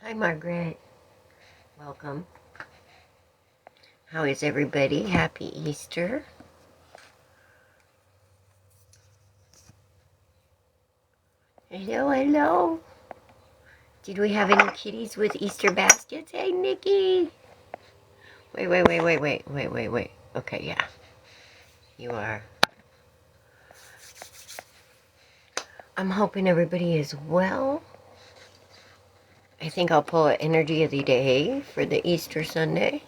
Hi, Margaret. Welcome. How is everybody? Happy Easter. Hello, hello. Did we have any kitties with Easter baskets? Hey, Nikki. Wait. Okay, yeah. You are. I'm hoping everybody is well. I think I'll pull an energy of the day for the Easter Sunday.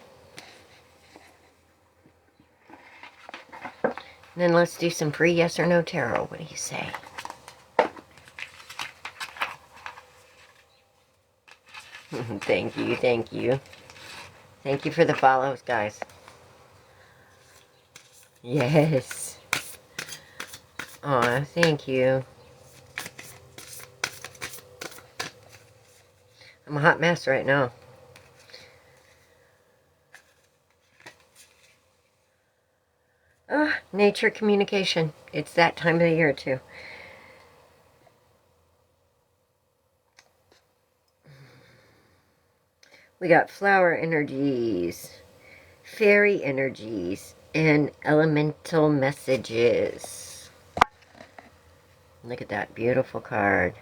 And then let's do some free yes or no tarot. What do you say? Thank you. Thank you for the follows, guys. Yes. Aw, thank you. I'm a hot mess right now. Nature communication. It's that time of the year, too. We got flower energies, fairy energies, and elemental messages. Look at that beautiful card.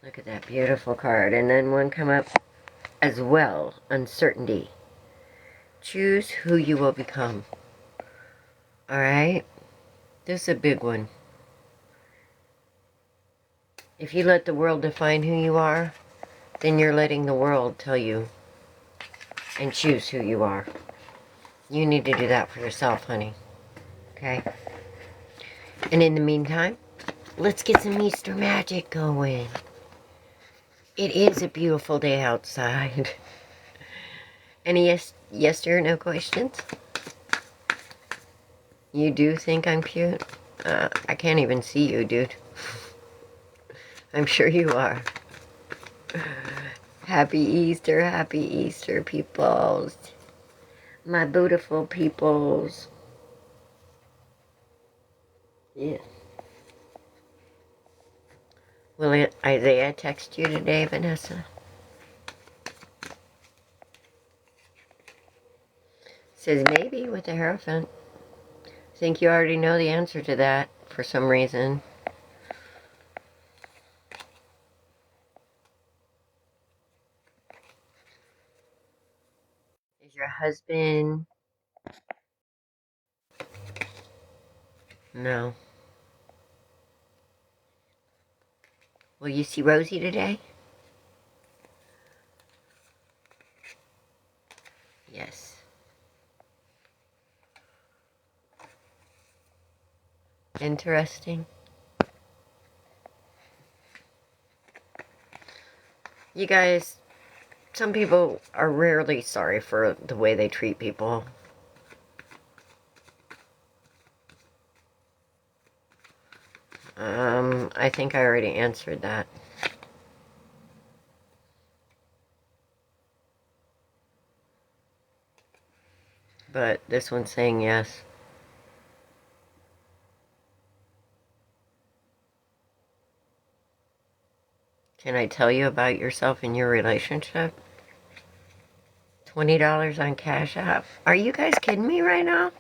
Look at that beautiful card. And then one come up as well, uncertainty. Choose who you will become. Alright? This is a big one. If you let the world define who you are, then you're letting the world tell you and choose who you are. You need to do that for yourself, honey. Okay? And in the meantime, let's get some Easter magic going. It is a beautiful day outside. Any yes or no questions? You do think I'm cute? I can't even see you, dude. I'm sure you are. Happy Easter, peoples. My beautiful peoples. Yeah. Will Isaiah text you today, Vanessa? Says maybe with the Hierophant. Think you already know the answer to that for some reason. Is your husband? No. Will you see Rosie today? Yes. Interesting. You guys, some people are rarely sorry for the way they treat people. I think I already answered that. But this one's saying yes. Can I tell you about yourself and your relationship? $20 on Cashapp. Are you guys kidding me right now?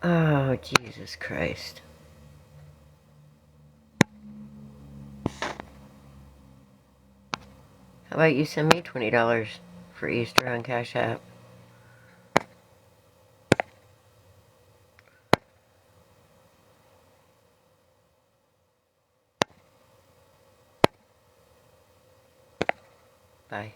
Oh, Jesus Christ. How about you send me $20 for Easter on Cashapp? Bye.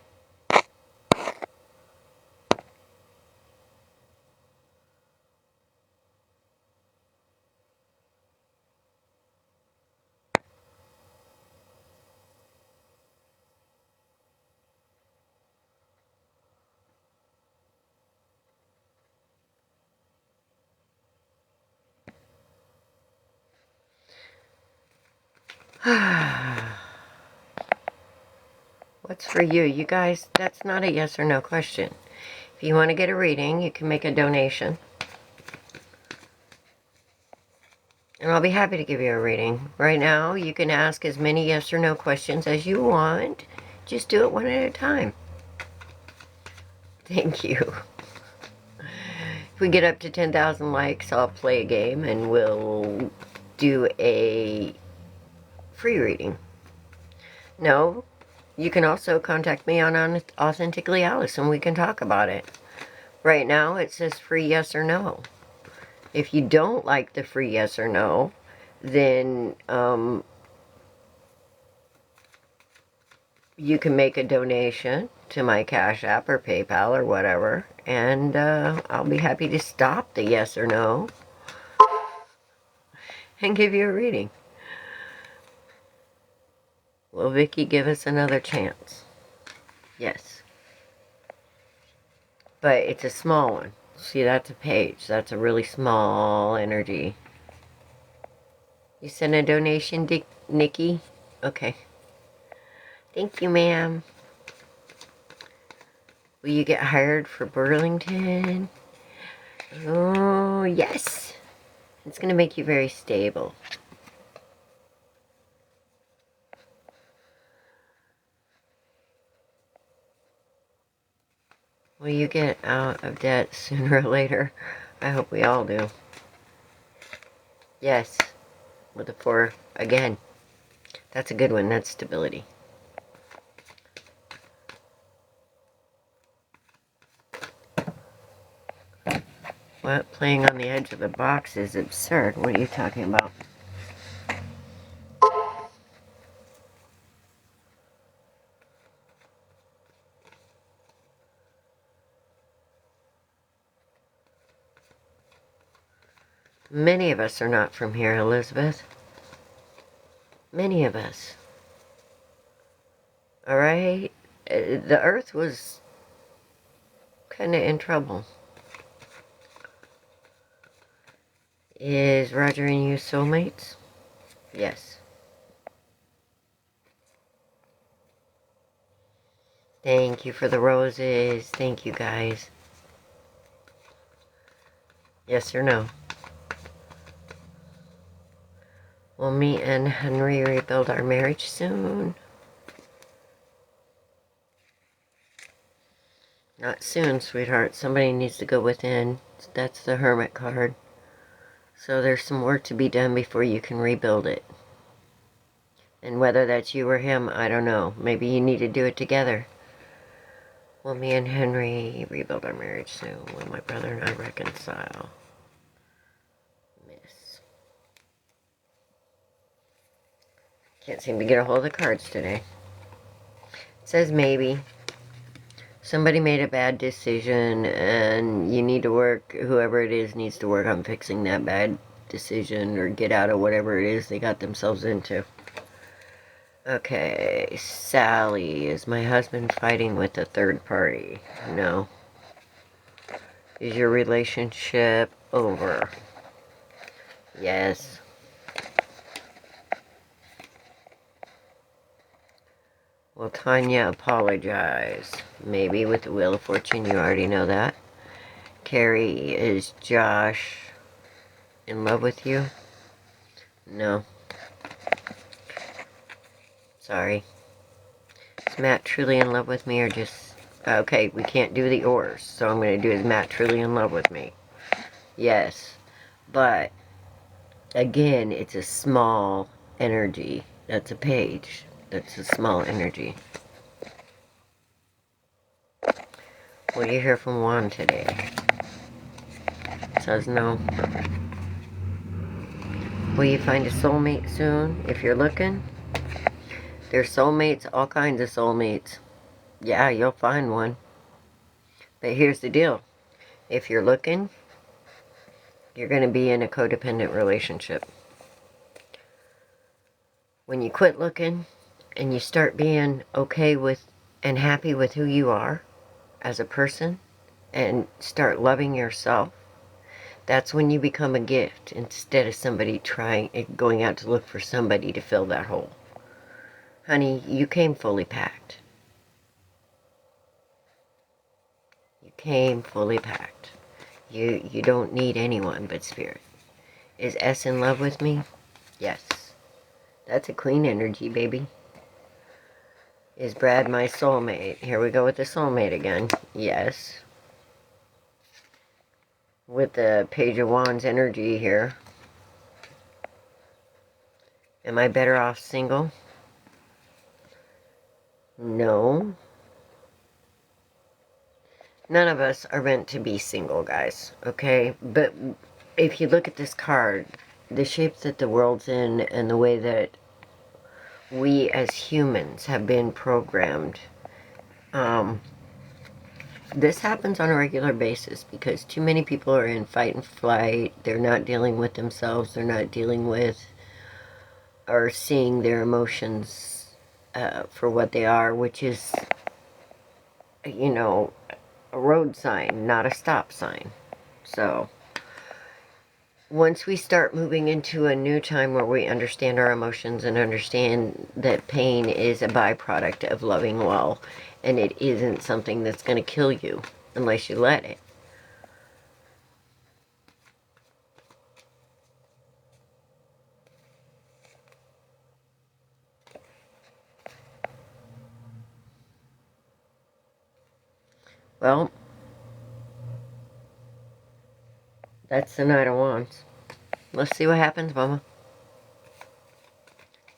What's for you? You guys, that's not a yes or no question. If you want to get a reading, you can make a donation. And I'll be happy to give you a reading. Right now, you can ask as many yes or no questions as you want. Just do it one at a time. Thank you. If we get up to 10,000 likes, I'll play a game and we'll do a free reading. No, you can also contact me on Authentically Alice and we can talk about it. Right now, it says free yes or no. If you don't like the free yes or no, then you can make a donation to my Cashapp or PayPal or whatever, and I'll be happy to stop the yes or no and give you a reading. Will Vicky give us another chance? Yes. But it's a small one. See, that's a page. That's a really small energy. You sent a donation, Nikki? Okay. Thank you, ma'am. Will you get hired for Burlington? Oh, yes. It's going to make you very stable. Will you get out of debt sooner or later? I hope we all do. Yes. With the 4 again. That's a good one. That's stability. What? Playing on the edge of the box is absurd. What are you talking about? Many of us are not from here, Elizabeth. Many of us. Alright? The earth was kind of in trouble. Is Roger and you soulmates? Yes. Thank you for the roses. Thank you, guys. Yes or no? Will me and Henry rebuild our marriage soon? Not soon, sweetheart. Somebody needs to go within. That's the Hermit card. So there's some work to be done before you can rebuild it. And whether that's you or him, I don't know. Maybe you need to do it together. Will me and Henry rebuild our marriage soon? Will my brother and I reconcile? Miss. Can't seem to get a hold of the cards today. It says maybe. Somebody made a bad decision and you need to work, whoever it is needs to work on fixing that bad decision or get out of whatever it is they got themselves into. Okay, Sally, is my husband fighting with a third party? No. Is your relationship over? Yes. Will Tanya apologize? Maybe with the Wheel of Fortune, you already know that. Carrie, is Josh in love with you? No. Sorry. Is Matt truly in love with me or just... Okay, we can't do the ors, so I'm going to do is Matt truly in love with me? Yes. But, again, it's a small energy. That's a page. That's a small energy. What do you hear from Juan today? It says no. Will you find a soulmate soon? If you're looking, there's soulmates, all kinds of soulmates. Yeah, you'll find one. But here's the deal. If you're looking, you're going to be in a codependent relationship. When you quit looking and you start being okay with and happy with who you are as a person and start loving yourself, that's when you become a gift instead of somebody going out to look for somebody to fill that hole. Honey, you came fully packed. You came fully packed. You don't need anyone but spirit. Is S in love with me? Yes. That's a Queen energy, baby. Is Brad my soulmate? Here we go with the soulmate again. Yes. With the Page of Wands energy here. Am I better off single? No. None of us are meant to be single, guys, okay? But if you look at this card, the shape that the world's in and the way that we as humans have been programmed, this happens on a regular basis because too many people are in fight and flight. They're not dealing with themselves. They're not dealing with or seeing their emotions for what they are, which is, you know, a road sign, not a stop sign. So once we start moving into a new time where we understand our emotions and understand that pain is a byproduct of loving well, and it isn't something that's going to kill you unless you let it. Well, that's the Knight of Wands. Let's see what happens, Mama.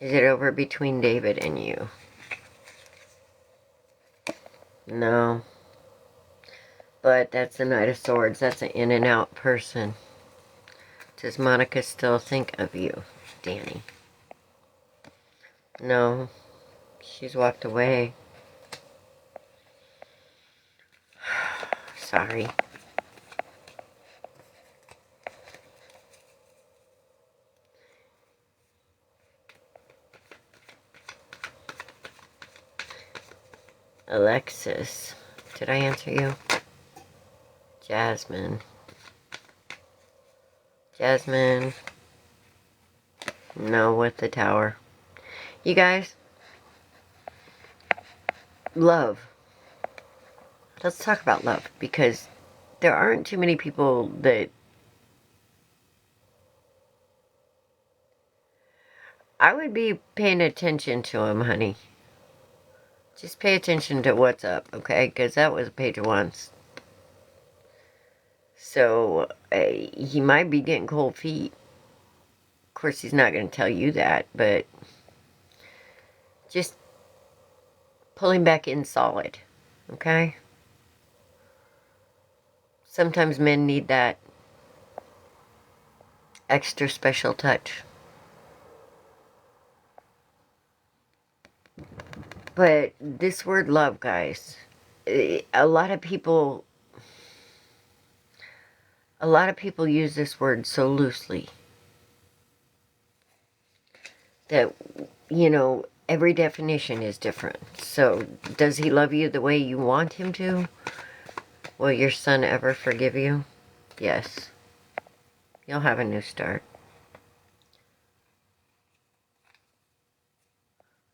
Is it over between David and you? No. But that's the Knight of Swords. That's an in and out person. Does Monica still think of you, Danny? No. She's walked away. Sorry. Alexis. Did I answer you? Jasmine. Jasmine. No, with the Tower. You guys. Love. Let's talk about love, because there aren't too many people that... I would be paying attention to him, honey. Just pay attention to what's up, okay? Because that was a Page of Wands. So, he might be getting cold feet. Of course, he's not going to tell you that, but just pull him back in solid, okay? Sometimes men need that extra special touch. But this word love, guys, a lot of people use this word so loosely that, you know, every definition is different. So, does he love you the way you want him to? Will your son ever forgive you? Yes. You'll have a new start.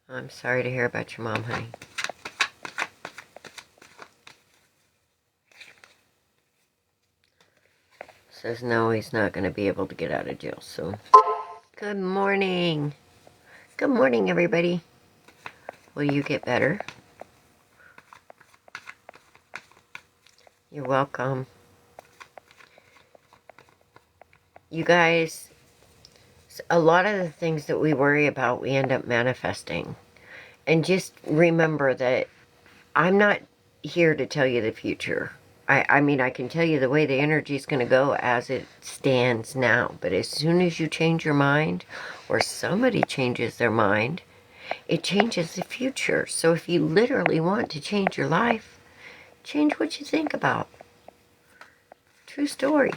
I'm sorry to hear about your mom, honey. Says no, he's not going to be able to get out of jail soon. Good morning. Good morning, everybody. Will you get better? You're welcome. You guys, a lot of the things that we worry about, we end up manifesting. And just remember that I'm not here to tell you the future. I mean, I can tell you the way the energy is going to go as it stands now. But as soon as you change your mind, or somebody changes their mind, it changes the future. So if you literally want to change your life, change what you think about. True story.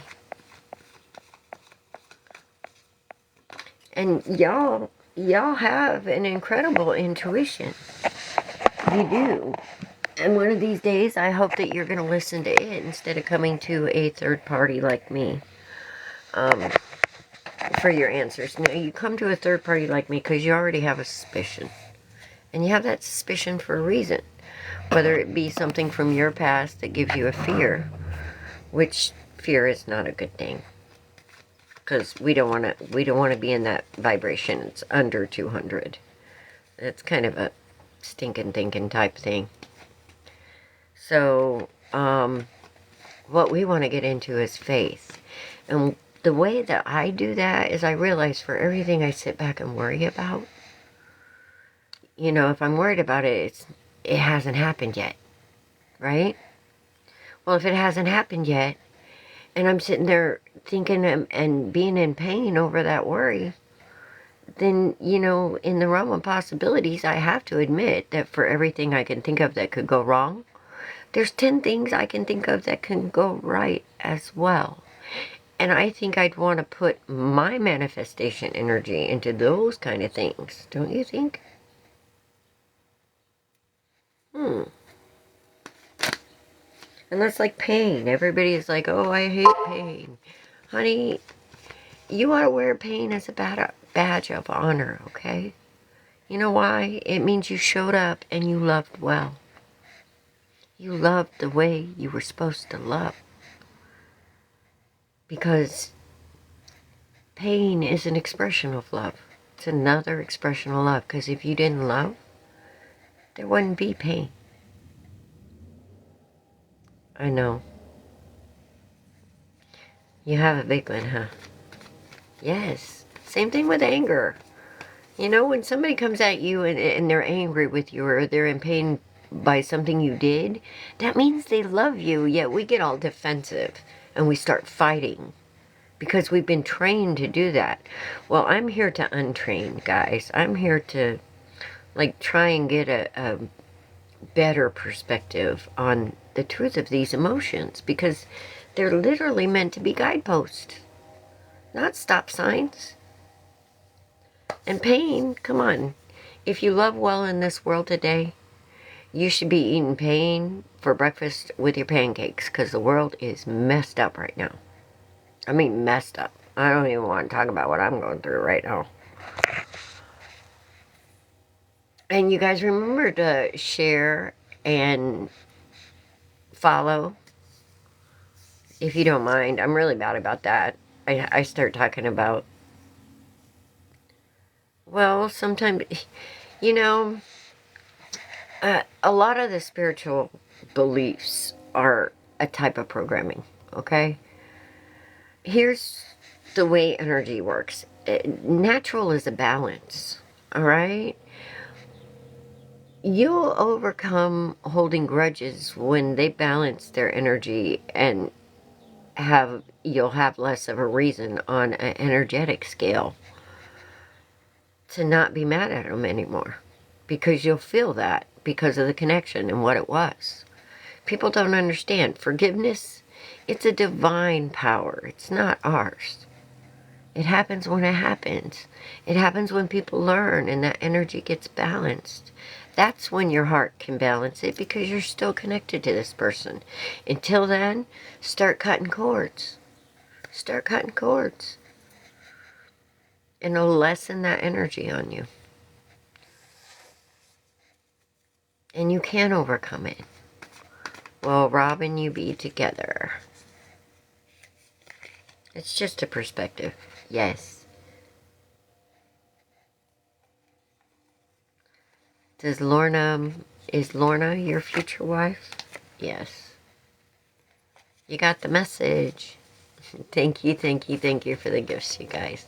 And y'all have an incredible intuition. You do. And one of these days, I hope that you're going to listen to it instead of coming to a third party like me for your answers. Now, you come to a third party like me because you already have a suspicion. And you have that suspicion for a reason. Whether it be something from your past that gives you a fear, which fear is not a good thing. because we don't want to be in that vibration. It's under 200. It's kind of a stinking thinking type thing. So, what we want to get into is faith. And the way that I do that is I realize for everything I sit back and worry about, you know, if I'm worried about it, it hasn't happened yet, right? Well, if it hasn't happened yet, and I'm sitting there thinking and being in pain over that worry, then, you know, in the realm of possibilities, I have to admit that for everything I can think of that could go wrong, there's 10 things I can think of that can go right as well. And I think I'd want to put my manifestation energy into those kind of things. Don't you think? And that's like pain. Everybody's like, oh, I hate pain. Honey, you ought to wear pain as a badge of honor, okay? You know why? It means you showed up and you loved well. You loved the way you were supposed to love. Because pain is an expression of love. It's another expression of love. Because if you didn't love, there wouldn't be pain. I know. You have a big one, huh? Yes. Same thing with anger. You know, when somebody comes at you and they're angry with you or they're in pain by something you did, that means they love you, yet we get all defensive and we start fighting because we've been trained to do that. Well, I'm here to untrain, guys. I'm here to, like, try and get a better perspective on the truth of these emotions because they're literally meant to be guideposts, not stop signs. And pain, come on. If you love well in this world today, you should be eating pain for breakfast with your pancakes because the world is messed up right now. I mean, messed up. I don't even want to talk about what I'm going through right now. And you guys remember to share and follow, if you don't mind. I'm really bad about that. I start talking about, well, sometimes, you know, a lot of the spiritual beliefs are a type of programming, okay? Here's the way energy works. Natural is a balance, all right? You'll overcome holding grudges when they balance their energy and you'll have less of a reason on an energetic scale to not be mad at them anymore. Because you'll feel that because of the connection and what it was. People don't understand. Forgiveness, it's a divine power. It's not ours. It happens when it happens. It happens when people learn and that energy gets balanced. That's when your heart can balance it because you're still connected to this person. Until then, start cutting cords. Start cutting cords. And it'll lessen that energy on you. And you can overcome it. Well, Rob and you be together. It's just a perspective. Yes. Is Lorna your future wife? Yes. You got the message. Thank you for the gifts, you guys.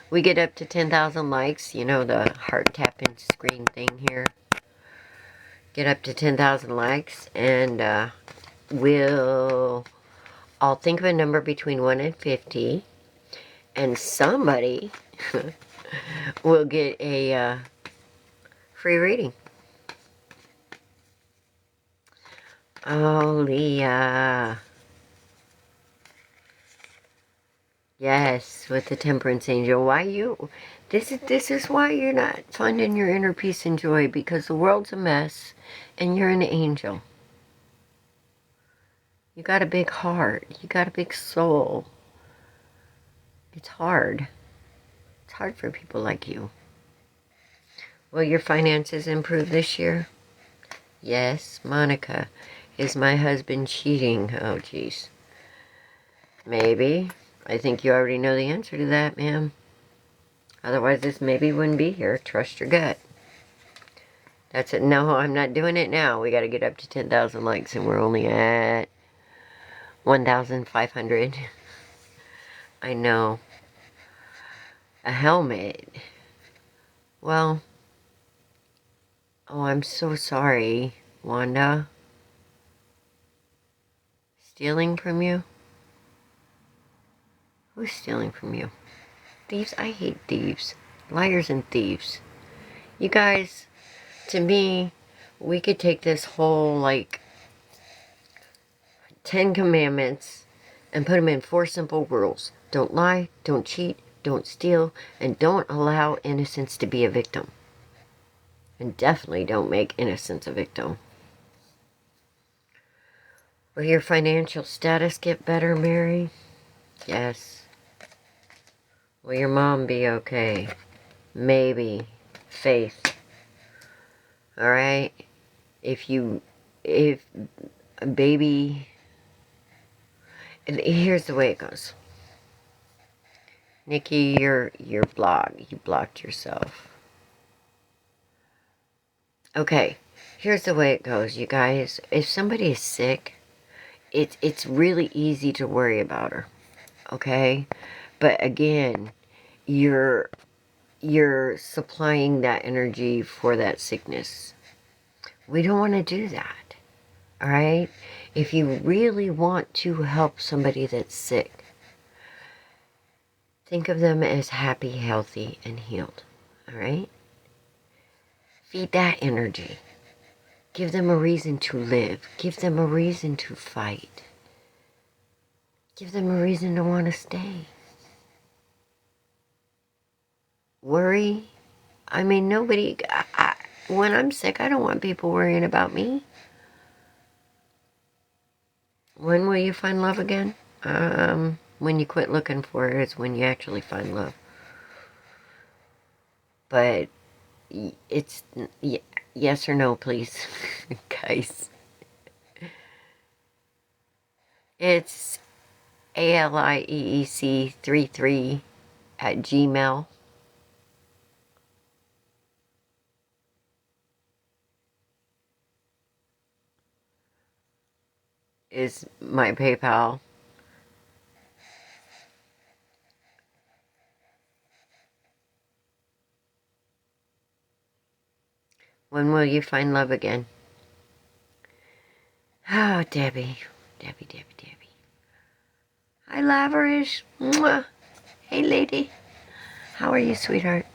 We get up to 10,000 likes. You know, the heart tapping screen thing here. Get up to 10,000 likes and I'll think of a number between 1 and 50 and somebody will get a free reading. Oh, Leah. Yes, with the Temperance Angel. Why you? This is why you're not finding your inner peace and joy, because the world's a mess and you're an angel. You got a big heart. You got a big soul. It's hard. It's hard for people like you. Will your finances improve this year? Yes, Monica. Is my husband cheating? Oh, jeez. Maybe. I think you already know the answer to that, ma'am. Otherwise, this maybe wouldn't be here. Trust your gut. That's it. No, I'm not doing it now. We got to get up to 10,000 likes, and we're only at 1,500. I know. A helmet. Well, oh, I'm so sorry, Wanda. Stealing from you? Who's stealing from you? Thieves? I hate thieves. Liars and thieves. You guys, to me, we could take this whole, like, 10 commandments and put them in 4 simple rules. Don't lie, don't cheat, don't steal, and don't allow innocence to be a victim. And definitely don't make innocence a victim. Will your financial status get better, Mary? Yes. Will your mom be okay? Maybe. Faith. Alright? If a baby... And here's the way it goes. Nikki, your blog. You blocked yourself. Okay. Here's the way it goes, you guys. If somebody is sick, it's really easy to worry about her. Okay? But again, you're supplying that energy for that sickness. We don't want to do that. Alright? If you really want to help somebody that's sick, think of them as happy, healthy, and healed. Alright? Feed that energy. Give them a reason to live. Give them a reason to fight. Give them a reason to want to stay. Worry? I mean, nobody... when I'm sick, I don't want people worrying about me. When will you find love again? When you quit looking for it is when you actually find love. But it's yes or no, please, guys. It's ALIEEC33 at Gmail. Is my PayPal. When will you find love again? Oh, Debbie. Debbie. Hi, Laverish. Mwah. Hey, lady. How are you, sweetheart?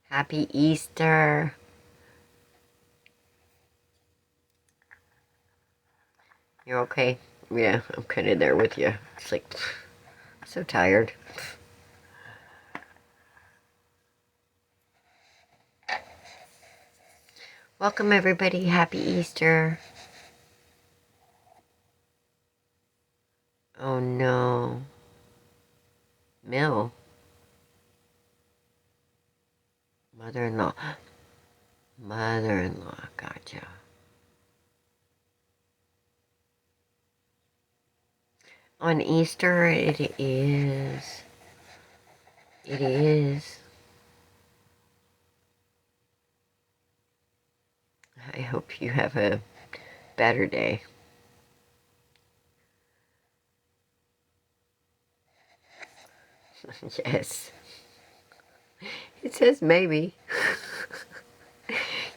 Happy Easter. You're okay? Yeah, I'm kind of there with you. It's like, so tired. Welcome, everybody. Happy Easter. Oh, no. Mill. Mother-in-law. Mother-in-law. Gotcha. On Easter, it is. It is. I hope you have a better day. Yes. It says maybe.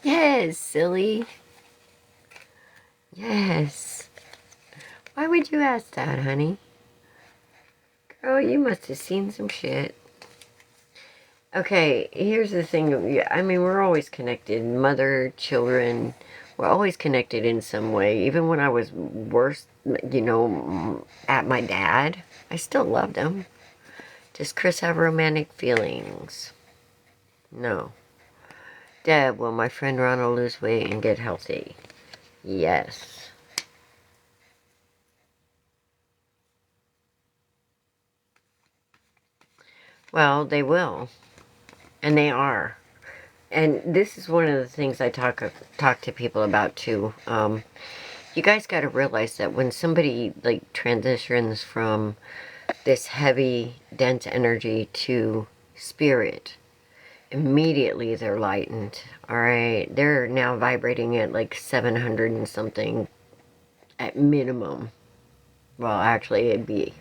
Yes, silly. Yes. Why would you ask that, honey? Girl, you must have seen some shit. Okay, here's the thing. I mean, we're always connected. Mother, children, we're always connected in some way. Even when I was worse, at my dad, I still loved him. Does Chris have romantic feelings? No. Deb, will my friend Ronald lose weight and get healthy? Yes. Well, they will. And they are. And this is one of the things I talk to people about too. You guys got to realize that when somebody like transitions from this heavy, dense energy to spirit, immediately they're lightened. All right, they're now vibrating at like 700 and something at minimum. Well, actually, it'd be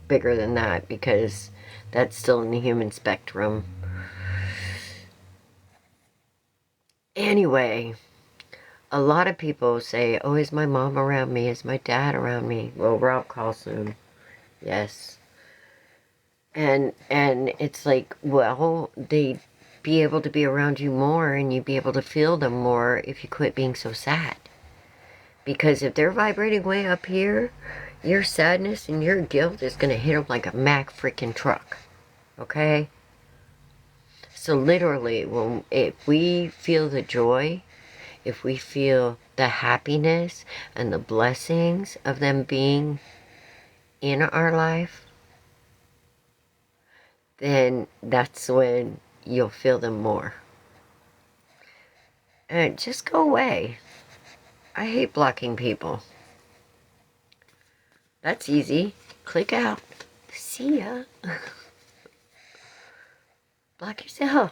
bigger than that because that's still in the human spectrum. Anyway, a lot of people say, oh, is my mom around me? Is my dad around me? Well, Rob calls soon. Yes. And it's like, well, they'd be able to be around you more and you'd be able to feel them more if you quit being so sad. Because if they're vibrating way up here, your sadness and your guilt is going to hit them like a Mack freaking truck. Okay? So literally, if we feel the joy, if we feel the happiness and the blessings of them being in our life, then that's when you'll feel them more. And just go away. I hate blocking people. That's easy. Click out. See ya. Block yourself.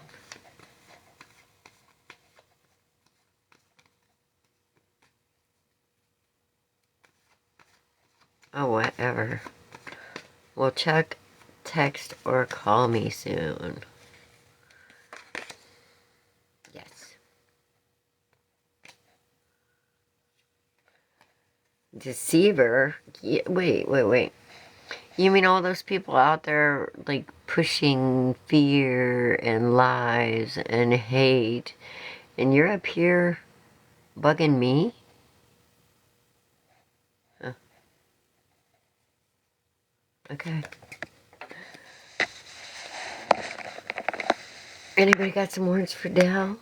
Oh, whatever. Well, check, text, or call me soon. Yes. Deceiver? Yeah, wait. You mean all those people out there, like, pushing fear and lies and hate, and you're up here bugging me? Huh. Okay. Anybody got some words for Dell?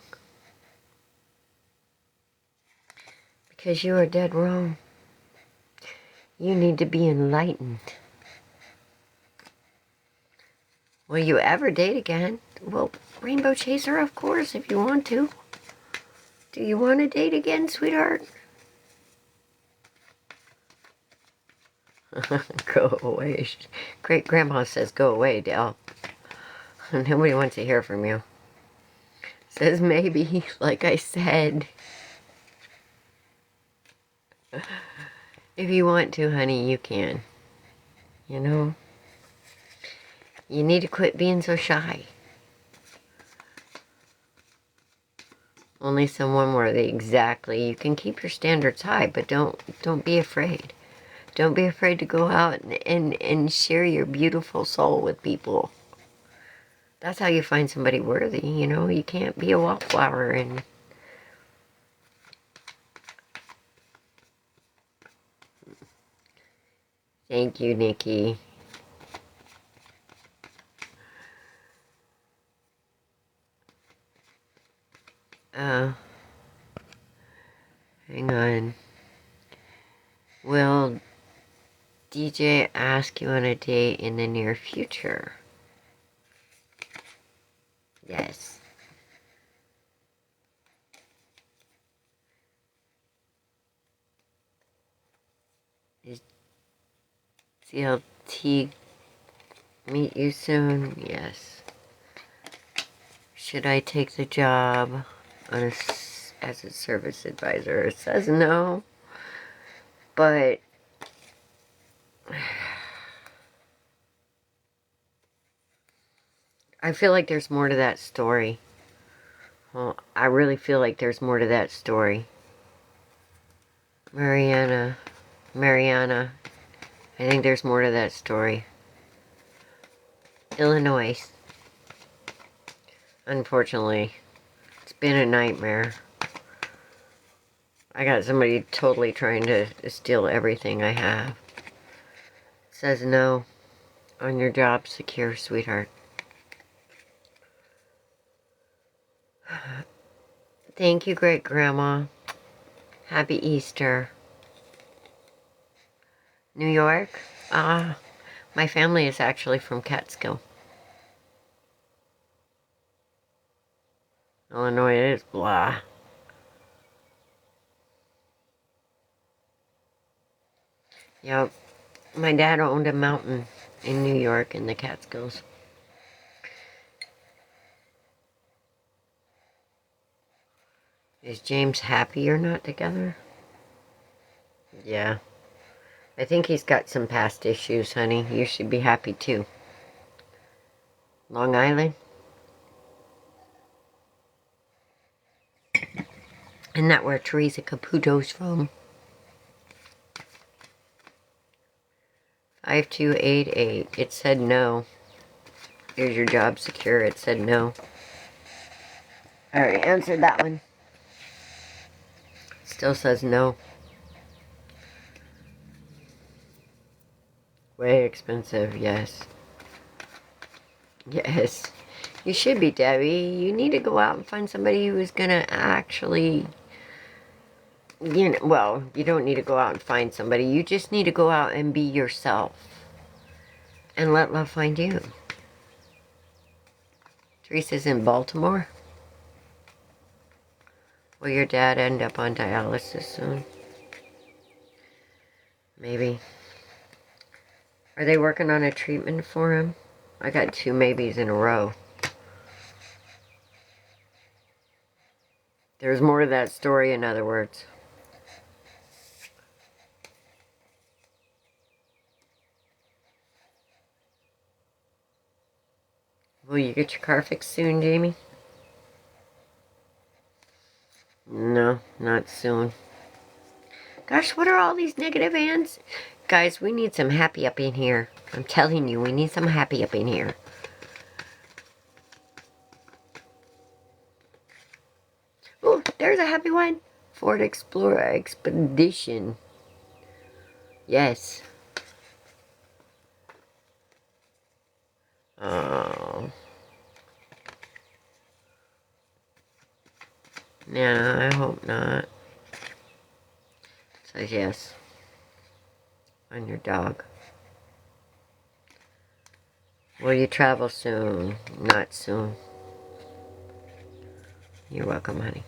Because you are dead wrong. You need to be enlightened. Will you ever date again? Well, Rainbow Chaser, of course, if you want to. Do you want to date again, sweetheart? Go away. Great Grandma says go away, Dale. Nobody wants to hear from you. Says maybe, like I said. If you want to, honey, you can. You know? You need to quit being so shy. Only someone worthy, exactly. You can keep your standards high, but don't be afraid. Don't be afraid to go out and share your beautiful soul with people. That's how you find somebody worthy, you know? You can't be a wallflower and... Thank you, Nikki. Hang on. Will DJ ask you on a date in the near future? Yes. Is CLT meet you soon? Yes. Should I take the job on as a service advisor? It says no, but I feel like there's more to that story. Well, I really feel like there's more to that story. Mariana, I think there's more to that story. Illinois. Unfortunately, it's been a nightmare. I got somebody totally trying to steal everything I have. Says no. On your job secure, sweetheart. Thank you, Great Grandma. Happy Easter. New York? My family is actually from Catskill. Illinois is blah. Yep. My dad owned a mountain in New York in the Catskills. Is James happy or not together? Yeah. I think he's got some past issues, honey. You should be happy too. Long Island? Isn't that where Teresa Caputo's from? 5288. It said no. Is your job secure? It said no. I already answered that one. Still says no. Way expensive, yes. Yes. You should be, Debbie. You need to go out and find somebody who is going to actually... You know, well, you don't need to go out and find somebody. You just need to go out and be yourself. And let love find you. Teresa's in Baltimore. Will your dad end up on dialysis soon? Maybe. Are they working on a treatment for him? I got 2 maybes in a row. There's more to that story, in other words. Will you get your car fixed soon, Jamie? No, not soon. Gosh, what are all these negative hands? Guys, we need some happy up in here. I'm telling you, we need some happy up in here. Oh, there's a happy one. Ford Explorer Expedition. Yes. Oh. No, I hope not. Says yes. On your dog. Will you travel soon? Not soon. You're welcome, honey.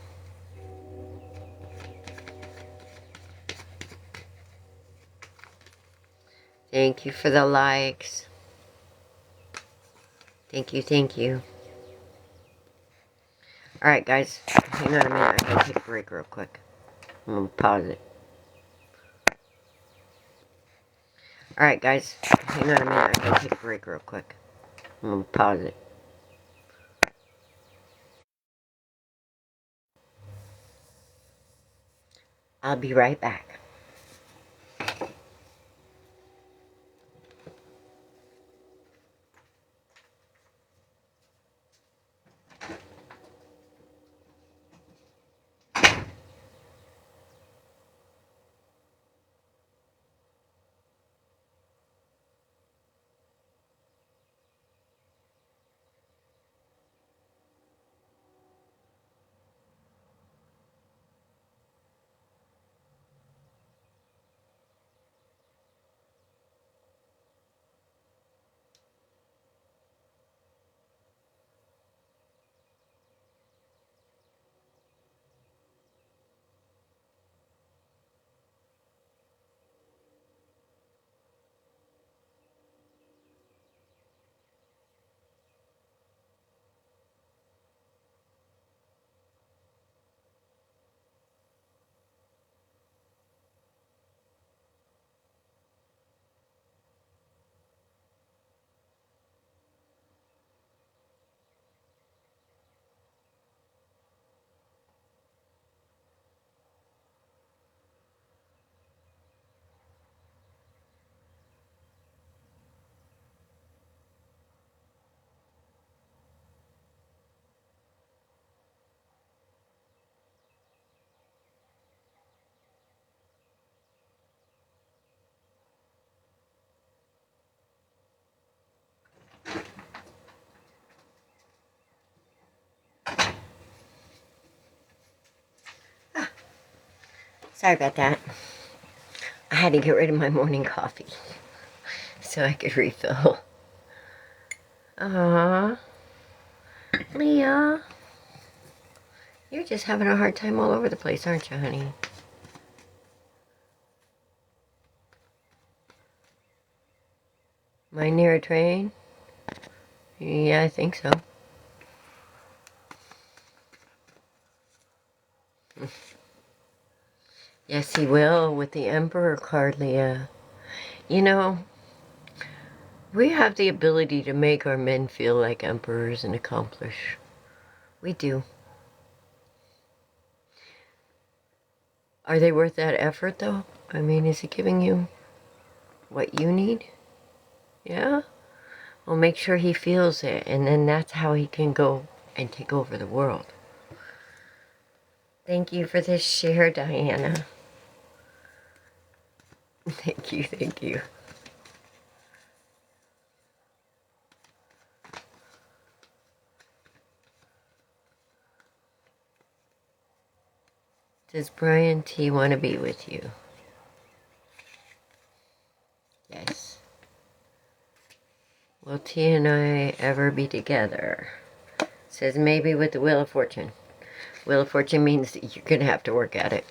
Thank you for the likes. Thank you, thank you. Alright, guys. Hang on a minute. I gotta take a break real quick. I'm gonna pause it. Alright, guys. Hang on a minute. I gotta take a break real quick. I'm gonna pause it. I'll be right back. Sorry about that. I had to get rid of my morning coffee so I could refill. Aww. Leah. You're just having a hard time all over the place, aren't you, honey? Am I near a train? Yeah, I think so. Yes, he will, with the Emperor card, Leah. You know, we have the ability to make our men feel like emperors and accomplish. We do. Are they worth that effort, though? I mean, is it giving you what you need? Yeah? Well, make sure he feels it, and then that's how he can go and take over the world. Thank you for this share, Diana. Thank you, thank you. Does Brian T. want to be with you? Yes. Will T and I ever be together? Says maybe with the Wheel of Fortune. Wheel of Fortune means that you're going to have to work at it.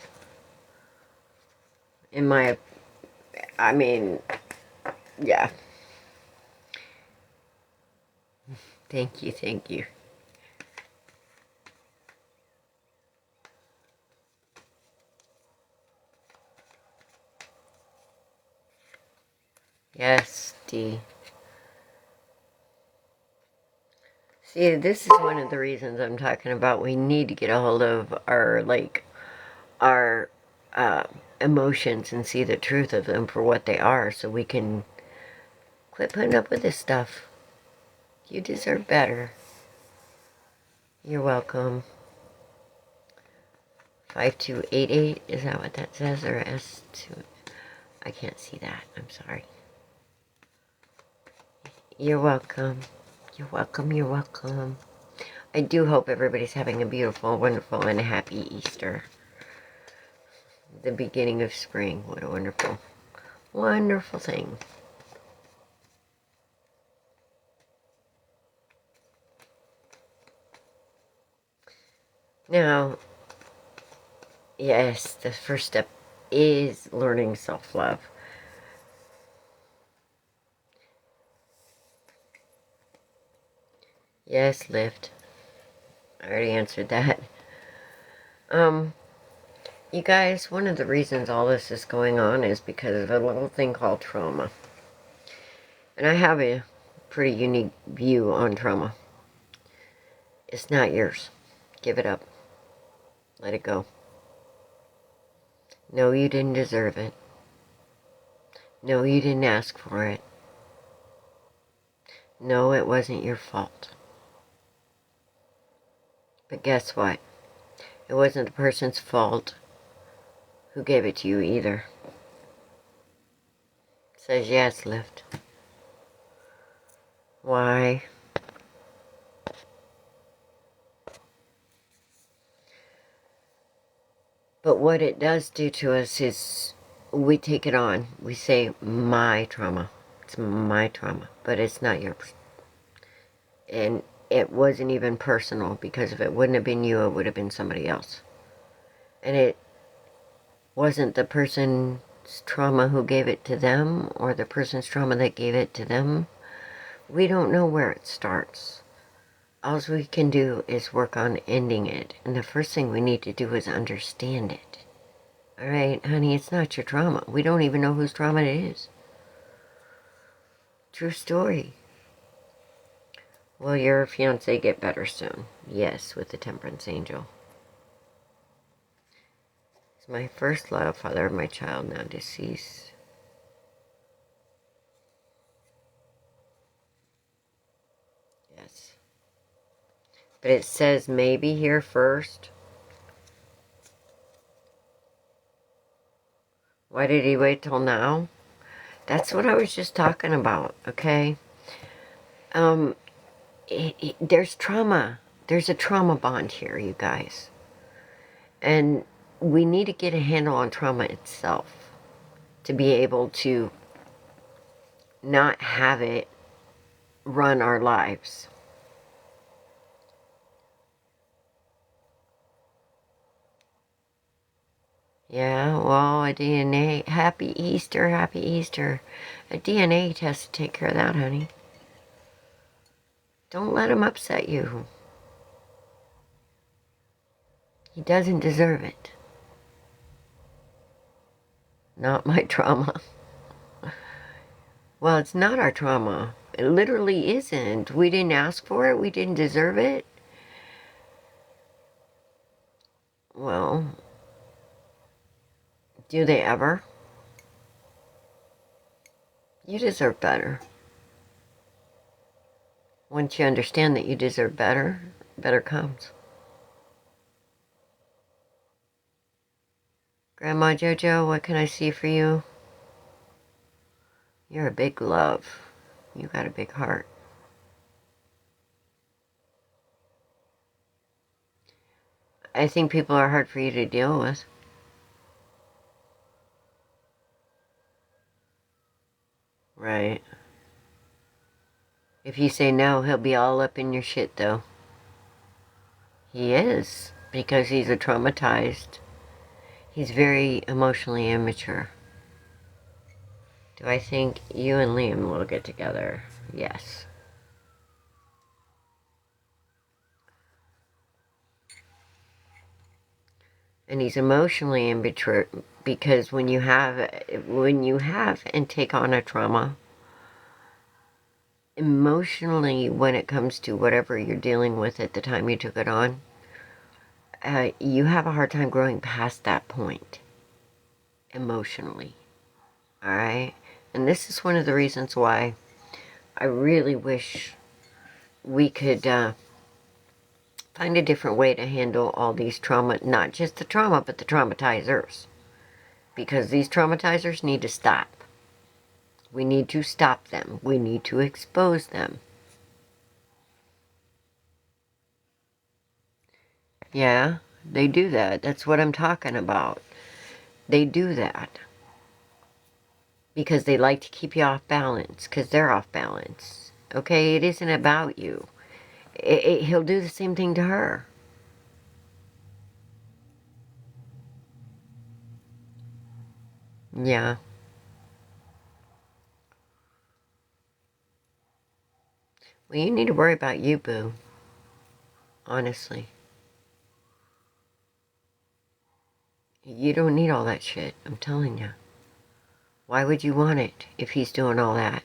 I mean, yeah. Thank you, thank you. Yes, D. See, this is one of the reasons I'm talking about we need to get a hold of our emotions and see the truth of them for what they are so we can quit putting up with this stuff. You deserve better. You're welcome. 5288, is that what that says? Or S2? I can't see that. I'm sorry. You're welcome. You're welcome. You're welcome. I do hope everybody's having a beautiful, wonderful, and a happy Easter. The beginning of spring. What a wonderful, wonderful thing. Now, yes, the first step is learning self-love. Yes, lift. I already answered that. You guys, one of the reasons all this is going on is because of a little thing called trauma. And I have a pretty unique view on trauma. It's not yours. Give it up. Let it go. No, you didn't deserve it. No, you didn't ask for it. No, it wasn't your fault. But guess what? It wasn't the person's fault who gave it to you either. It says yes, lift. Why? But what it does do to us is we take it on. We say, my trauma. It's my trauma. But it's not yours. And it wasn't even personal, because if it wouldn't have been you, it would have been somebody else. And it wasn't the person's trauma who gave it to them, or the person's trauma that gave it to them. We don't know where it starts. All we can do is work on ending it. And the first thing we need to do is understand it. Alright, honey, it's not your trauma. We don't even know whose trauma it is. True story. Will your fiancé get better soon? Yes, with the Temperance Angel. He's my first love, father of my child, now deceased. Yes. But it says maybe here first. Why did he wait till now? That's what I was just talking about, okay? There's trauma. There's a trauma bond here, you guys. And we need to get a handle on trauma itself to be able to not have it run our lives. Yeah, well, a DNA, happy Easter, happy Easter. A DNA test to take care of that, honey. Don't let him upset you. He doesn't deserve it. Not my trauma. Well, it's not our trauma. It literally isn't. We didn't ask for it. We didn't deserve it. Well, do they ever? You deserve better. Once you understand that you deserve better, better comes. Grandma Jojo, what can I see for you? You're a big love. You got a big heart. I think people are hard for you to deal with. Right. If you say no, he'll be all up in your shit, though. He is, because he's a traumatized. He's very emotionally immature. Do I think you and Liam will get together? Yes. And he's emotionally immature because when you have and take on a trauma, emotionally, when it comes to whatever you're dealing with at the time you took it on, you have a hard time growing past that point emotionally. All right? And this is one of the reasons why I really wish we could find a different way to handle all these trauma, not just the trauma, but the traumatizers. Because these traumatizers need to stop. We need to stop them. We need to expose them. Yeah, they do that. That's what I'm talking about. They do that. Because they like to keep you off balance. Because they're off balance. Okay, it isn't about you. He'll do the same thing to her. Yeah. Well, you need to worry about you, boo. Honestly. You don't need all that shit, I'm telling you. Why would you want it if he's doing all that?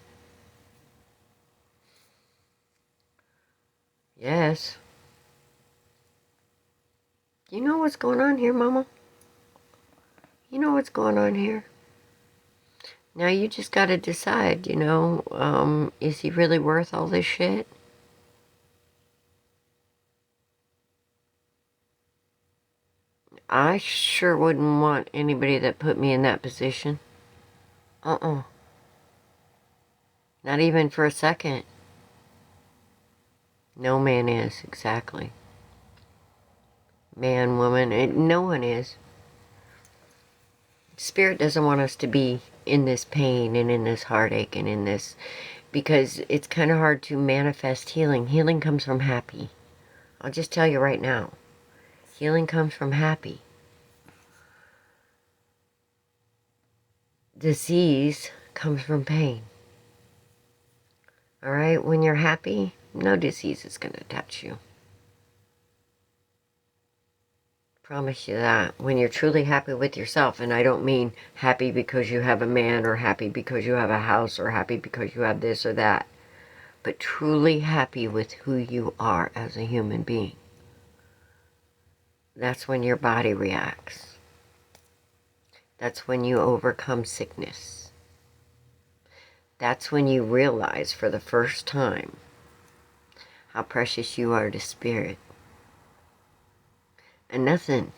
Yes. You know what's going on here, Mama? You know what's going on here? Now you just gotta decide, is he really worth all this shit? I sure wouldn't want anybody that put me in that position. Uh-uh. Not even for a second. No man is, exactly. Man, woman, no one is. Spirit doesn't want us to be in this pain and in this heartache and in this, because it's kind of hard to manifest healing. Healing comes from happy. I'll just tell you right now. Healing comes from happy. Disease comes from pain. Alright, when you're happy, no disease is going to touch you. Promise you that. When you're truly happy with yourself, and I don't mean happy because you have a man, or happy because you have a house, or happy because you have this or that, but truly happy with who you are as a human being. That's when your body reacts. That's when you overcome sickness. That's when you realize for the first time how precious you are to spirit. And nothing,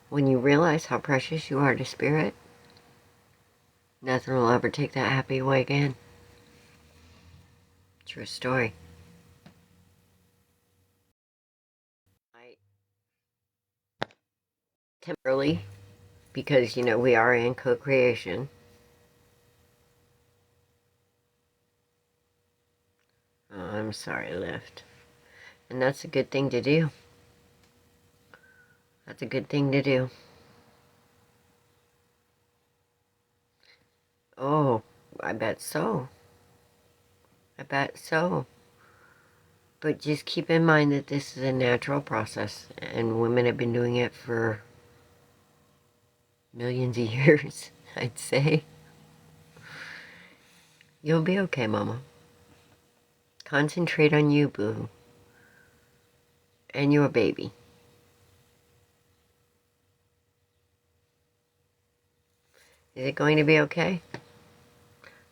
when you realize how precious you are to spirit, nothing will ever take that happy away again. True story. Temporarily, because, we are in co-creation. Oh, I'm sorry, Lift. And that's a good thing to do. That's a good thing to do. Oh, I bet so. I bet so. But just keep in mind that this is a natural process, and women have been doing it for millions of years, I'd say. You'll be okay, Mama. Concentrate on you, boo. And your baby. Is it going to be okay?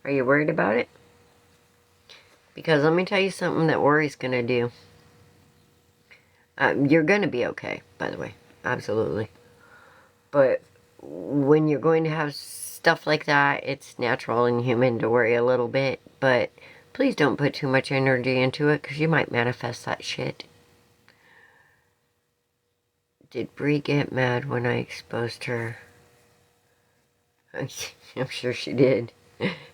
Are you worried about it? Because let me tell you something that worry's going to do. You're going to be okay, by the way. Absolutely. But when you're going to have stuff like that, it's natural and human to worry a little bit. But please don't put too much energy into it, because you might manifest that shit. Did Bree get mad when I exposed her? I'm sure she did.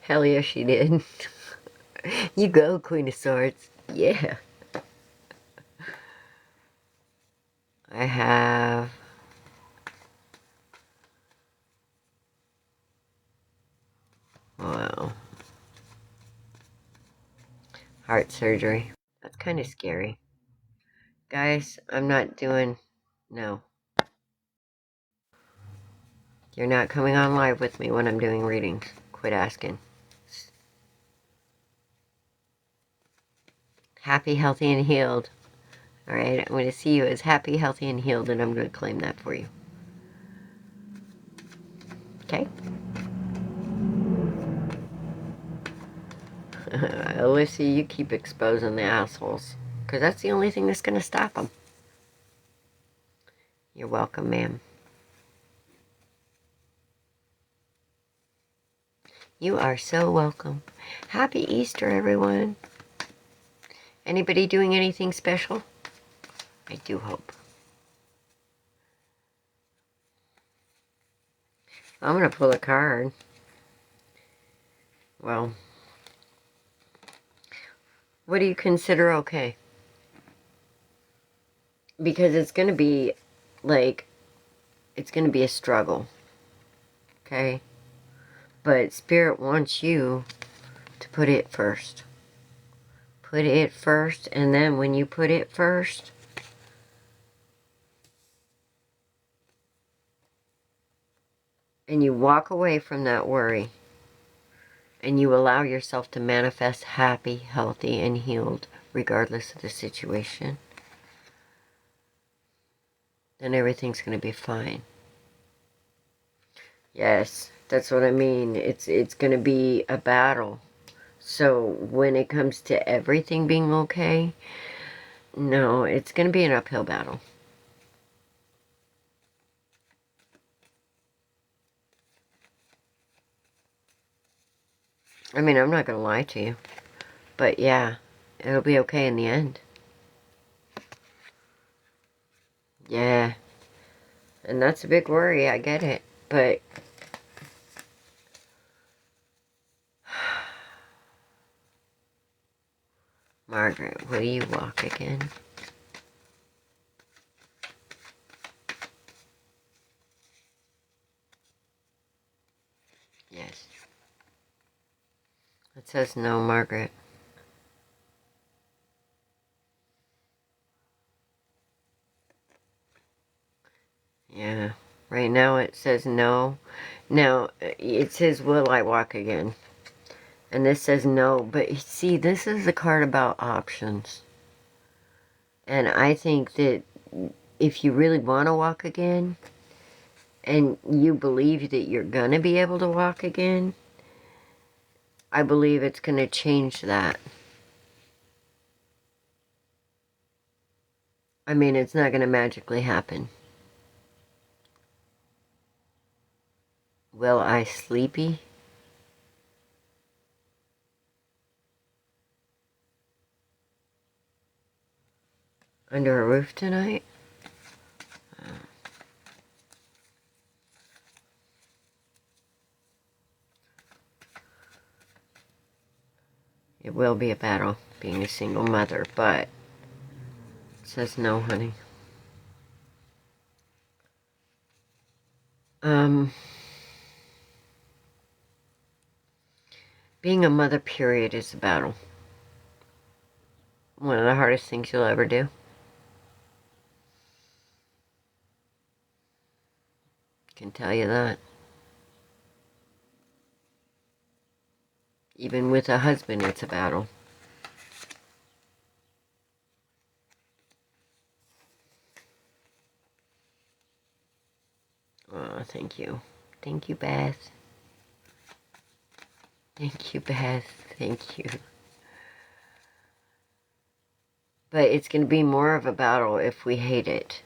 Hell yeah, she did. You go, Queen of Swords. Yeah. I have... Wow. Heart surgery. That's kind of scary. Guys, I'm not doing... No. You're not coming on live with me when I'm doing readings. Quit asking. Happy, healthy, and healed. Alright, I'm going to see you as happy, healthy, and healed, and I'm going to claim that for you. Okay? Alyssa, you keep exposing the assholes. Because that's the only thing that's going to stop them. You're welcome, ma'am. You are so welcome. Happy Easter, everyone. Anybody doing anything special? I do hope. I'm going to pull a card. Well, what do you consider okay? Because it's going to be, like, it's going to be a struggle. Okay? But Spirit wants you to put it first. Put it first, and then when you put it first, and you walk away from that worry, and you allow yourself to manifest happy, healthy, and healed, regardless of the situation, then everything's going to be fine. Yes, that's what I mean. It's going to be a battle. So when it comes to everything being okay, no, it's going to be an uphill battle. I mean, I'm not going to lie to you. But yeah, it'll be okay in the end. Yeah. And that's a big worry, I get it. But... Margaret, will you walk again? Yes. It says no, Margaret. Yeah. Right now it says no. Now, it says, will I walk again? And this says no. But see, this is a card about options. And I think that if you really want to walk again, and you believe that you're going to be able to walk again, I believe it's going to change that. I mean, it's not going to magically happen. Will I sleepy? Under a roof tonight? It will be a battle, being a single mother, but it says no, honey. Being a mother, period, is a battle. One of the hardest things you'll ever do. Can tell you that. Even with a husband, it's a battle. Oh, thank you. Thank you, Beth. Thank you, Beth. Thank you. But it's going to be more of a battle if we hate it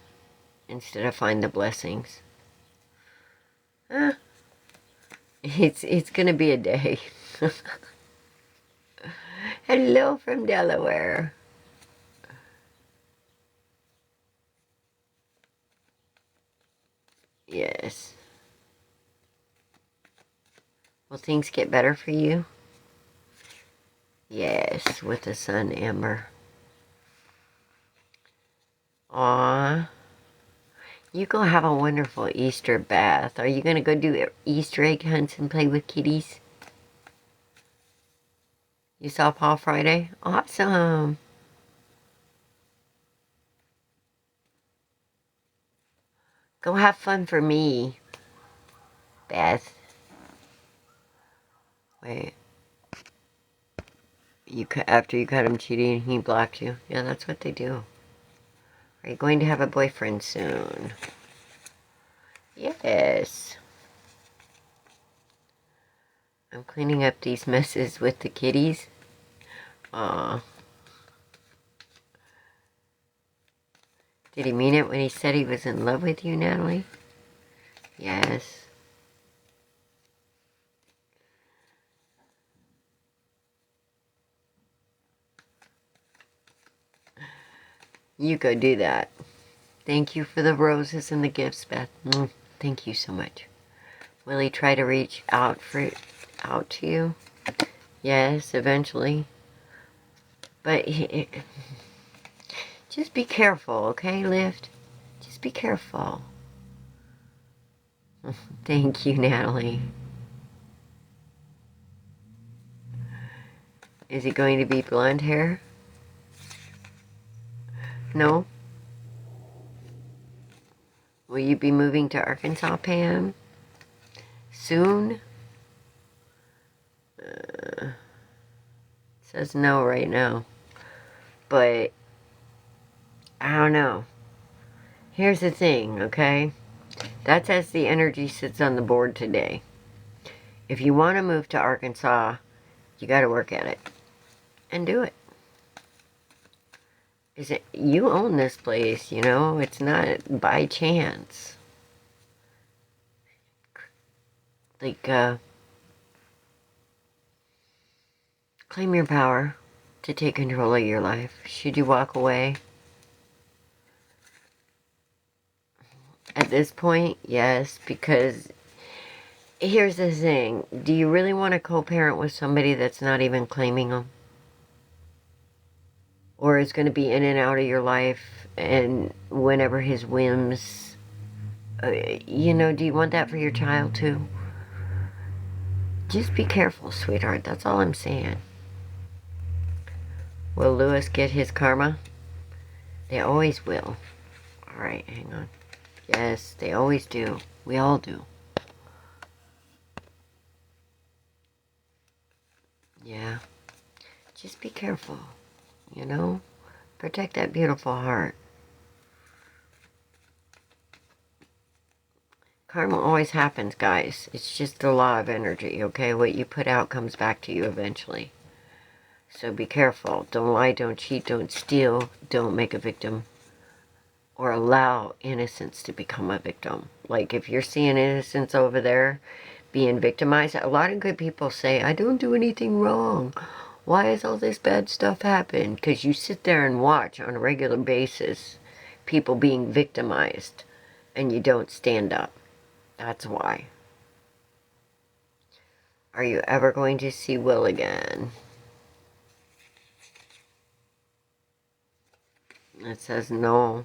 instead of find the blessings. It's going to be a day. Hello from Delaware. Yes. Will things get better for you? Yes, with the sun, Amber. Aw. You go have a wonderful Easter bath. Are you going to go do Easter egg hunts and play with kitties? You saw Paul Friday? Awesome. Go have fun for me, Beth. Wait. After you caught him cheating, he blocked you. Yeah, that's what they do. Are you going to have a boyfriend soon? Yes. I'm cleaning up these messes with the kitties. Aw. Did he mean it when he said he was in love with you, Natalie? Yes. You go do that. Thank you for the roses and the gifts, Beth. Thank you so much. Will he try to reach out to you? Yes, eventually. But just be careful, okay, Lift? Just be careful. Thank you, Natalie. Is it going to be blonde hair? No? Will you be moving to Arkansas, Pam? Soon? Says no right now. But, I don't know. Here's the thing, okay? That's as the energy sits on the board today. If you want to move to Arkansas, you got to work at it. And do it. You own this place, you know? It's not by chance. Like, claim your power to take control of your life. Should you walk away? At this point, yes, because here's the thing. Do you really want to co-parent with somebody that's not even claiming them? Or is going to be in and out of your life and whenever his whims, you know, do you want that for your child too? Just be careful, sweetheart. That's all I'm saying. Will Lewis get his karma? They always will. Alright, hang on. Yes, they always do. We all do. Yeah. Just be careful. You know? Protect that beautiful heart. Karma always happens, guys. It's just the law of energy, okay? What you put out comes back to you eventually. So be careful. Don't lie, don't cheat, don't steal, don't make a victim. Or allow innocence to become a victim. Like, if you're seeing innocence over there being victimized, a lot of good people say, I don't do anything wrong. Why has all this bad stuff happened? Because you sit there and watch on a regular basis people being victimized and you don't stand up. That's why. Are you ever going to see Will again? It says no.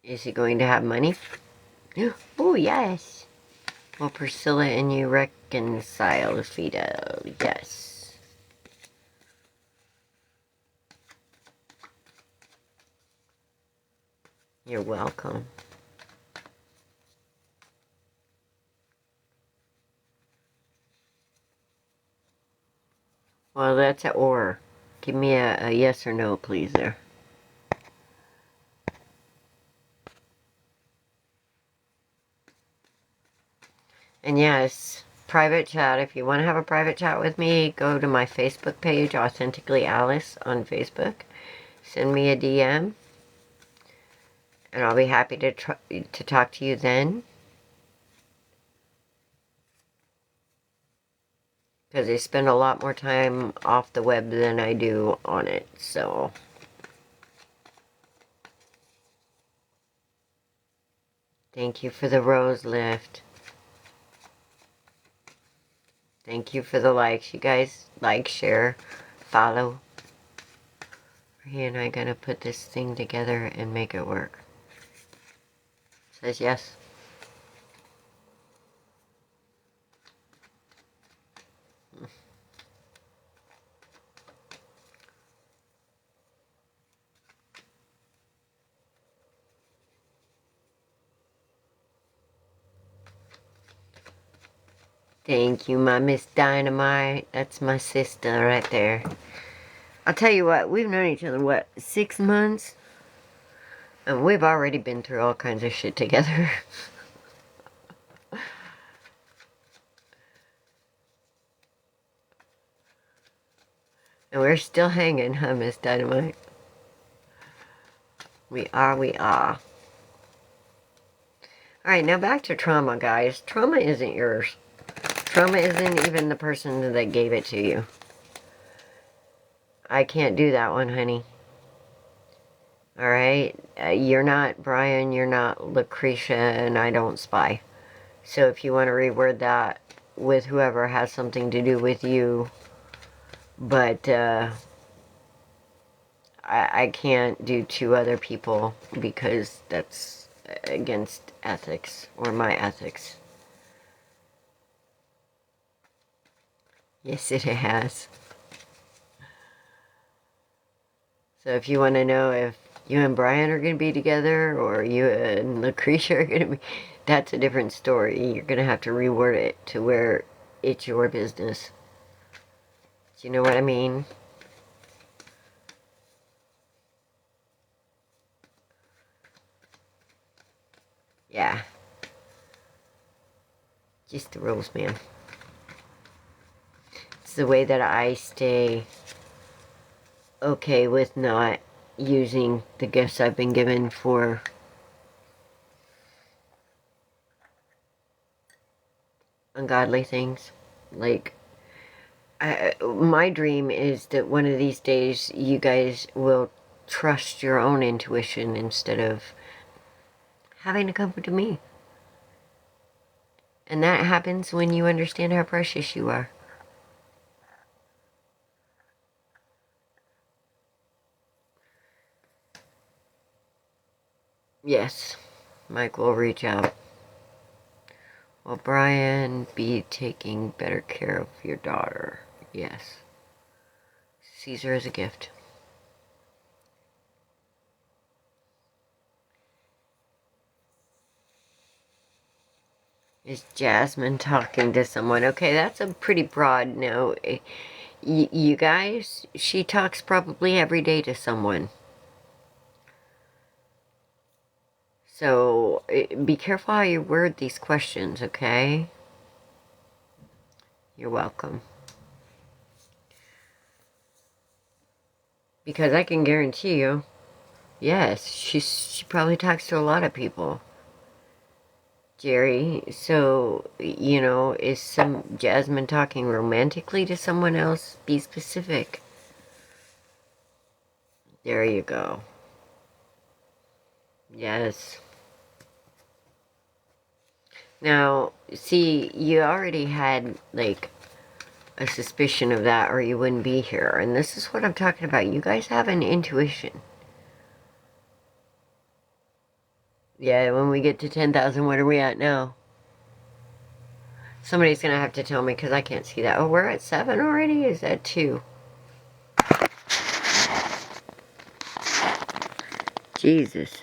Is he going to have money? Oh, yes. Will Priscilla and you reconcile, Fidel? Yes. You're welcome. Well, that's an or. Give me a yes or no, please, there. And yes, private chat. If you want to have a private chat with me, go to my Facebook page, Authentically Alice on Facebook. Send me a DM. And I'll be happy to talk to you then. Because I spend a lot more time off the web than I do on it, so. Thank you for the rose lift. Thank you for the likes. You guys like, share, follow. He and I gonna put this thing together and make it work. Says yes. Thank you, my Miss Dynamite. That's my sister right there. I'll tell you what, we've known each other, what, 6 months? And we've already been through all kinds of shit together. And we're still hanging, huh, Miss Dynamite? We are, we are. Alright, now back to trauma, guys. Trauma isn't yours. Trauma isn't even the person that gave it to you. I can't do that one, honey. Alright? You're not Brian, you're not Lucretia, and I don't spy. So if you want to reword that with whoever has something to do with you, but I can't do 2 other people because that's against ethics, or my ethics. Yes, it has. So if you want to know if you and Brian are going to be together, or you and Lucretia are going to be, that's a different story. You're going to have to reword it to where it's your business. Do you know what I mean? Yeah. Just the rules, man. It's the way that I stay okay with not using the gifts I've been given for ungodly things. Like, my dream is that one of these days you guys will trust your own intuition instead of having to come to me. And that happens when you understand how precious you are. Yes, Mike will reach out. Will Brian be taking better care of your daughter? Yes. Sees her as a gift. Is Jasmine talking to someone? Okay, that's a pretty broad no. You guys, she talks probably every day to someone. So, be careful how you word these questions, okay? You're welcome. Because I can guarantee you, yes, she probably talks to a lot of people. Jerry, so, you know, is some Jasmine talking romantically to someone else? Be specific. There you go. Yes. Now, see, you already had, like, a suspicion of that or you wouldn't be here. And this is what I'm talking about. You guys have an intuition. Yeah, when we get to 10,000, what are we at now? Somebody's going to have to tell me because I can't see that. Oh, we're at 7 already? Is that 2? Jesus.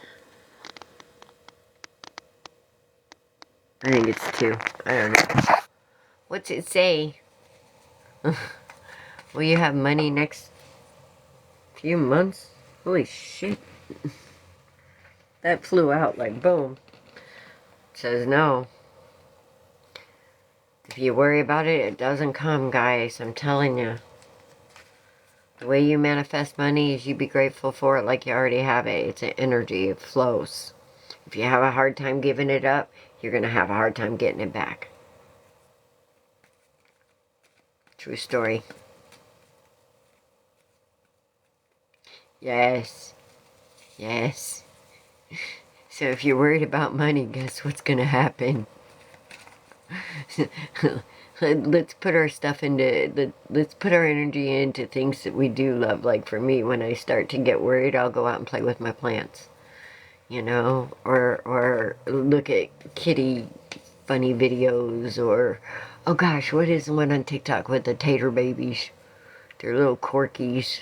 I think it's 2. I don't know. What's it say? Will you have money next few months? Holy shit. That flew out like boom. It says no. If you worry about it, it doesn't come, guys. I'm telling you. The way you manifest money is you be grateful for it like you already have it. It's an energy. It flows. If you have a hard time giving it up, you're going to have a hard time getting it back. True story. Yes. Yes. So if you're worried about money, guess what's going to happen? Let's put our stuff into, let's put our energy into things that we do love. Like for me, when I start to get worried, I'll go out and play with my plants. You know, or look at kitty funny videos, or, oh gosh, what is the one on TikTok with the tater babies? They're little corkies.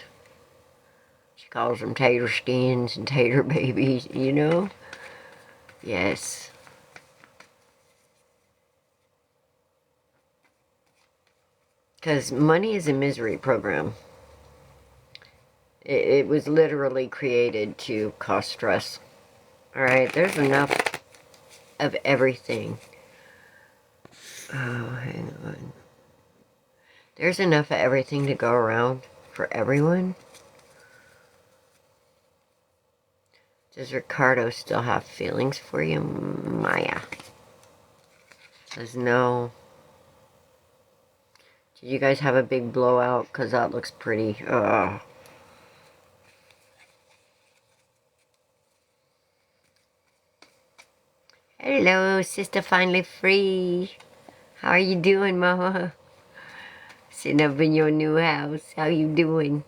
She calls them tater skins and tater babies, you know? Yes. Because money is a misery program. It was literally created to cause stress. Alright, there's enough of everything. Oh, hang on. There's enough of everything to go around for everyone. Does Ricardo still have feelings for you, Maya? Says no. Did you guys have a big blowout? Because that looks pretty. Ugh. Hello, sister finally free. How are you doing, Mama? Sitting up in your new house. How you doing?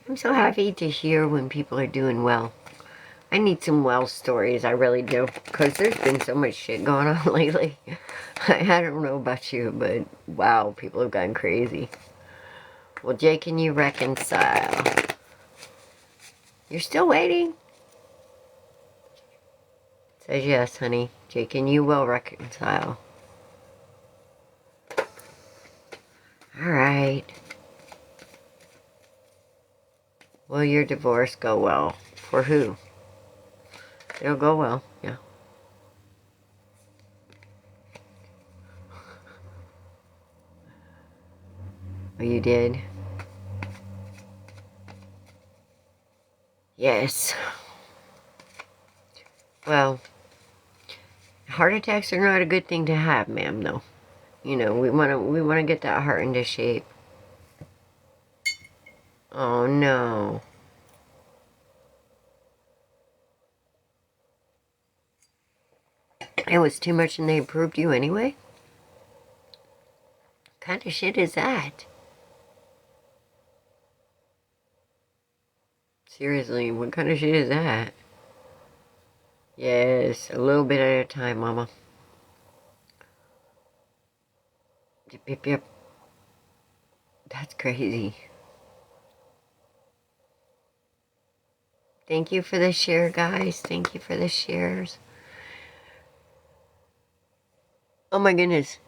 I'm so happy to hear when people are doing well. I need some well stories, I really do. Because there's been so much shit going on lately. I don't know about you, but wow, people have gone crazy. Well, Jay, can you reconcile? You're still waiting? Says yes, honey. Jake and you will reconcile. Alright. Will your divorce go well? For who? It'll go well, yeah. Oh, you did? Yes. Well, heart attacks are not a good thing to have, ma'am, though. You know, we wanna get that heart into shape. Oh no. It was too much and they approved you anyway? What kind of shit is that? Seriously, what kind of shit is that? Yes, a little bit at a time, Mama. Yep, yep, yep. That's crazy. Thank you for the share, guys. Thank you for the shares. Oh my goodness.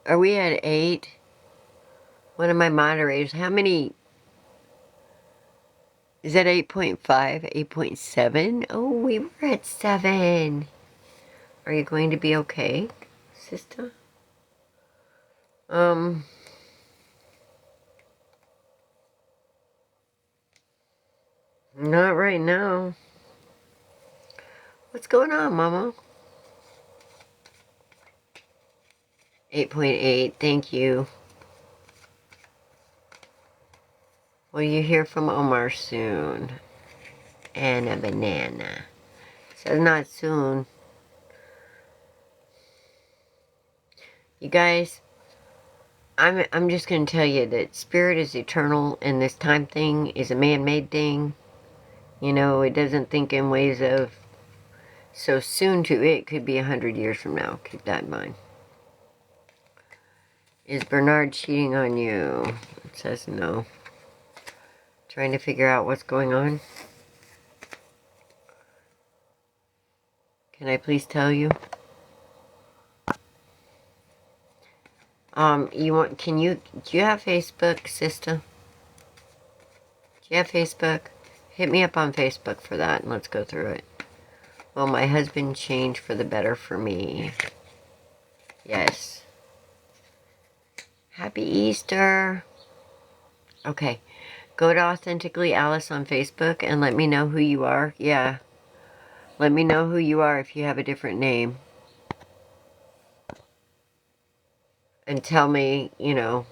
Are we at 8? One of my moderators. How many? Is that 8.5? 8.7? Oh, we were at 7. Are you going to be okay, sister? Not right now. What's going on, Mama? 8.8, thank you. Will you hear from Omar soon? And a banana. Says not soon. You guys, I'm just going to tell you that spirit is eternal, and this time thing is a man-made thing. You know, it doesn't think in ways of so soon to it could be 100 years from now. Keep that in mind. Is Bernard cheating on you? It says no. Trying to figure out what's going on. Can I please tell you? Do you have Facebook, sister? Do you have Facebook? Hit me up on Facebook for that and let's go through it. Well, my husband changed for the better for me. Yes. Happy Easter. Okay. Go to Authentically Alice on Facebook and let me know who you are. Yeah. Let me know who you are if you have a different name. And tell me, you know,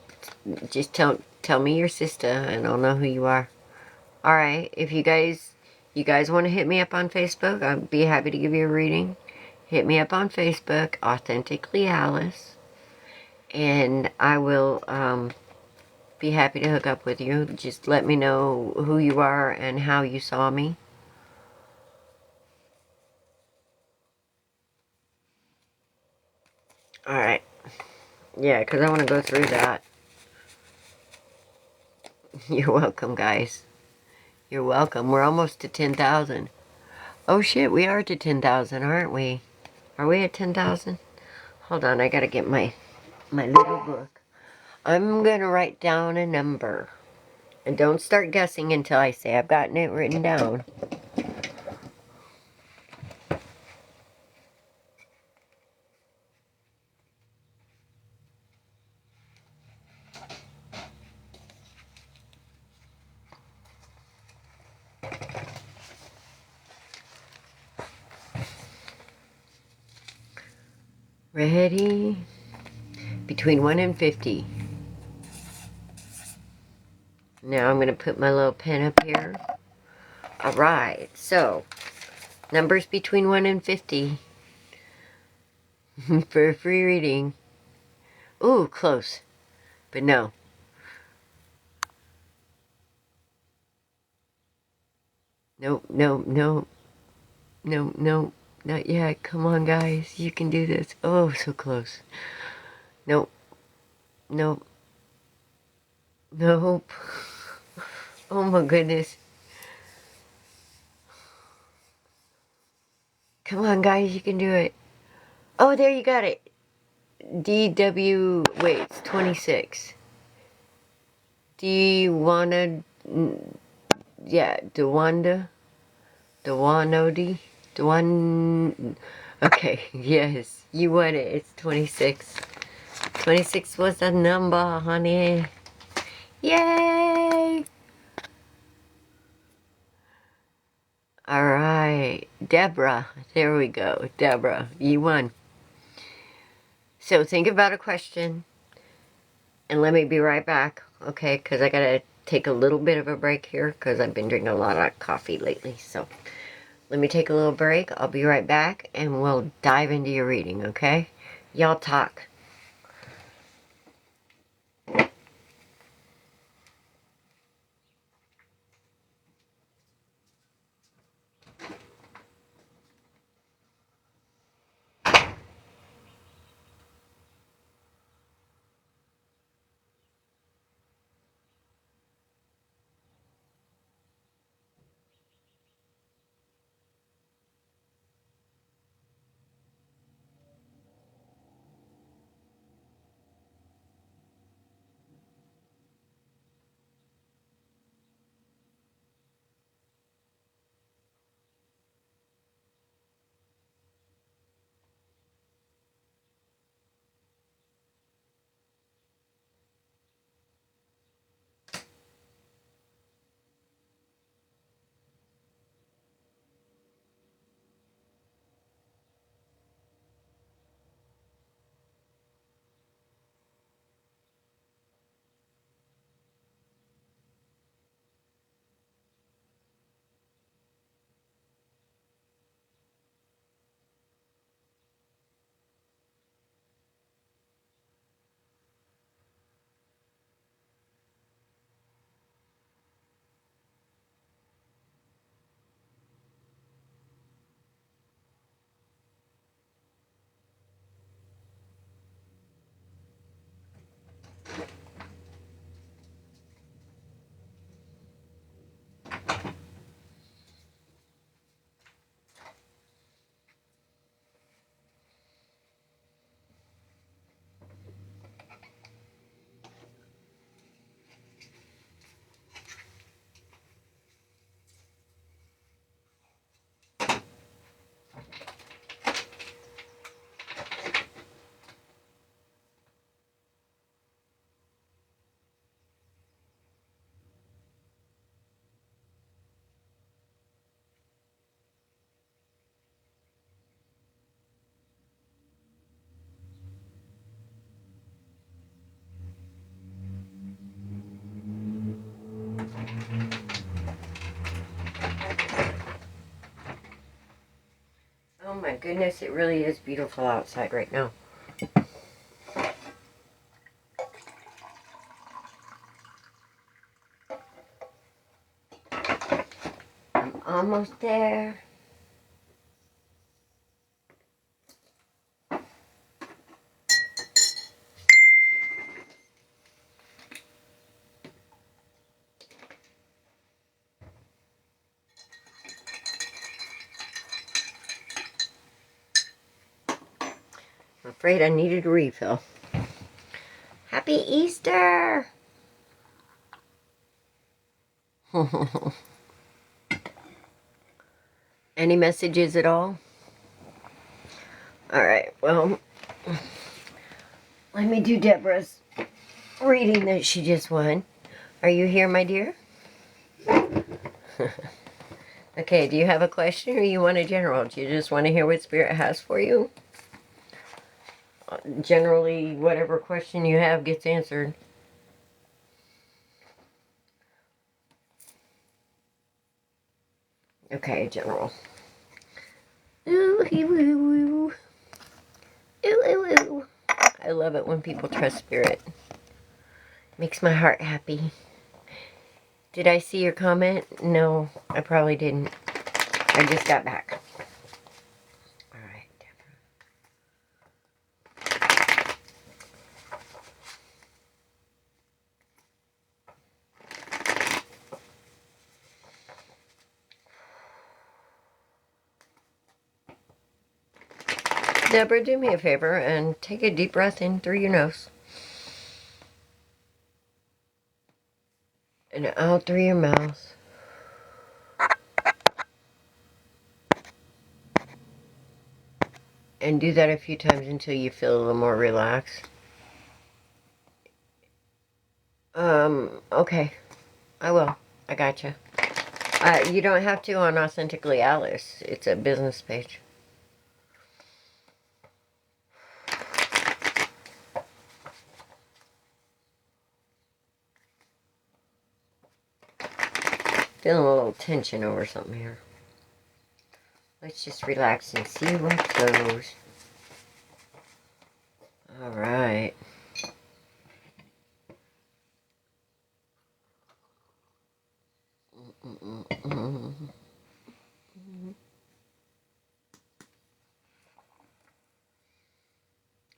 just tell me your sister and I'll know who you are. Alright, if you guys want to hit me up on Facebook, I'd be happy to give you a reading. Hit me up on Facebook, Authentically Alice. And I will be happy to hook up with you. Just let me know who you are and how you saw me. Alright. Yeah, because I want to go through that. You're welcome, guys. You're welcome. We're almost to 10,000. Oh shit, we are to 10,000, aren't we? Are we at 10,000? Hold on, I gotta get my little book. I'm gonna write down a number. And don't start guessing until I say I've gotten it written down. Ready? Between 1 and 50. Now I'm going to put my little pen up here. Alright, so numbers between 1 and 50 for a free reading. Ooh, close. But no. Nope, nope, nope. Nope, nope. Not yet. Come on, guys. You can do this. Oh, so close. Nope. Nope. Nope. Oh my goodness. Come on, guys. You can do it. Oh, there you got it. DW, wait, it's 26. Dewanda, yeah, Dewanodi, okay, yes, you won it, it's 26. 26 was the number, honey. Yay! Alright, Deborah, there we go, Deborah, you won. So think about a question, and let me be right back, okay, because I gotta take a little bit of a break here, because I've been drinking a lot of coffee lately, so let me take a little break, I'll be right back, and we'll dive into your reading, okay? Y'all talk. Oh my goodness, it really is beautiful outside right now. I'm almost there. I'm afraid I needed a refill. Happy Easter! Any messages at all? Alright, well, let me do Deborah's reading that she just won. Are you here, my dear? Okay, do you have a question or you want a general? Do you just want to hear what Spirit has for you? Generally, whatever question you have gets answered. Okay, general. Ooh, ooh, ooh. Ooh, ooh, ooh. I love it when people trust Spirit. Makes my heart happy. Did I see your comment? No, I probably didn't. I just got back. All right. Deborah, do me a favor and take a deep breath in through your nose. And out through your mouth. And do that a few times until you feel a little more relaxed. Okay. I will. I gotcha. You don't have to on Authentically Alice. It's a business page. Feeling a little tension over something here. Let's just relax and see what goes. Alright.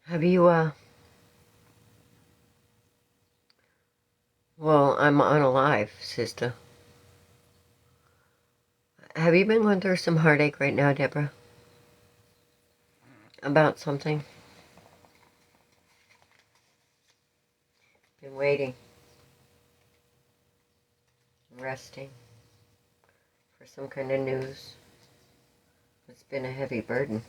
Have you, well, I'm unalive, sister. Have you been going through some heartache right now, Deborah? About something? Been waiting. Resting. For some kind of news. It's been a heavy burden.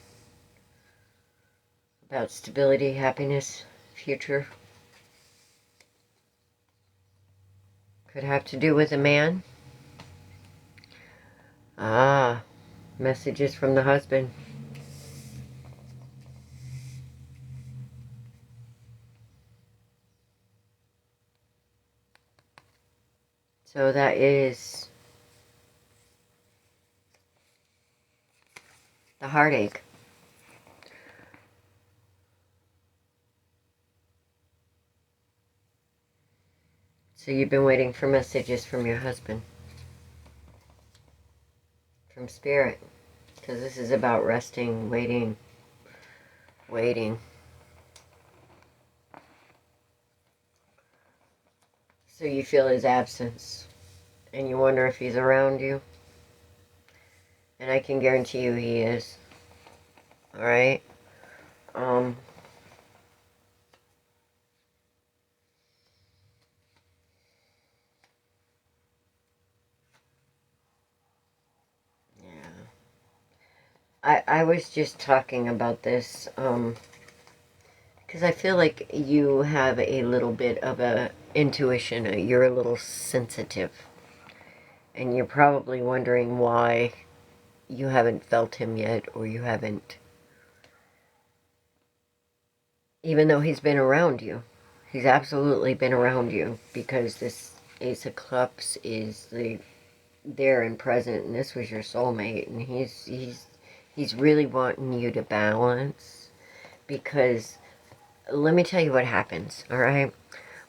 About stability, happiness, future. Could have to do with a man. Ah, messages from the husband. So that is the heartache. So you've been waiting for messages from your husband. From Spirit. Because this is about resting, waiting. So you feel his absence. And you wonder if he's around you. And I can guarantee you he is. Alright? I was just talking about this, because I feel like you have a little bit of a intuition. You're a little sensitive. And you're probably wondering why you haven't felt him yet, or you haven't, even though he's been around you. He's absolutely been around you, because this Ace of Cups is the there and present, and this was your soulmate, and he's really wanting you to balance, because let me tell you what happens, all right?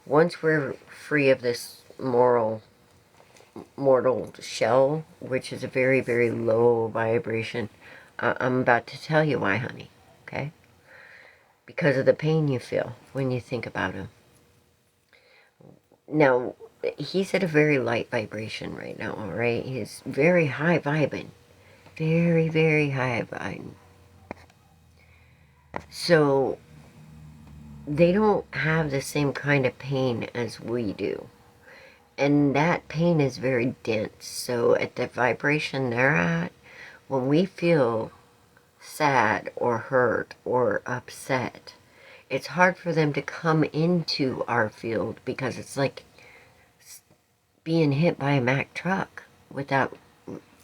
Once we're free of this mortal shell, which is a very, very low vibration, I'm about to tell you why, honey, okay? Because of the pain you feel when you think about him. Now, he's at a very light vibration right now, all right? He's very high vibing. Very, very high vibing. So, they don't have the same kind of pain as we do. And that pain is very dense. So, at the vibration they're at, when we feel sad or hurt or upset, it's hard for them to come into our field, because it's like being hit by a Mack truck without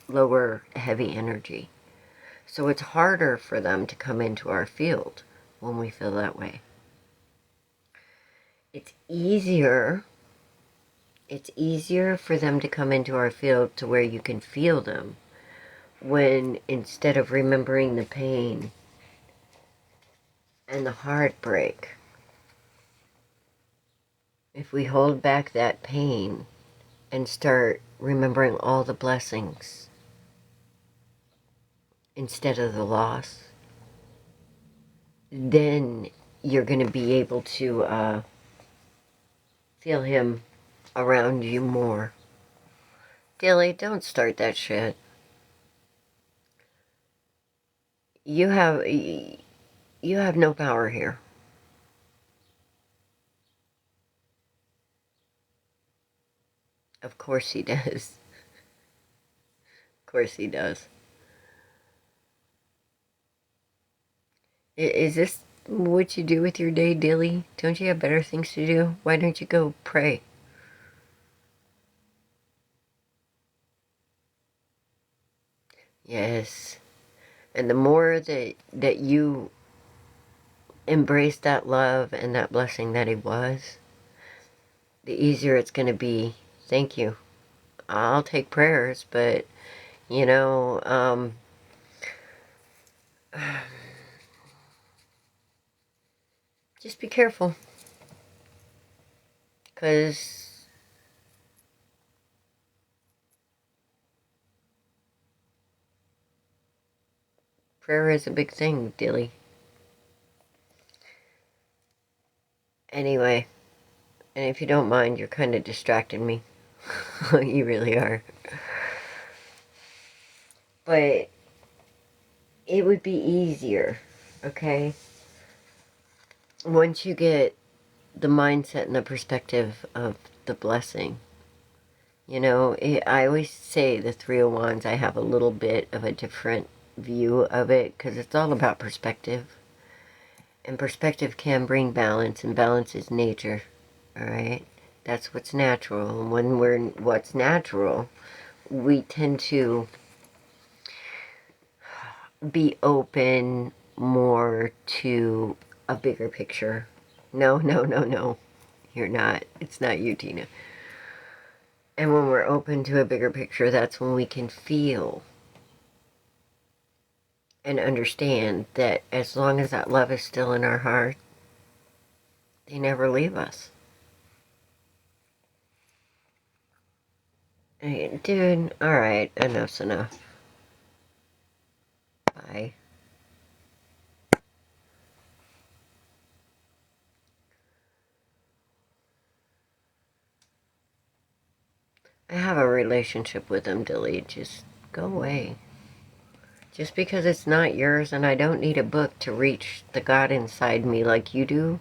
lower heavy energy. So it's harder for them to come into our field when we feel that way. It's easier for them to come into our field to where you can feel them, when instead of remembering the pain and the heartbreak, if we hold back that pain and start remembering all the blessings instead of the loss, then you're going to be able to feel him around you more. Dilly, don't start that shit. You have no power here. Of course he does. Of course he does. Is this what you do with your day, Dilly? Don't you have better things to do? Why don't you go pray? Yes. And the more that you embrace that love and that blessing that he was, the easier it's going to be. Thank you. I'll take prayers, but, you know, just be careful. Because prayer is a big thing, Dilly. Anyway, and if you don't mind, you're kind of distracting me. You really are. But it would be easier, okay? Once you get the mindset and the perspective of the blessing. You know, I always say the Three of Wands, I have a little bit of a different view of it, because it's all about perspective. And perspective can bring balance, and balance is nature, alright? That's what's natural. And when we're what's natural, we tend to be open more to a bigger picture. No. You're not. It's not you, Tina. And when we're open to a bigger picture, that's when we can feel and understand that as long as that love is still in our heart, they never leave us. Hey, dude, alright, enough's enough. Bye. I have a relationship with him, Dilly. Just go away. Just because it's not yours, and I don't need a book to reach the God inside me like you do.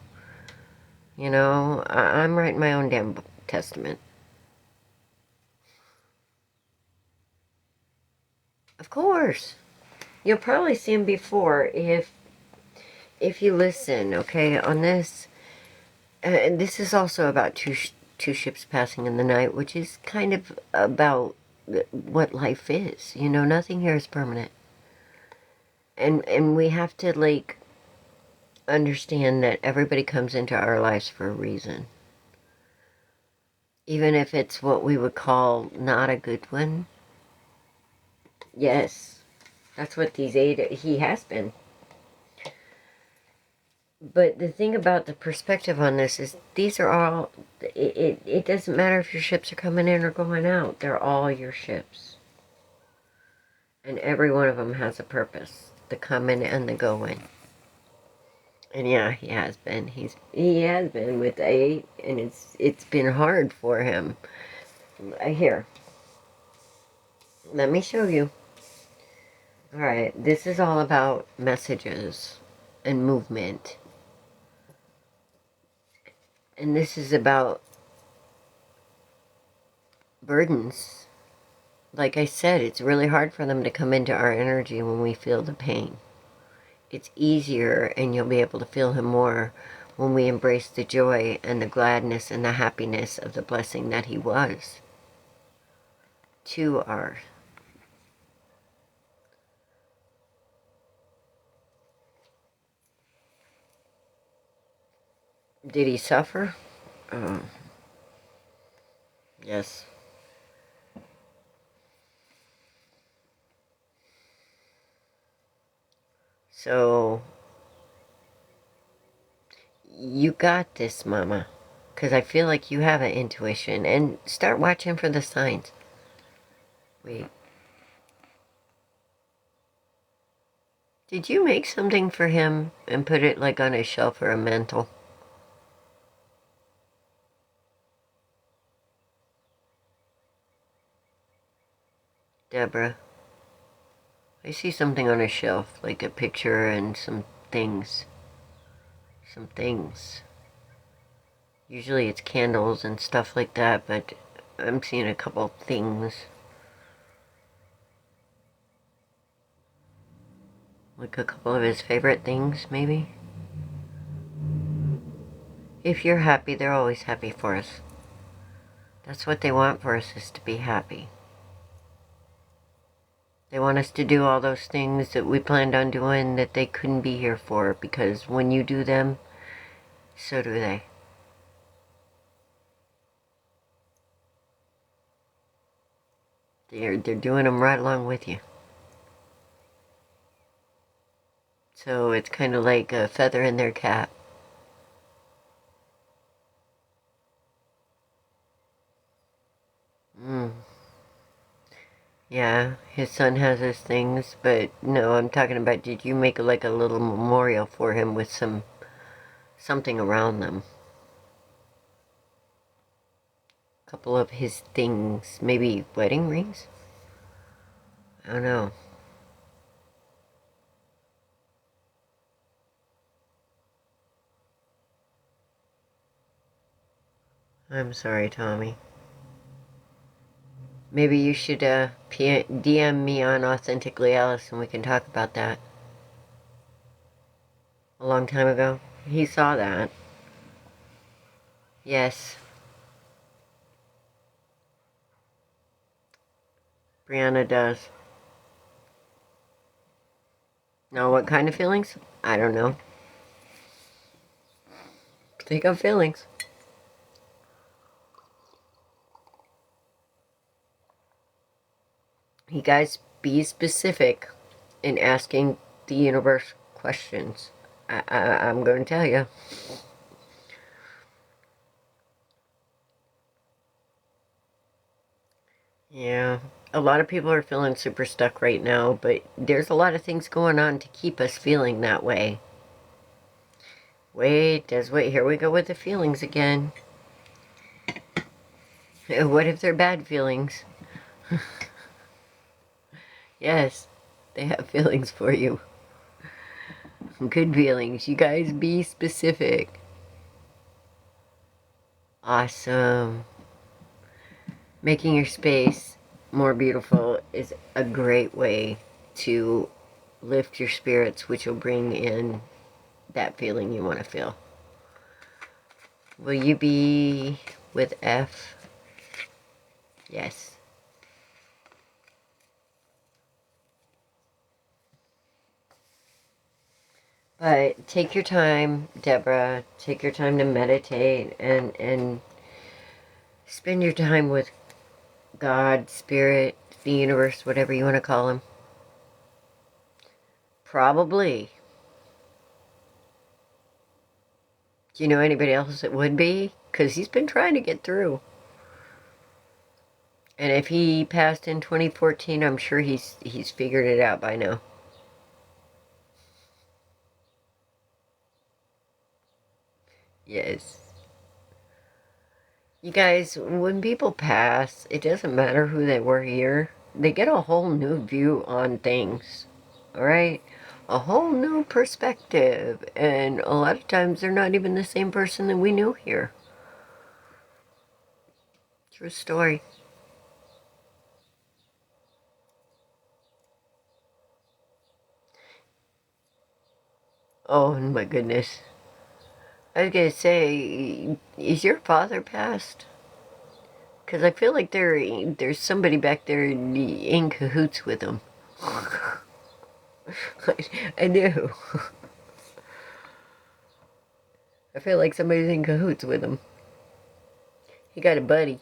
You know, I'm writing my own damn testament. Of course. You'll probably see him before if you listen, okay, on this. And this is also about two ships passing in the night, which is kind of about what life is. You know, nothing here is permanent. And we have to, like, understand that everybody comes into our lives for a reason. Even if it's what we would call not a good one. Yes, that's what these 8, he has been. But the thing about the perspective on this is these are all, it doesn't matter if your ships are coming in or going out. They're all your ships. And every one of them has a purpose. The coming and the going. And yeah, he has been. He has been with 8, and it's been hard for him. Here. Let me show you. Alright, this is all about messages and movement. And this is about burdens. Like I said, it's really hard for them to come into our energy when we feel the pain. It's easier, and you'll be able to feel him more when we embrace the joy and the gladness and the happiness of the blessing that he was to our. Did he suffer? Yes. So, you got this, Mama. Because I feel like you have an intuition. And start watching for the signs. Wait. Did you make something for him and put it like on a shelf or a mantle? Deborah. I see something on a shelf, like a picture and some things. Some things. Usually it's candles and stuff like that, but I'm seeing a couple things. Like a couple of his favorite things, maybe? If you're happy, they're always happy for us. That's what they want for us, is to be happy. They want us to do all those things that we planned on doing that they couldn't be here for, because when you do them, so do they. They're doing them right along with you. So it's kind of like a feather in their cap. Yeah, his son has his things, but no, I'm talking about, did you make like a little memorial for him with something around them? A couple of his things, maybe wedding rings? I don't know. I'm sorry, Tommy. Maybe you should DM me on Authentically Alice and we can talk about that. A long time ago. He saw that. Yes. Brianna does. Now, what kind of feelings? I don't know. Think of feelings. You guys, be specific in asking the universe questions. I'm going to tell you. Yeah, a lot of people are feeling super stuck right now, but there's a lot of things going on to keep us feeling that way. Wait, here we go with the feelings again. What if they're bad feelings? Yes, they have feelings for you. Good feelings. You guys, be specific. Awesome. Making your space more beautiful is a great way to lift your spirits, which will bring in that feeling you want to feel. Will you be with F? Yes. But take your time, Deborah. Take your time to meditate and Spend your time with God, Spirit, the universe, whatever you want to call him. Probably. Do you know anybody else that would be? Because he's been trying to get through. And if he passed in 2014, I'm sure he's figured it out by now. Yes. You guys, when people pass, it doesn't matter who they were here. They get a whole new view on things. Alright? A whole new perspective. And a lot of times they're not even the same person that we knew here. True story. Oh my goodness. I was gonna say, is your father passed? Because I feel like there's somebody back there in cahoots with him. I do. I feel like somebody's in cahoots with him. He got a buddy.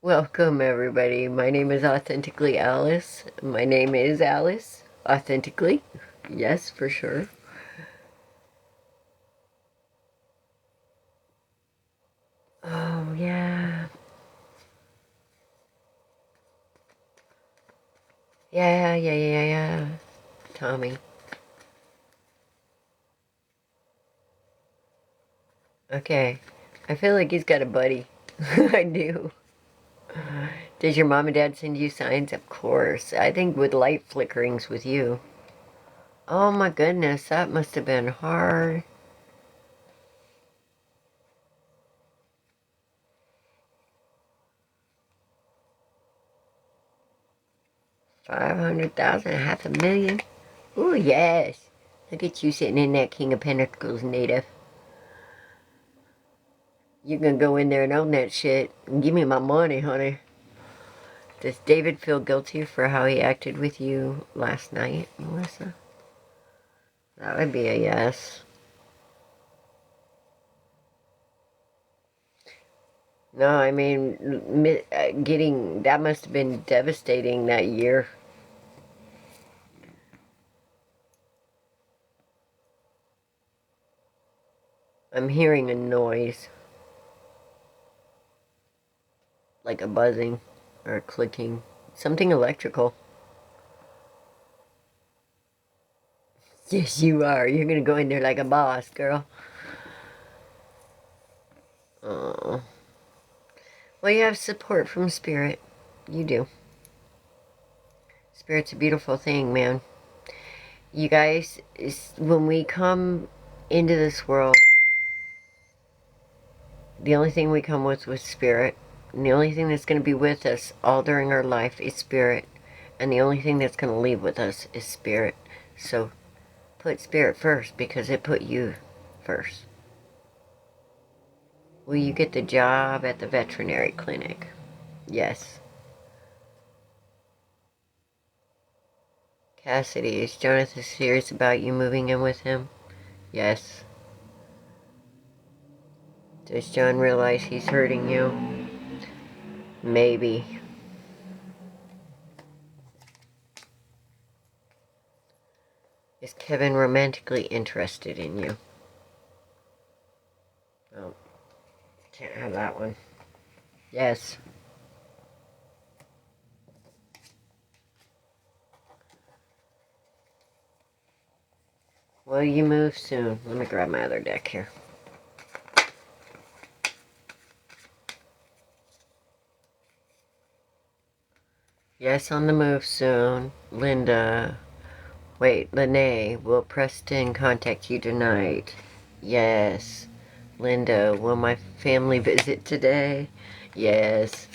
Welcome, everybody. My name is Authentically Alice. My name is Alice. Authentically. Yes, for sure. Oh, yeah. Yeah. Tommy. Okay. I feel like he's got a buddy. I do. Did your mom and dad send you signs? Of course. I think with light flickerings with you. Oh my goodness, that must have been hard. $500,000, $500,000. Ooh, yes. Look at you sitting in that King of Pentacles native. You can go in there and own that shit. Give me my money, honey. Does David feel guilty for how he acted with you last night, Melissa? That would be a yes. No, I mean, getting, that must have been devastating that year. I'm hearing a noise. Like a buzzing or a clicking. Something electrical. Yes, you are. You're gonna go in there like a boss, girl. Oh. Well, you have support from Spirit. You do. Spirit's a beautiful thing, man. You guys, when we come into this world, the only thing we come with was Spirit. And the only thing that's going to be with us all during our life is Spirit. And the only thing that's going to leave with us is Spirit. So put Spirit first because it put you first. Will you get the job at the veterinary clinic? Yes. Cassidy, is Jonathan serious about you moving in with him? Yes. Does John realize he's hurting you? Maybe. Is Kevin romantically interested in you? Oh, can't have that one. Yes. Will you move soon? Let me grab my other deck here. Yes, on the move soon. Linda. Wait, Lene, will Preston contact you tonight? Yes. Linda, will my family visit today? Yes.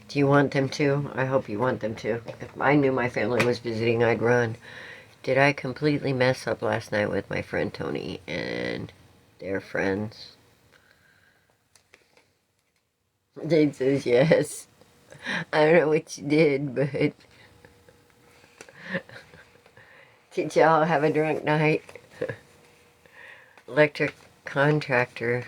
Do you want them to? I hope you want them to. If I knew my family was visiting, I'd run. Did I completely mess up last night with my friend Tony and their friends? Jade says yes. I don't know what you did, but did y'all have a drunk night? Electric contractor.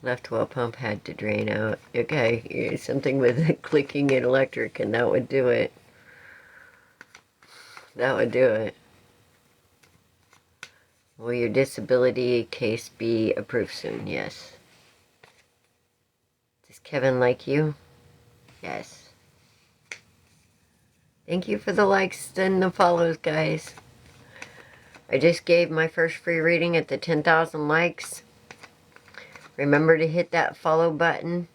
Left well pump had to drain out. Okay, something with clicking and electric, and that would do it. That would do it. Will your disability case be approved soon? Yes. Does Kevin like you? Yes. Thank you for the likes and the follows, guys. I just gave my first free reading at the 10,000 likes. Remember to hit that follow button.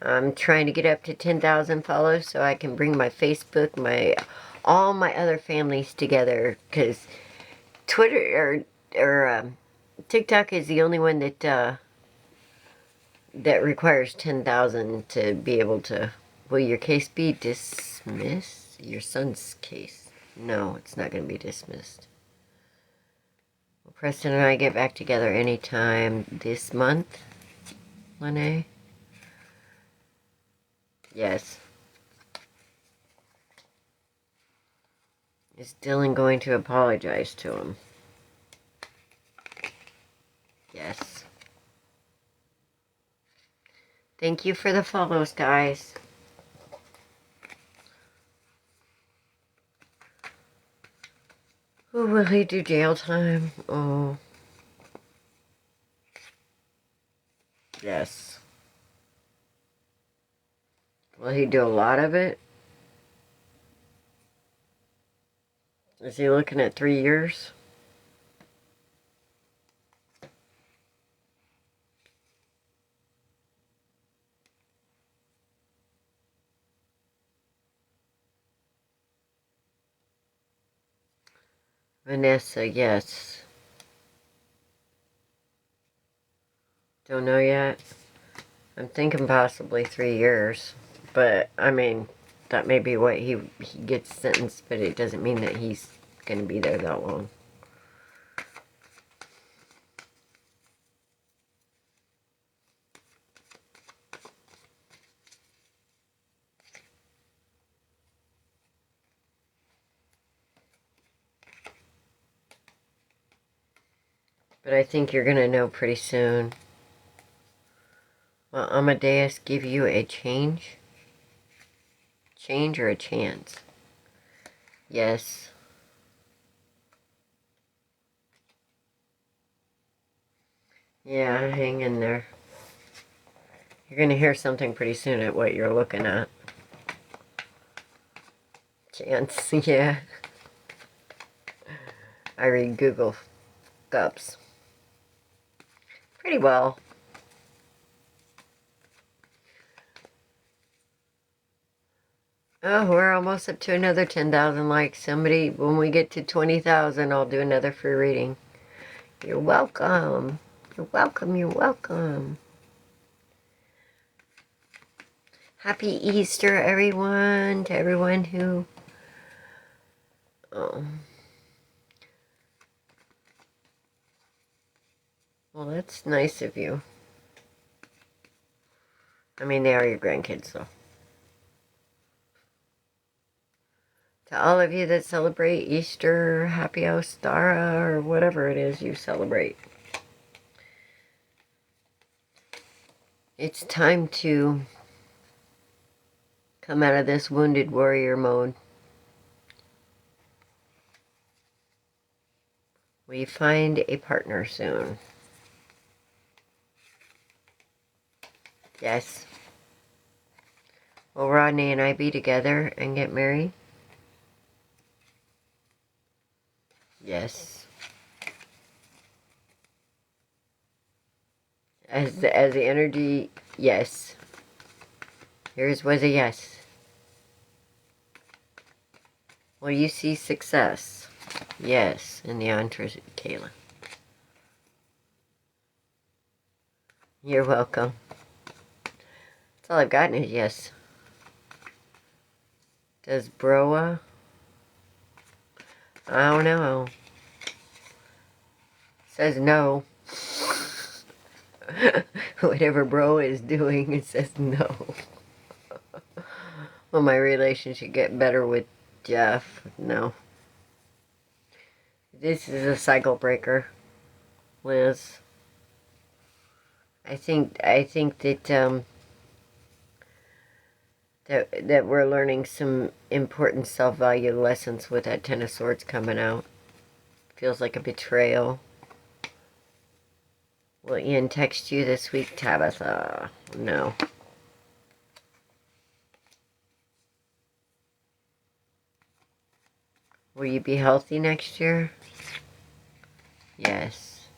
I'm trying to get up to 10,000 follows so I can bring my Facebook, all my other families together. Because Twitter or TikTok is the only one that requires 10,000 to be able to. Will your case be dismissed? Your son's case? No, it's not going to be dismissed. Will Preston and I get back together anytime this month, Lene? Yes. Is Dylan going to apologize to him? Yes. Thank you for the follows, guys. Oh, will he do jail time? Oh. Yes. Will he do a lot of it? Is he looking at 3 years? Vanessa, yes. Don't know yet. I'm thinking possibly 3 years. But, I mean, that may be what he gets sentenced, but it doesn't mean that he's going to be there that long. But I think you're going to know pretty soon. Will Amadeus give you a change? Change or a chance? Yes. Yeah, hang in there. You're going to hear something pretty soon at what you're looking at. Chance, yeah. I read Google Gups pretty well. Oh, we're almost up to another 10,000 likes. Somebody, when we get to 20,000, I'll do another free reading. You're welcome. You're welcome. You're welcome. Happy Easter, everyone. To everyone who... Oh. Well, that's nice of you. I mean, they are your grandkids, though. To all of you that celebrate Easter, Happy Ostara, or whatever it is you celebrate. It's time to come out of this wounded warrior mode. Will you find a partner soon? Yes. Will Rodney and I be together and get married? Yes. As the energy, yes. Yours was a yes. Will you see success? Yes. In the entrance, Kayla. You're welcome. That's all I've gotten is yes. Does Broa? I don't know. Says no. Whatever bro is doing, it says no. Will my relationship get better with Jeff? No. This is a cycle breaker, Liz. I think that that we're learning some important self-value lessons with that Ten of Swords coming out. Feels like a betrayal. Will Ian text you this week, Tabitha? No. Will you be healthy next year? Yes.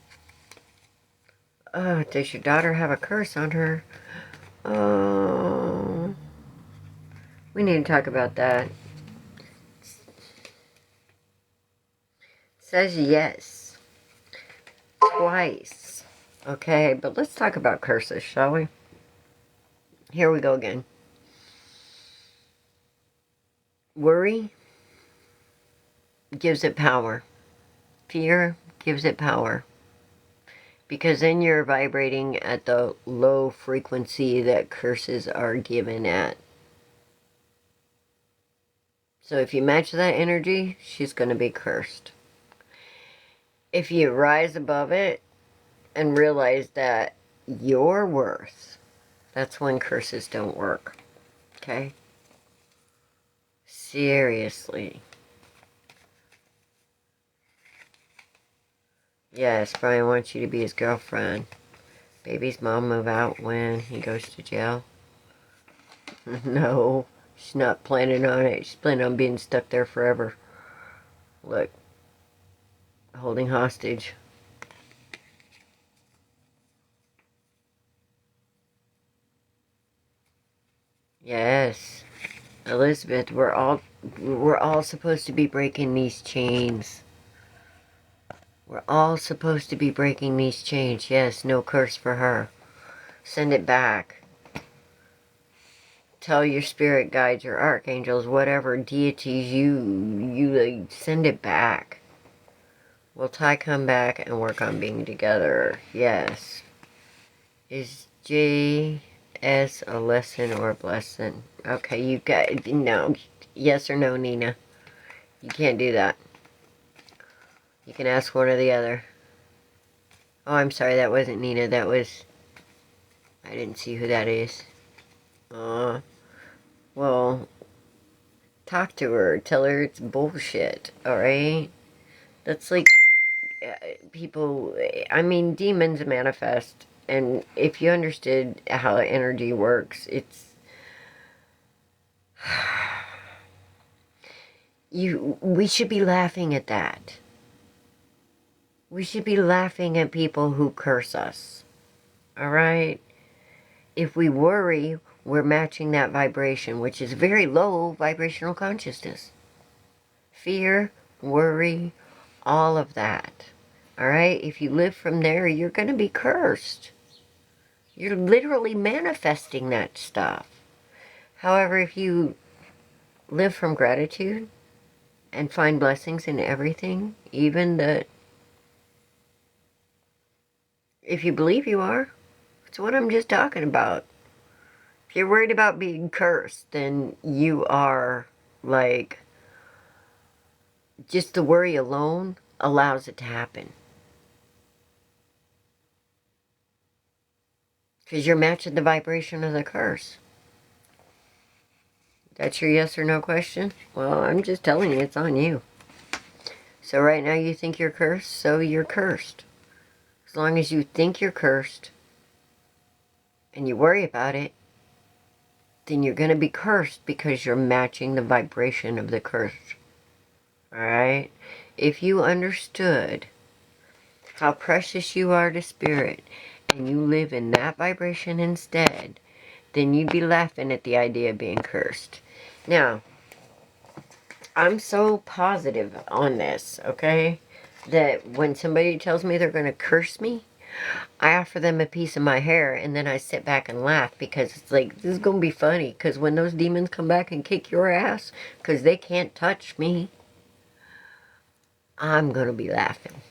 Oh, does your daughter have a curse on her? Oh. We need to talk about that. Says yes. Twice. Okay, but let's talk about curses, shall we? Here we go again. Worry gives it power. Fear gives it power. Because then you're vibrating at the low frequency that curses are given at. So if you match that energy, she's going to be cursed. If you rise above it and realize that your worth, that's when curses don't work. Okay? Seriously. Yes, Brian wants you to be his girlfriend. Baby's mom move out when he goes to jail. No, she's not planning on it. She's planning on being stuck there forever. Look. Holding hostage. Yes. Elizabeth, we're all supposed to be breaking these chains. We're all supposed to be breaking these chains. Yes, no curse for her. Send it back. Tell your spirit guides, your archangels, whatever deities you like, send it back. Will Ty come back and work on being together? Yes. Is JS a lesson or a blessing? Okay, you got, no. Yes or no, Nina? You can't do that. You can ask one or the other. Oh, I'm sorry, that wasn't Nina. That was... I didn't see who that is. Well, talk to her. Tell her it's bullshit, alright? That's like... people... I mean, demons manifest. And if you understood how energy works, it's... we should be laughing at that. We should be laughing at people who curse us. Alright? If we worry, we're matching that vibration, which is very low vibrational consciousness. Fear, worry, all of that. Alright? If you live from there, you're going to be cursed. You're literally manifesting that stuff. However, if you live from gratitude and find blessings in everything, even the... If you believe you are, that's what I'm just talking about. If you're worried about being cursed, then you are, like, just the worry alone allows it to happen. Because you're matching the vibration of the curse. That's your yes or no question? Well, I'm just telling you, it's on you. So right now you think you're cursed, so you're cursed. As long as you think you're cursed, and you worry about it, then you're going to be cursed because you're matching the vibration of the curse. Alright? If you understood how precious you are to spirit, and you live in that vibration instead, then you'd be laughing at the idea of being cursed. Now, I'm so positive on this, okay? That when somebody tells me they're going to curse me, I offer them a piece of my hair, and then I sit back and laugh, because it's like, this is going to be funny, because when those demons come back and kick your ass, because they can't touch me, I'm going to be laughing.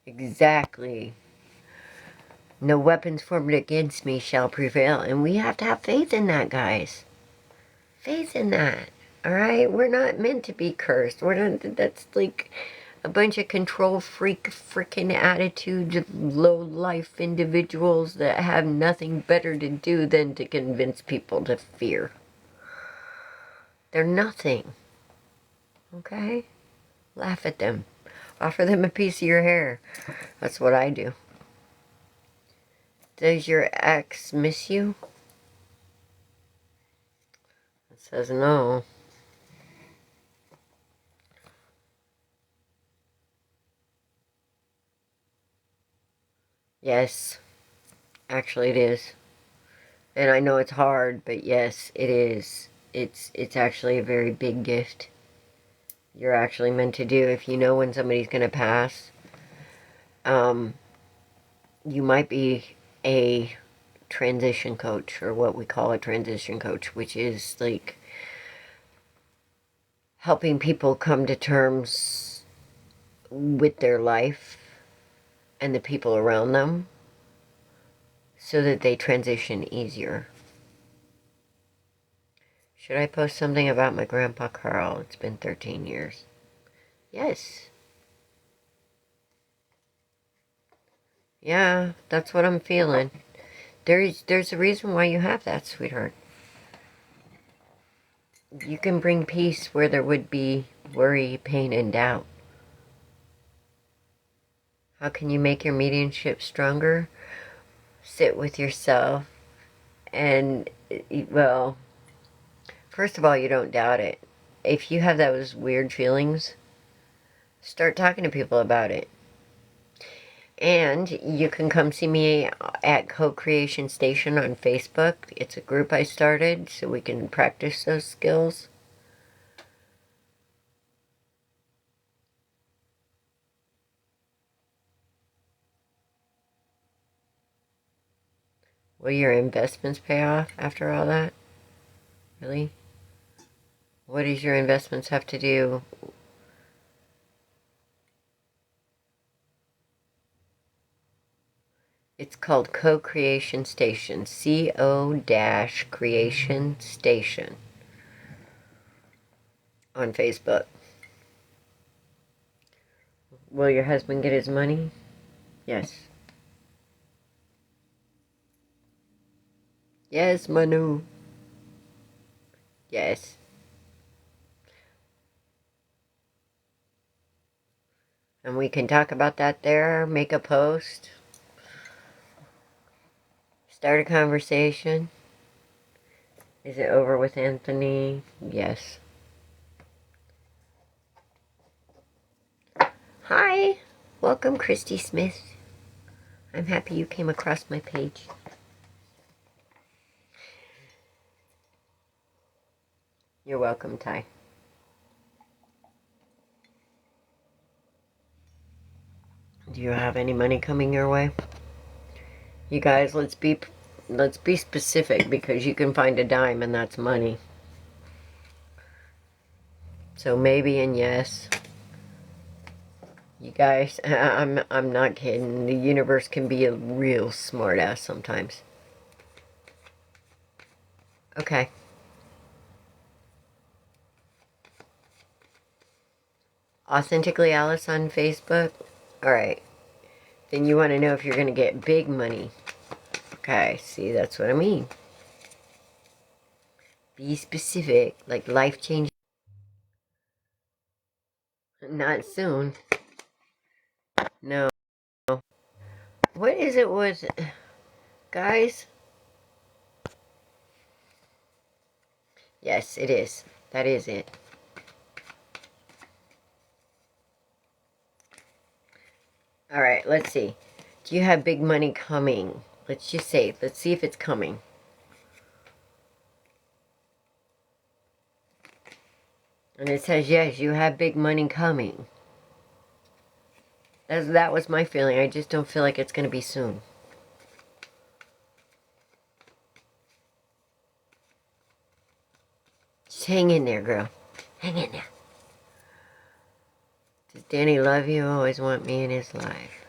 Exactly. No weapons formed against me shall prevail, and we have to have faith in that, guys. Faith in that, alright? We're not meant to be cursed. We're not, that's like... A bunch of control freak freaking attitude, low life individuals that have nothing better to do than to convince people to fear. They're nothing. Okay? Laugh at them. Offer them a piece of your hair. That's what I do. Does your ex miss you? It says no. Yes. Actually, it is. And I know it's hard, but yes, it is. It's actually a very big gift. You're actually meant to do. If you know when somebody's going to pass, you might be a transition coach, or what we call a transition coach, which is like helping people come to terms with their life and the people around them so that they transition easier. Should I post something about my grandpa Carl? It's been 13 years. Yes. Yeah, that's what I'm feeling. There's a reason why you have that, sweetheart. You can bring peace where there would be worry, pain, and doubt. How can you make your mediumship stronger? Sit with yourself and, well, first of all, you don't doubt it. If you have those weird feelings, start talking to people about it. And you can come see me at Co-Creation Station on Facebook. It's a group I started so we can practice those skills. Will your investments pay off after all that? Really? What does your investments have to do? It's called Co-Creation Station. CO-Creation Station. On Facebook. Will your husband get his money? Yes. Yes, Manu. Yes. And we can talk about that there, make a post, start a conversation. Is it over with Anthony? Yes. Hi. Welcome, Christy Smith. I'm happy you came across my page. You're welcome, Ty. Do you have any money coming your way? You guys, let's be specific, because you can find a dime and that's money. So maybe and yes. You guys, I'm not kidding. The universe can be a real smartass sometimes. Okay. Authentically Alice on Facebook? Alright. Then you want to know if you're going to get big money. Okay, see, that's what I mean. Be specific, like life-changing. Not soon. No. What is it with... Guys? Yes, it is. That is it. Alright, let's see. Do you have big money coming? Let's just say, let's see if it's coming. And it says, yes, you have big money coming. That was my feeling. I just don't feel like it's going to be soon. Just hang in there, girl. Hang in there. Does Danny love you? Always want me in his life.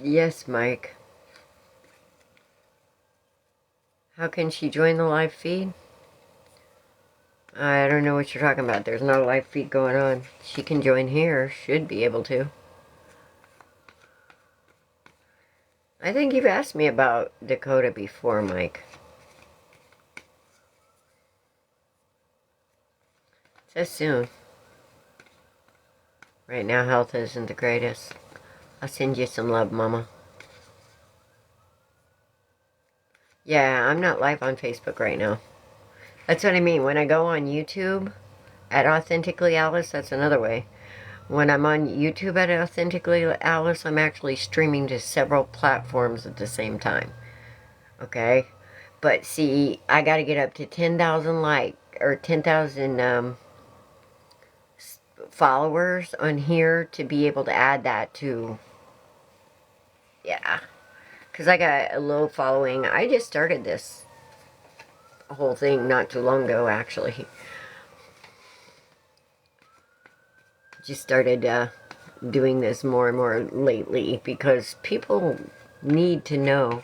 Yes, Mike. How can she join the live feed? I don't know what you're talking about. There's no live feed going on. She can join here. Should be able to. I think you've asked me about Dakota before, Mike. It says soon. Right now, health isn't the greatest. I'll send you some love, Mama. Yeah, I'm not live on Facebook right now. That's what I mean. When I go on YouTube at Authentically Alice, that's another way. When I'm on YouTube at Authentically Alice, I'm actually streaming to several platforms at the same time. Okay? But see, I gotta get up to 10,000 or 10,000 followers on here to be able to add that to, yeah. Because I got a low following. I just started this whole thing not too long ago, actually. Just started doing this more and more lately because people need to know.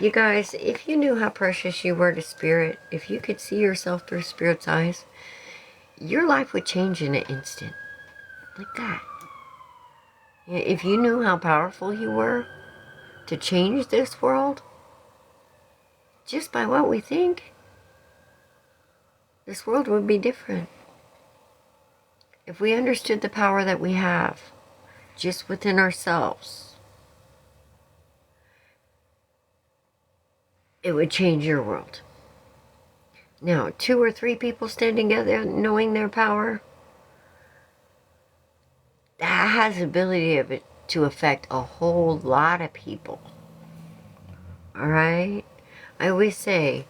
You guys, if you knew how precious you were to Spirit, if you could see yourself through Spirit's eyes, your life would change in an instant. Like that. If you knew how powerful you were to change this world, just by what we think, this world would be different. If we understood the power that we have just within ourselves, it would change your world. Now, 2 or 3 people standing together knowing their power, that has the ability of it to affect a whole lot of people. Alright? I always say,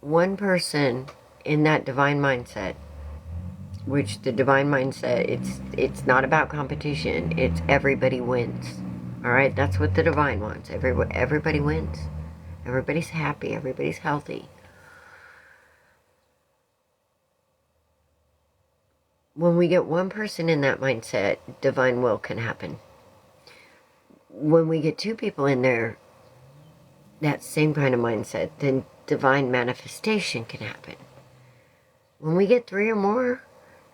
one person in that divine mindset, which the divine mindset, it's not about competition, it's everybody wins. Alright? That's what the divine wants. Everybody wins. Everybody's happy. Everybody's healthy. When we get one person in that mindset, divine will can happen. When we get 2 people in there, that same kind of mindset, then divine manifestation can happen. When we get 3 or more,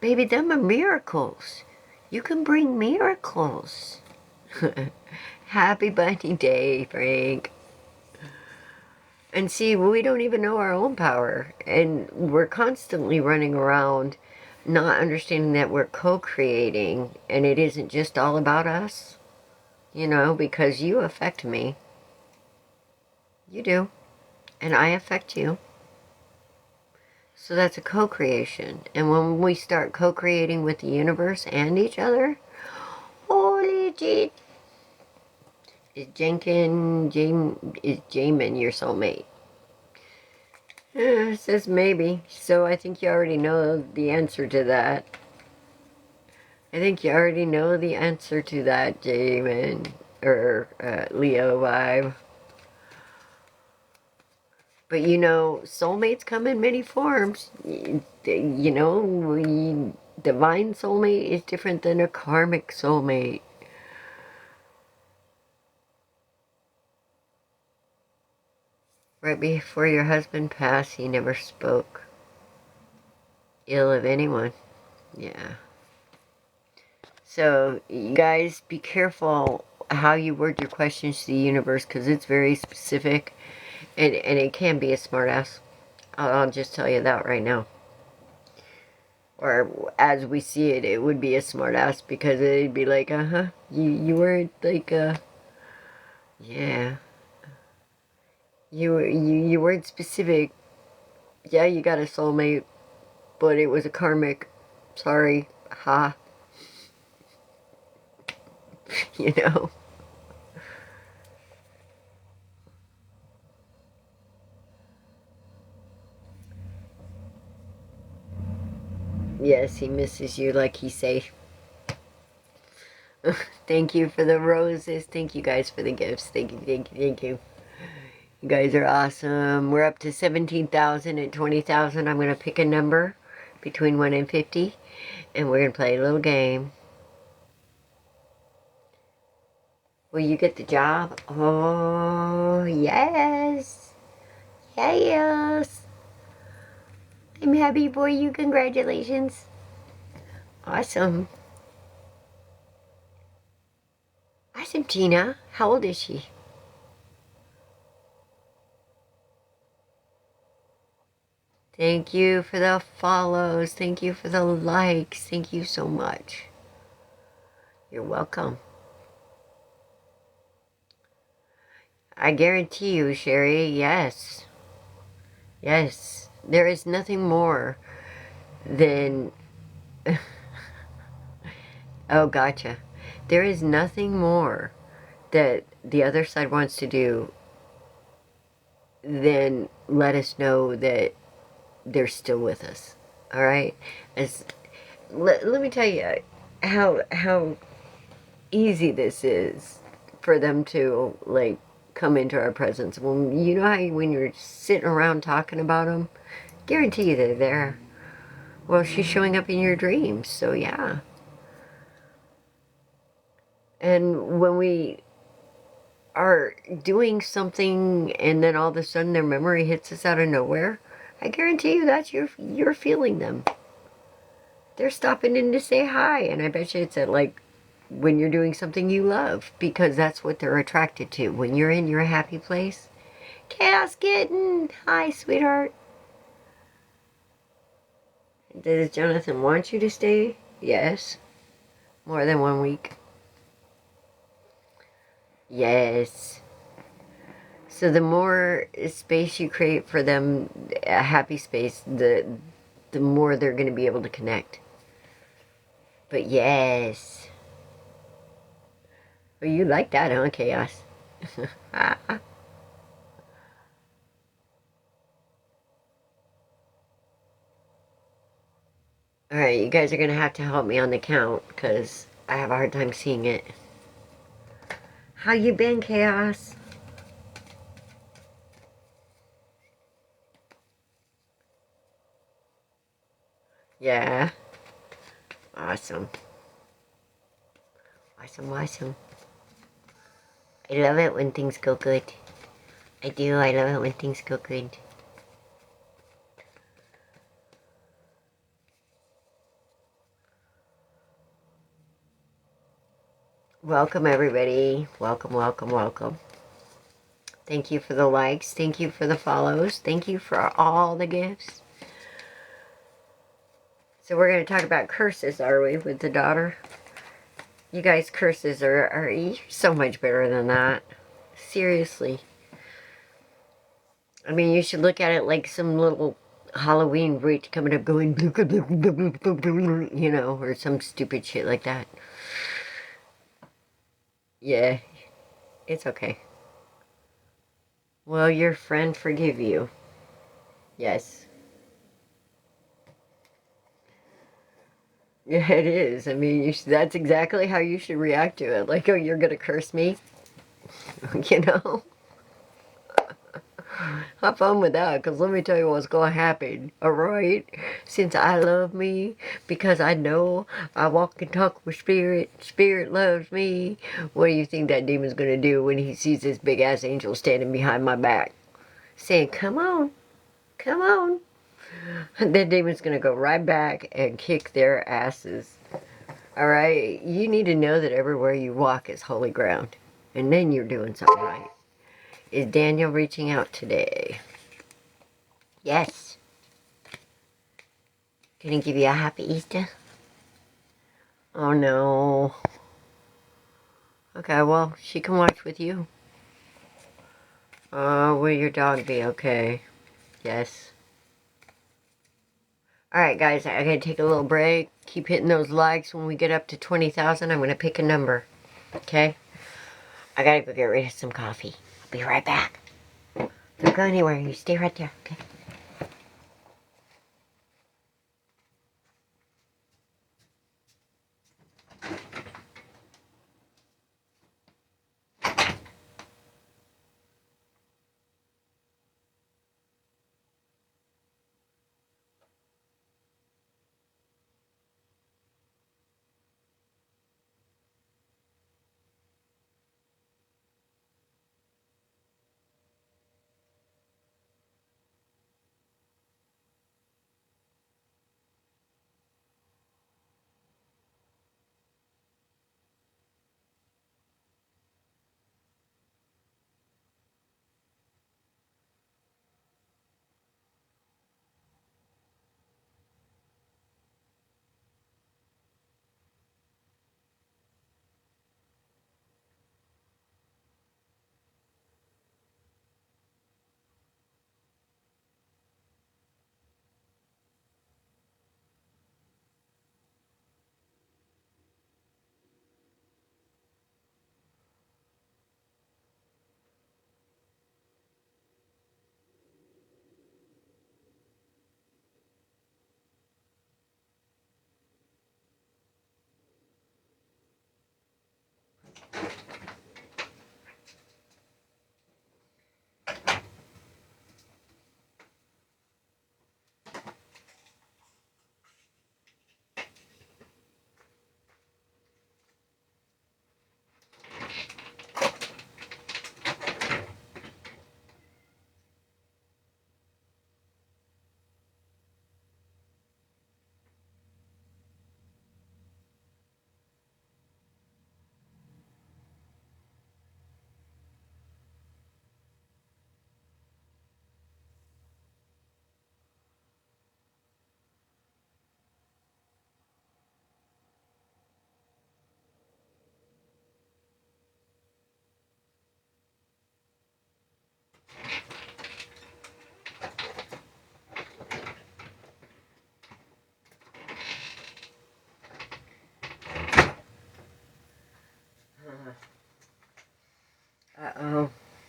baby, them are miracles. You can bring miracles. Happy Bunny Day, Frank. And see, we don't even know our own power. And we're constantly running around not understanding that we're co-creating. And it isn't just all about us. You know, because you affect me. You do. And I affect you. So that's a co-creation. And when we start co-creating with the universe and each other, holy gee. Is Jamin your soulmate? It says maybe. So I think you already know the answer to that. I think you already know the answer to that, Jamin. Or Leo vibe. But you know, soulmates come in many forms. You know, divine soulmate is different than a karmic soulmate. Right before your husband passed, he never spoke ill of anyone. Yeah. So, you guys, be careful how you word your questions to the universe, because it's very specific, and it can be a smartass. I'll just tell you that right now. Or, as we see it, it would be a smartass, because it'd be like, you weren't like, yeah. You weren't specific. Yeah, you got a soulmate, but it was a karmic. Sorry. Ha. You know? Yes, he misses you like he say. Thank you for the roses. Thank you guys for the gifts. Thank you, thank you, thank you. You guys are awesome. We're up to 17,000 and 20,000. I'm going to pick a number between 1 and 50. And we're going to play a little game. Will you get the job? Oh, yes. Yes. I'm happy for you. Congratulations. Awesome. Awesome, Tina. How old is she? Thank you for the follows. Thank you for the likes. Thank you so much. You're welcome. I guarantee you, Sherry, yes. Yes. There is nothing more than... Oh, gotcha. There is nothing more that the other side wants to do than let us know that they're still with us. All right? Let me tell you how easy this is for them to, like, come into our presence. When you know how when you're sitting around talking about them, guarantee you they're there. Well, she's showing up in your dreams, so yeah. And when we are doing something and then all of a sudden their memory hits us out of nowhere, I guarantee you that's you're feeling them. They're stopping in to say hi, and I bet you it's at, like, when you're doing something you love, because that's what they're attracted to. When you're in your happy place. Chaos Kitten! Hi, sweetheart. Does Jonathan want you to stay? Yes. More than 1 week? Yes. So the more space you create for them, a happy space, the more they're going to be able to connect. But yes. Well, you like that, huh, Chaos? Alright, you guys are going to have to help me on the count, because I have a hard time seeing it. How you been, Chaos? Yeah. Awesome. Awesome, awesome. I love it when things go good. I do, I love it when things go good. Welcome, everybody. Welcome, welcome, welcome. Thank you for the likes. Thank you for the follows. Thank you for all the gifts. So we're going to talk about curses, are we, with the daughter? You guys, curses are so much better than that. Seriously. I mean, you should look at it like some little Halloween witch coming up going, you know, or some stupid shit like that. Yeah, it's okay. Will your friend forgive you? Yes. Yeah, it is. I mean, that's exactly how you should react to it. Like, oh, you're gonna curse me? You know? Have fun with that, because let me tell you what's gonna happen, alright? Since I love me, because I know I walk and talk with Spirit, Spirit loves me, what do you think that demon's gonna do when he sees this big-ass angel standing behind my back? Saying, come on, come on. That demon's gonna go right back and kick their asses. Alright? You need to know that everywhere you walk is holy ground. And then you're doing something right. Is Daniel reaching out today? Yes. Gonna give you a happy Easter? Oh no. Okay, well, she can watch with you. Will your dog be okay? Yes. Alright guys, I gotta take a little break. Keep hitting those likes. When we get up to 20,000, I'm gonna pick a number. Okay? I gotta go get rid of some coffee. I'll be right back. Don't go anywhere. You stay right there, okay?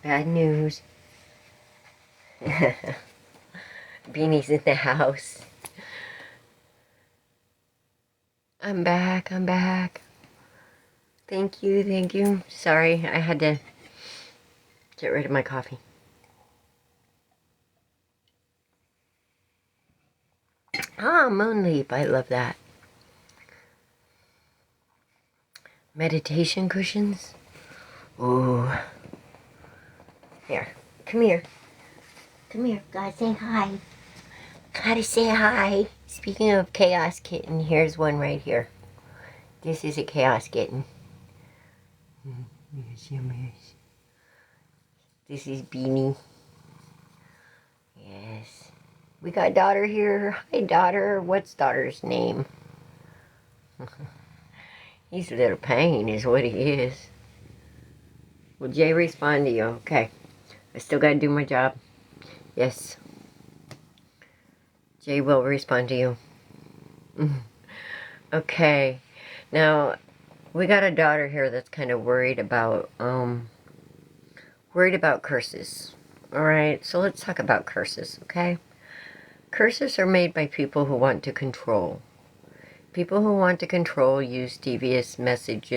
Bad news. Beanie's in the house. I'm back, I'm back. Thank you, thank you. Sorry, I had to get rid of my coffee. Ah, Moonleap, I love that. Meditation cushions. Ooh. Here, come here. Come here, gotta say hi. Gotta say hi. Speaking of chaos kitten, here's one right here. This is a chaos kitten. This is Beanie. Yes. We got daughter here. Hi, daughter. What's daughter's name? He's a little pain is what he is. Will Jay respond to you? Okay. I still gotta do my job. Yes. Jay will respond to you. Okay. Now, we got a daughter here that's kind of worried about curses. Alright, so let's talk about curses, okay? Curses are made by people who want to control. People who want to control use devious methods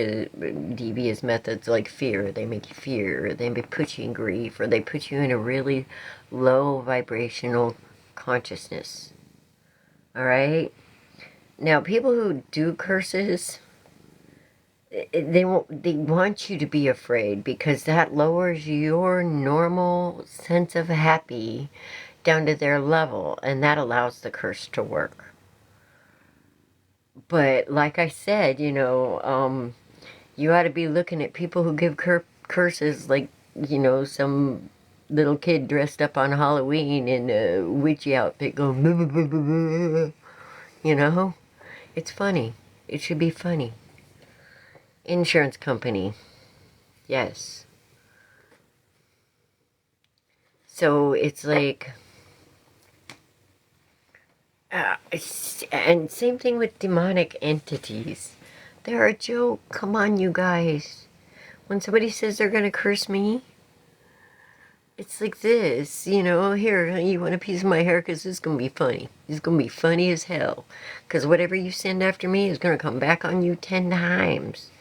like fear. They make you fear, they may put you in grief, or they put you in a really low vibrational consciousness. Alright? Now, people who do curses, they want you to be afraid because that lowers your normal sense of happy down to their level, and that allows the curse to work. But like I said, you know, you ought to be looking at people who give curses like, you know, some little kid dressed up on Halloween in a witchy outfit going, blah, blah, blah, blah, you know? It's funny. It should be funny. Insurance company. Yes. So it's like... and same thing with demonic entities. They're a joke. Come on, you guys. When somebody says they're going to curse me, it's like this, you know, here, you want a piece of my hair because this is going to be funny. It's going to be funny as hell. Because whatever you send after me is going to come back on you 10 times.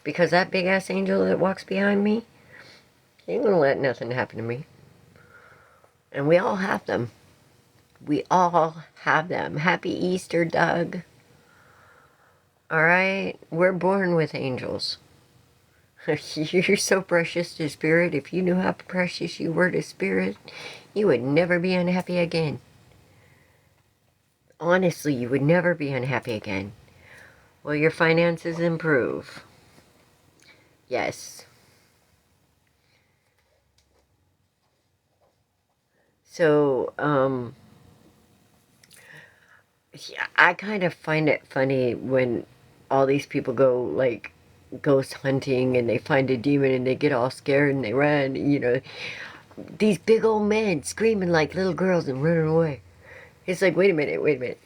Because that big-ass angel that walks behind me, he ain't going to let nothing happen to me. And we all have them. We all have them. Happy Easter, Doug. Alright? We're born with angels. You're so precious to Spirit. If you knew how precious you were to Spirit, you would never be unhappy again. Honestly, you would never be unhappy again. Will your finances improve? Yes. So, yeah, I kind of find it funny when all these people go, like, ghost hunting and they find a demon and they get all scared and they run, you know. These big old men screaming like little girls and running away. It's like, wait a minute.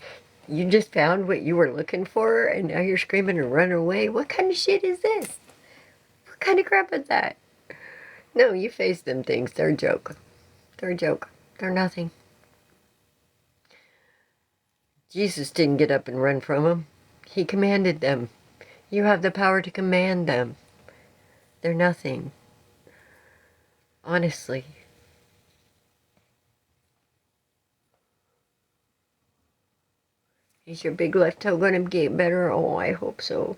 You just found what you were looking for and now you're screaming and running away? What kind of shit is this? What kind of crap is that? No, you face them things. They're a joke. They're a joke. They're nothing. Jesus didn't get up and run from them. He commanded them. You have the power to command them. They're nothing. Honestly. Is your big left toe going to get better? Oh, I hope so.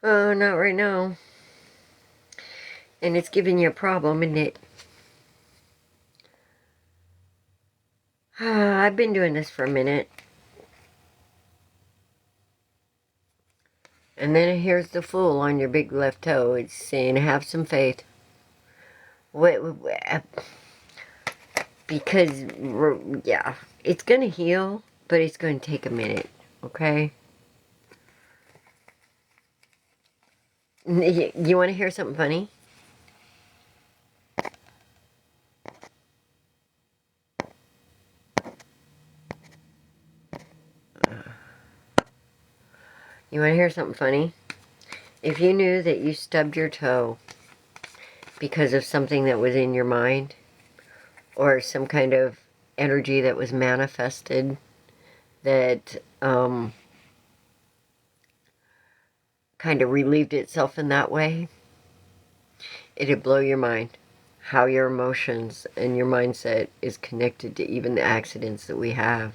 Not right now. And it's giving you a problem, isn't it? I've been doing this for a minute. And then here's the fool on your big left toe. It's saying, have some faith. Because, yeah, it's going to heal, but it's going to take a minute, okay? You want to hear something funny? You want to hear something funny? If you knew that you stubbed your toe because of something that was in your mind or some kind of energy that was manifested that kind of relieved itself in that way, it'd blow your mind how your emotions and your mindset is connected to even the accidents that we have.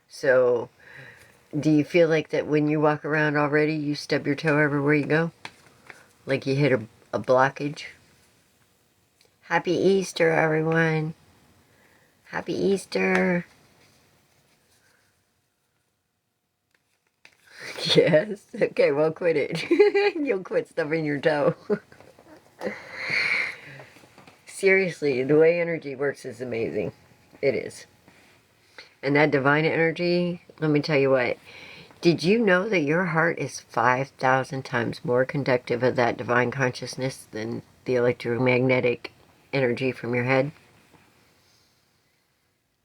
So, do you feel like that when you walk around already, you stub your toe everywhere you go? Like you hit a blockage? Happy Easter, everyone. Happy Easter. Yes. Okay, well, quit it. You'll quit stubbing your toe. Seriously, the way energy works is amazing. It is. And that divine energy, let me tell you what. Did you know that your heart is 5,000 times more conductive of that divine consciousness than the electromagnetic energy from your head?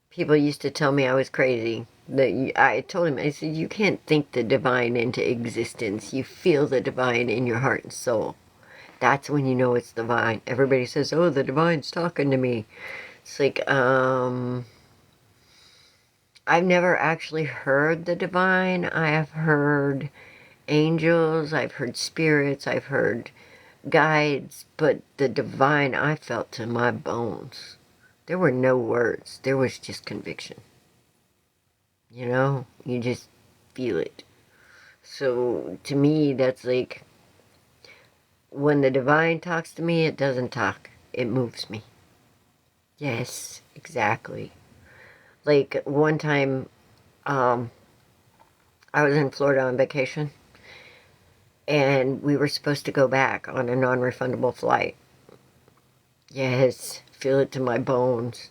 People used to tell me I was crazy. I told him, I said, you can't think the divine into existence. You feel the divine in your heart and soul. That's when you know it's divine. Everybody says, oh, the divine's talking to me. It's like, I've never actually heard the divine. I have heard angels, I've heard spirits, I've heard guides, but the divine I felt to my bones. There were no words. There was just conviction. You know? You just feel it. So, to me, that's like, when the divine talks to me, it doesn't talk. It moves me. Yes, exactly. Like, one time, I was in Florida on vacation, and we were supposed to go back on a non-refundable flight. Yes, feel it to my bones.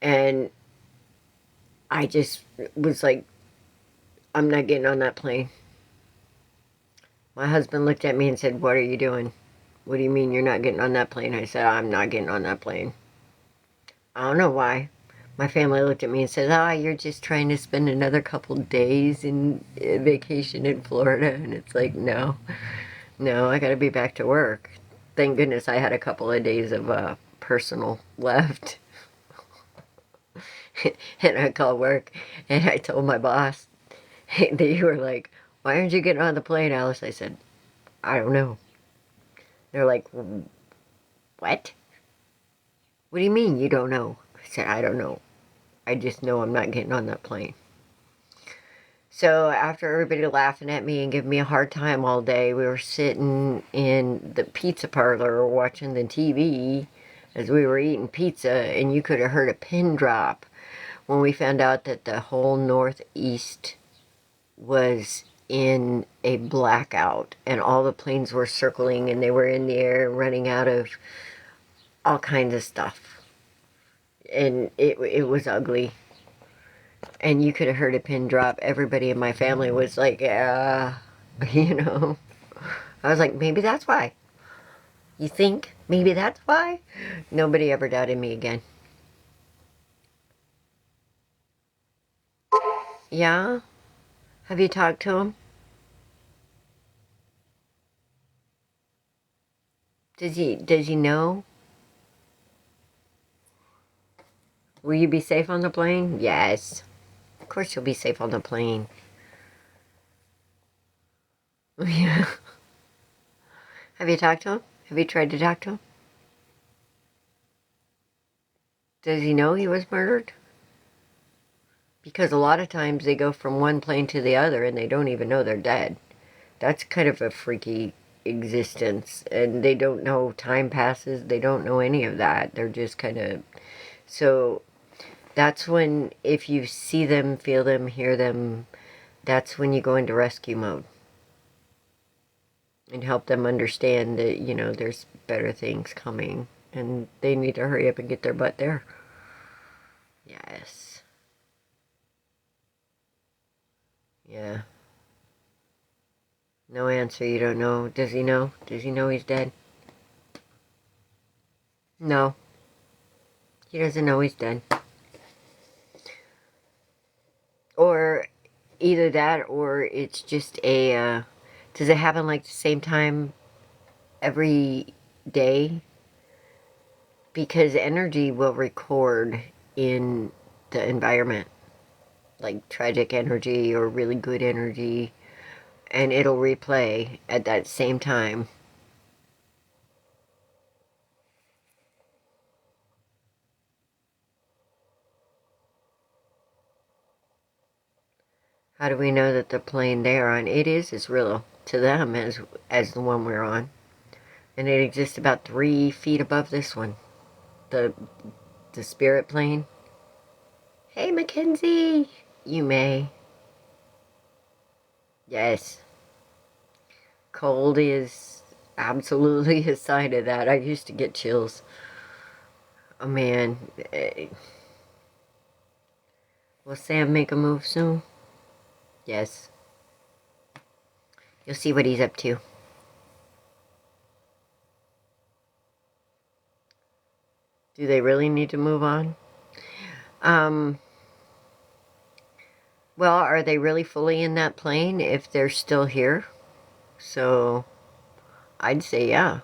And I just was like, I'm not getting on that plane. My husband looked at me and said, what are you doing? What do you mean you're not getting on that plane? I said, I'm not getting on that plane. I don't know why. My family looked at me and said, you're just trying to spend another couple days in vacation in Florida. And it's like, no, I got to be back to work. Thank goodness I had a couple of days of personal left. And I called work and I told my boss, they were like, why aren't you getting on the plane, Alice? I said, I don't know. They're like, what? What do you mean you don't know? I said, I don't know. I just know I'm not getting on that plane. So after everybody laughing at me and giving me a hard time all day, we were sitting in the pizza parlor watching the TV as we were eating pizza, and you could have heard a pin drop when we found out that the whole Northeast was in a blackout and all the planes were circling and they were in the air running out of all kinds of stuff. And it was ugly. And you could have heard a pin drop. Everybody in my family was like, you know. I was like, maybe that's why. You think maybe that's why? Nobody ever doubted me again. Yeah? Have you talked to him? Does he know? Will you be safe on the plane? Yes. Of course you'll be safe on the plane. Yeah. Have you talked to him? Have you tried to talk to him? Does he know he was murdered? Because a lot of times they go from one plane to the other and they don't even know they're dead. That's kind of a freaky existence. And they don't know time passes. They don't know any of that. They're just kind of... So that's when, if you see them, feel them, hear them, that's when you go into rescue mode. And help them understand that, you know, there's better things coming. And they need to hurry up and get their butt there. Yes. Yeah. No answer, you don't know. Does he know? Does he know he's dead? No. He doesn't know he's dead. Or either that or it's just a, does it happen like the same time every day, because energy will record in the environment, like tragic energy or really good energy, and it'll replay at that same time. How do we know that the plane they're on, it is as real to them as the one we're on? And it exists about 3 feet above this one. The spirit plane. Hey, Mackenzie! You may. Yes. Cold is absolutely a sign of that. I used to get chills. Oh, man. Will Sam make a move soon? Yes. You'll see what he's up to. Do they really need to move on? Well, are they really fully in that plane if they're still here? So, I'd say yeah.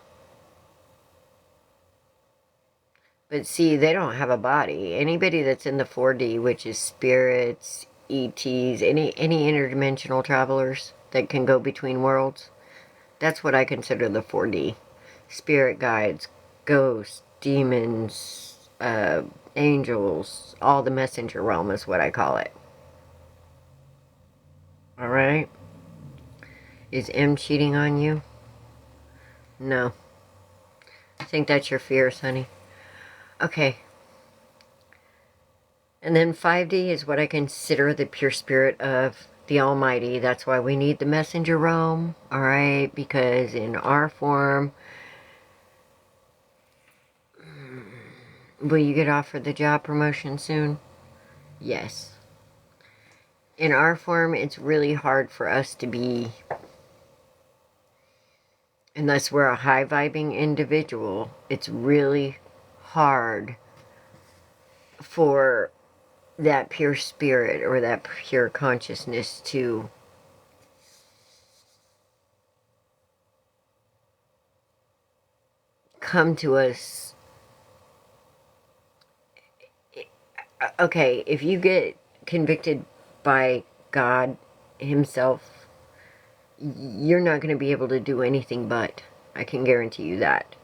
But see, they don't have a body. Anybody that's in the 4D, which is spirits, ETs, any interdimensional travelers that can go between worlds, that's what I consider the 4D. Spirit guides, ghosts, demons, angels, all the messenger realm is what I call it. Alright? Is M cheating on you? No. I think that's your fears, honey. Okay. And then 5D is what I consider the pure spirit of the Almighty. That's why we need the messenger realm, alright? Because in our form, will you get offered the job promotion soon? Yes. In our form, it's really hard for us to be, unless we're a high-vibing individual, it's really hard for that pure spirit or that pure consciousness to come to us. Okay, if you get convicted by God himself, you're not going to be able to do anything but. I can guarantee you that.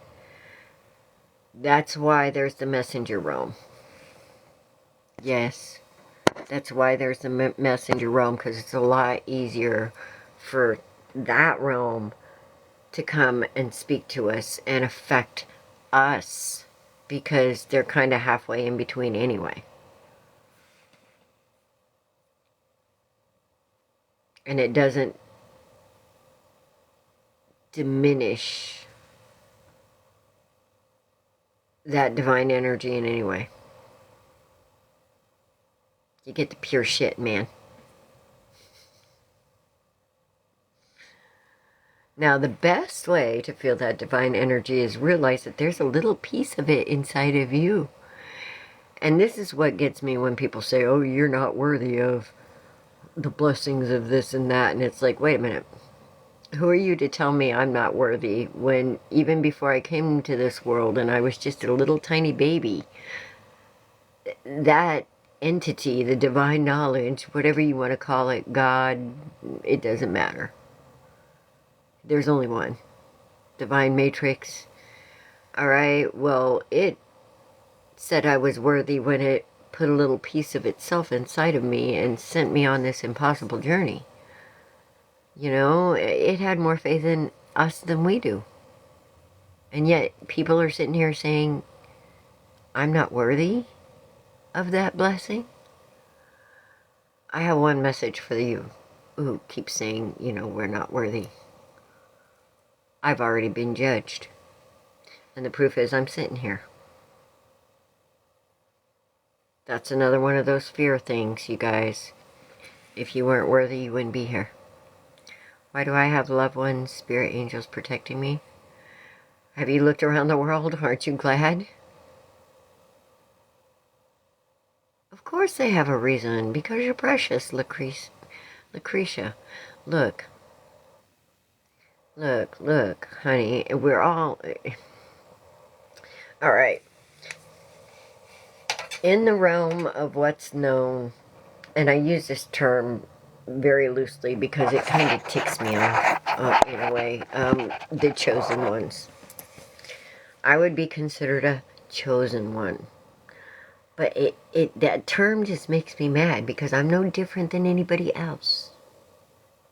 That's why there's the messenger realm. Yes, that's why there's the messenger realm, because it's a lot easier for that realm to come and speak to us and affect us, because they're kind of halfway in between anyway. And it doesn't diminish that divine energy in any way. You get the pure shit, man. Now, the best way to feel that divine energy is realize that there's a little piece of it inside of you. And this is what gets me when people say, oh, you're not worthy of the blessings of this and that. And it's like, wait a minute. Who are you to tell me I'm not worthy when even before I came into this world and I was just a little tiny baby, that entity, the divine knowledge, whatever you want to call it, God, it doesn't matter. There's only one. Divine matrix. Alright, well, it said I was worthy when it put a little piece of itself inside of me and sent me on this impossible journey. You know, it had more faith in us than we do. And yet, people are sitting here saying, I'm not worthy of that blessing. I have one message for you who keep saying, you know, we're not worthy. I've already been judged. And the proof is I'm sitting here. That's another one of those fear things, you guys. If you weren't worthy, you wouldn't be here. Why do I have loved ones, spirit angels protecting me? Have you looked around the world? Aren't you glad? Of course they have a reason, because you're precious, Lucretia. Look, Look, honey, we're all right. In the realm of what's known, and I use this term very loosely because it kind of ticks me off in a way, the chosen ones. I would be considered a chosen one. But that term just makes me mad because I'm no different than anybody else.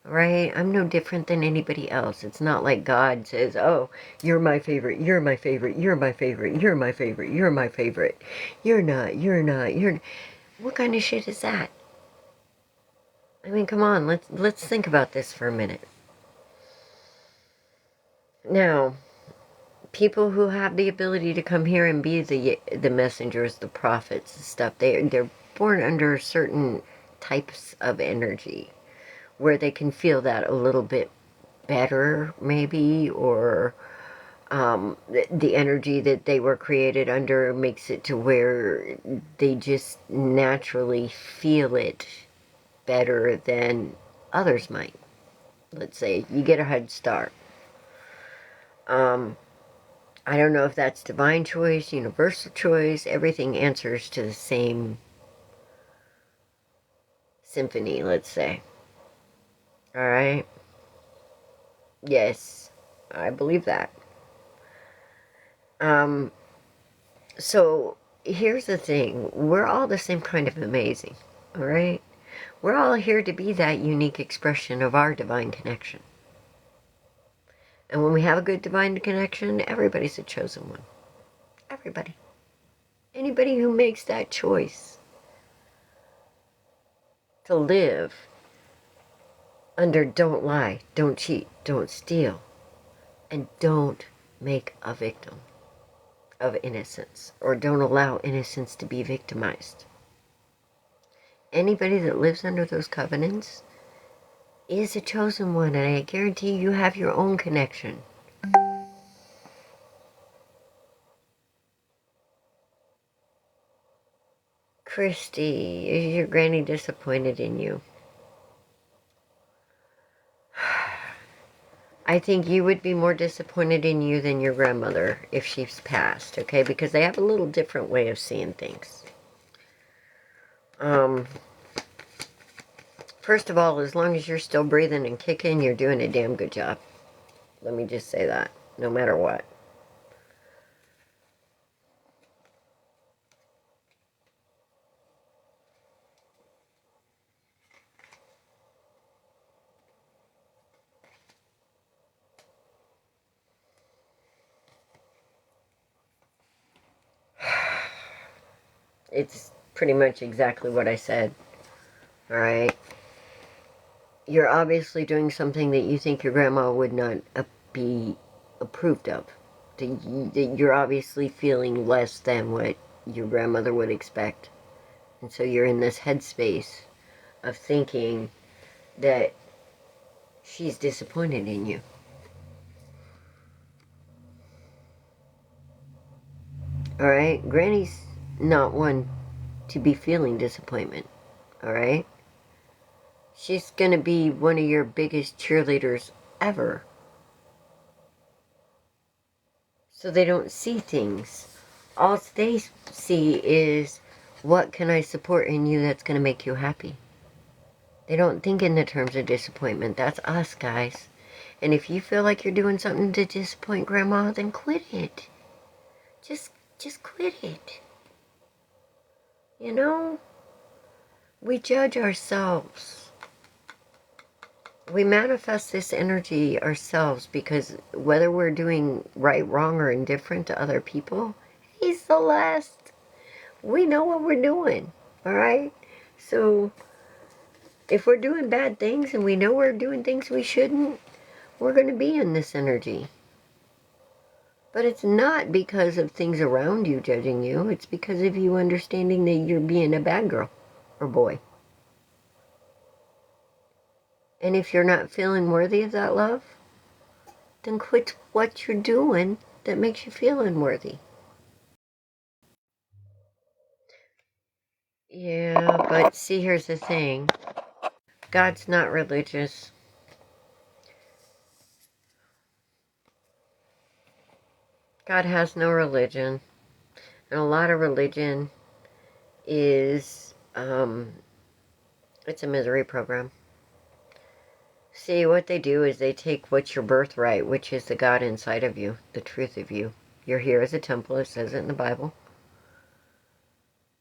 Right? I'm no different than anybody else. It's not like God says, oh, you're my favorite, you're my favorite, you're my favorite, you're my favorite, you're my favorite. You're not. What kind of shit is that? I mean, come on, let's think about this for a minute. Now, people who have the ability to come here and be the messengers, the prophets, and stuff, they're born under certain types of energy where they can feel that a little bit better, maybe, or the energy that they were created under makes it to where they just naturally feel it better than others might. Let's say you get a head start. I don't know if that's divine choice, universal choice. Everything answers to the same symphony, let's say. All right? Yes, I believe that. So here's the thing. We're all the same kind of amazing, all right? We're all here to be that unique expression of our divine connection. And when we have a good divine connection, everybody's a chosen one. Everybody. Anybody who makes that choice to live under don't lie, don't cheat, don't steal, and don't make a victim of innocence, or don't allow innocence to be victimized. Anybody that lives under those covenants is a chosen one, and I guarantee you have your own connection. Christy, is your granny disappointed in you? I think you would be more disappointed in you than your grandmother if she's passed, okay? Because they have a little different way of seeing things. First of all, as long as you're still breathing and kicking, you're doing a damn good job. Let me just say that, no matter what. It's pretty much exactly what I said. Alright? You're obviously doing something that you think your grandma would not be approved of. You're obviously feeling less than what your grandmother would expect. And so you're in this headspace of thinking that she's disappointed in you. Alright? Granny's not one to be feeling disappointment. Alright? She's gonna be one of your biggest cheerleaders ever. So they don't see things. All they see is, what can I support in you that's gonna make you happy? They don't think in the terms of disappointment. That's us, guys. And if you feel like you're doing something to disappoint Grandma, then quit it. Just quit it. You know? We judge ourselves. We manifest this energy ourselves because whether we're doing right, wrong, or indifferent to other people, he's the last. We know what we're doing, alright? So, if we're doing bad things and we know we're doing things we shouldn't, we're going to be in this energy. But it's not because of things around you judging you. It's because of you understanding that you're being a bad girl or boy. And if you're not feeling worthy of that love, then quit what you're doing that makes you feel unworthy. Yeah, but see, here's the thing. God's not religious. God has no religion. And a lot of religion is, it's a misery program. See, what they do is they take what's your birthright, which is the God inside of you, the truth of you. You're here as a temple, it says it in the Bible.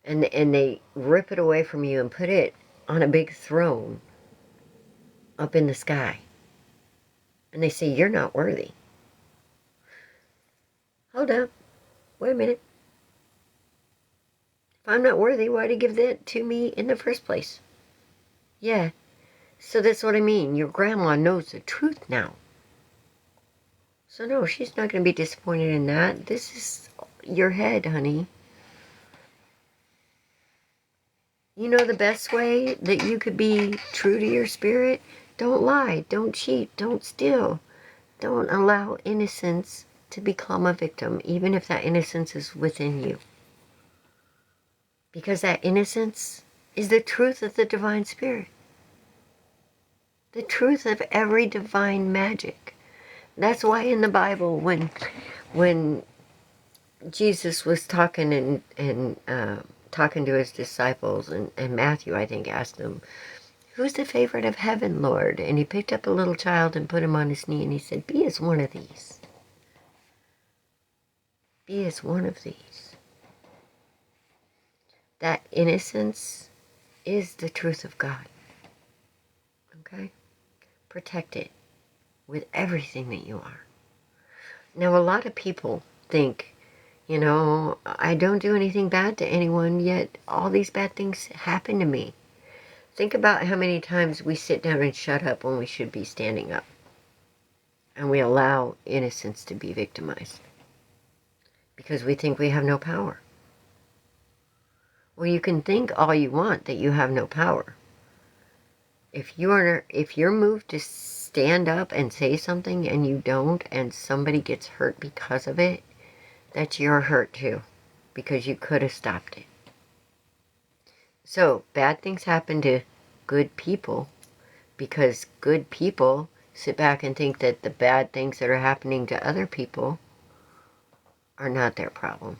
And they rip it away from you and put it on a big throne up in the sky. And they say, you're not worthy. Hold up. Wait a minute. If I'm not worthy, why'd he give that to me in the first place? Yeah. So that's what I mean. Your grandma knows the truth now. So no, she's not going to be disappointed in that. This is your head, honey. You know the best way that you could be true to your spirit? Don't lie, don't cheat, don't steal. Don't allow innocence to become a victim, even if that innocence is within you. Because that innocence is the truth of the divine spirit. The truth of every divine magic. That's why in the Bible, when Jesus was talking talking to his disciples, and Matthew, I think, asked him, who's the favorite of heaven, Lord? And he picked up a little child and put him on his knee, and he said, be as one of these. Be as one of these. That innocence is the truth of God. Okay? Protect it with everything that you are. Now, a lot of people think, I don't do anything bad to anyone, yet all these bad things happen to me. Think about how many times we sit down and shut up when we should be standing up. And we allow innocence to be victimized. Because we think we have no power. Well, you can think all you want that you have no power. If you're moved to stand up and say something and you don't, and somebody gets hurt because of it, that's your hurt too. Because you could have stopped it. So, bad things happen to good people because good people sit back and think that the bad things that are happening to other people are not their problem.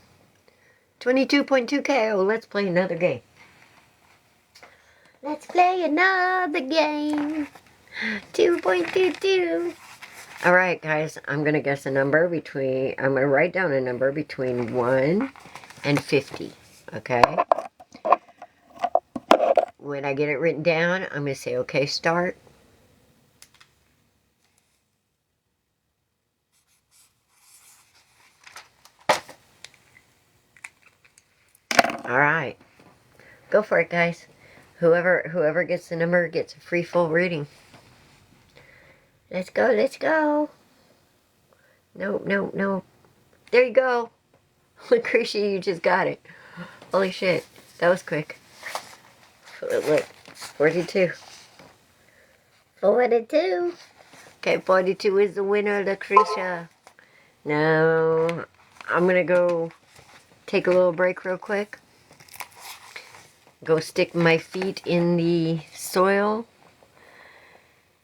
22.2 KO, let's play another game. Let's play another game. 2.22. Alright, guys, I'm going to guess a number I'm going to write down a number between 1 and 50. Okay? When I get it written down, I'm going to say, okay, start. Alright. Go for it, guys. Whoever gets the number gets a free full reading. Let's go, let's go. No. There you go. Lucretia, you just got it. Holy shit. That was quick. Look, 42. 42. Okay, 42 is the winner, Lucretia. Now, I'm going to go take a little break real quick. Go stick my feet in the soil.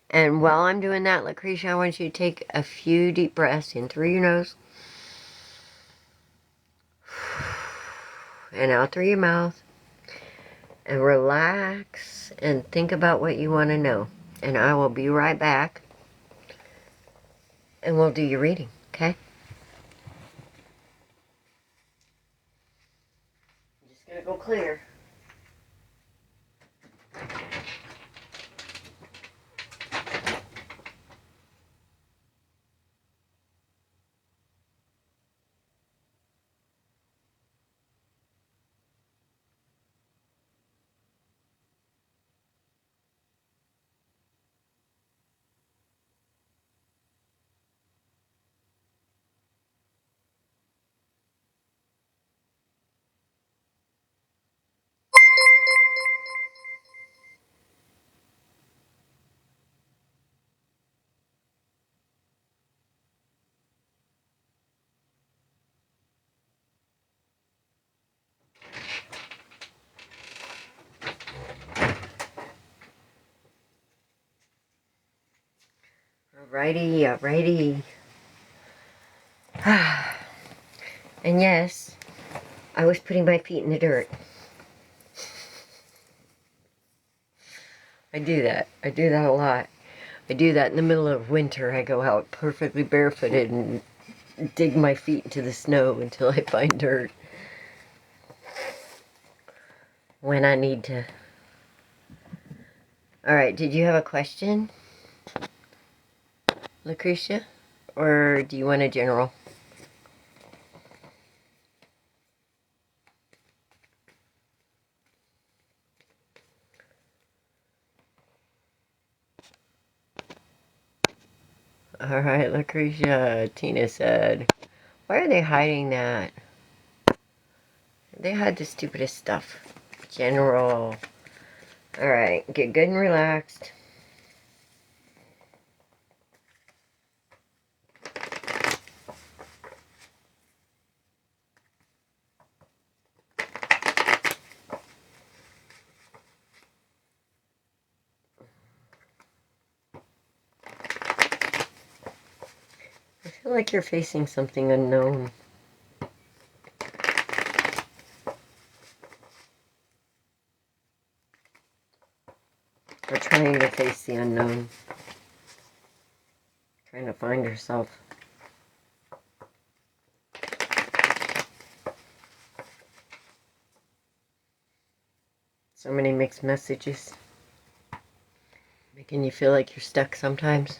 And while I'm doing that, Lucretia, I want you to take a few deep breaths in through your nose. And out through your mouth. And relax and think about what you want to know. And I will be right back. And we'll do your reading, okay? I'm just going to go clear. Alrighty. And yes, I was putting my feet in the dirt. I do that. I do that a lot. I do that in the middle of winter. I go out perfectly barefooted and dig my feet into the snow until I find dirt. When I need to. Alright, did you have a question, Lucretia? Or do you want a general? Alright, Lucretia. Tina said, why are they hiding that? They hide the stupidest stuff. General. Alright, get good and relaxed. I feel like you're facing something unknown. Or trying to face the unknown. Trying to find herself. So many mixed messages. Making you feel like you're stuck sometimes.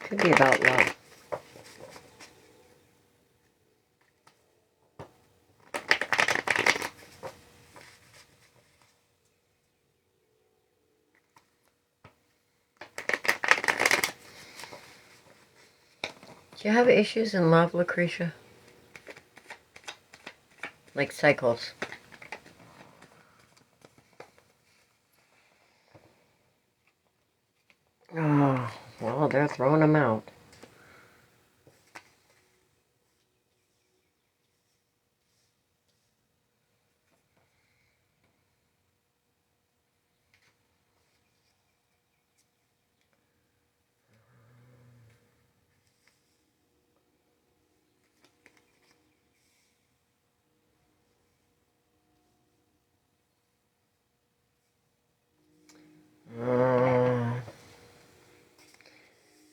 Could be about love. Do you have issues in love, Lucretia? Like cycles? Oh, well, they're throwing them out.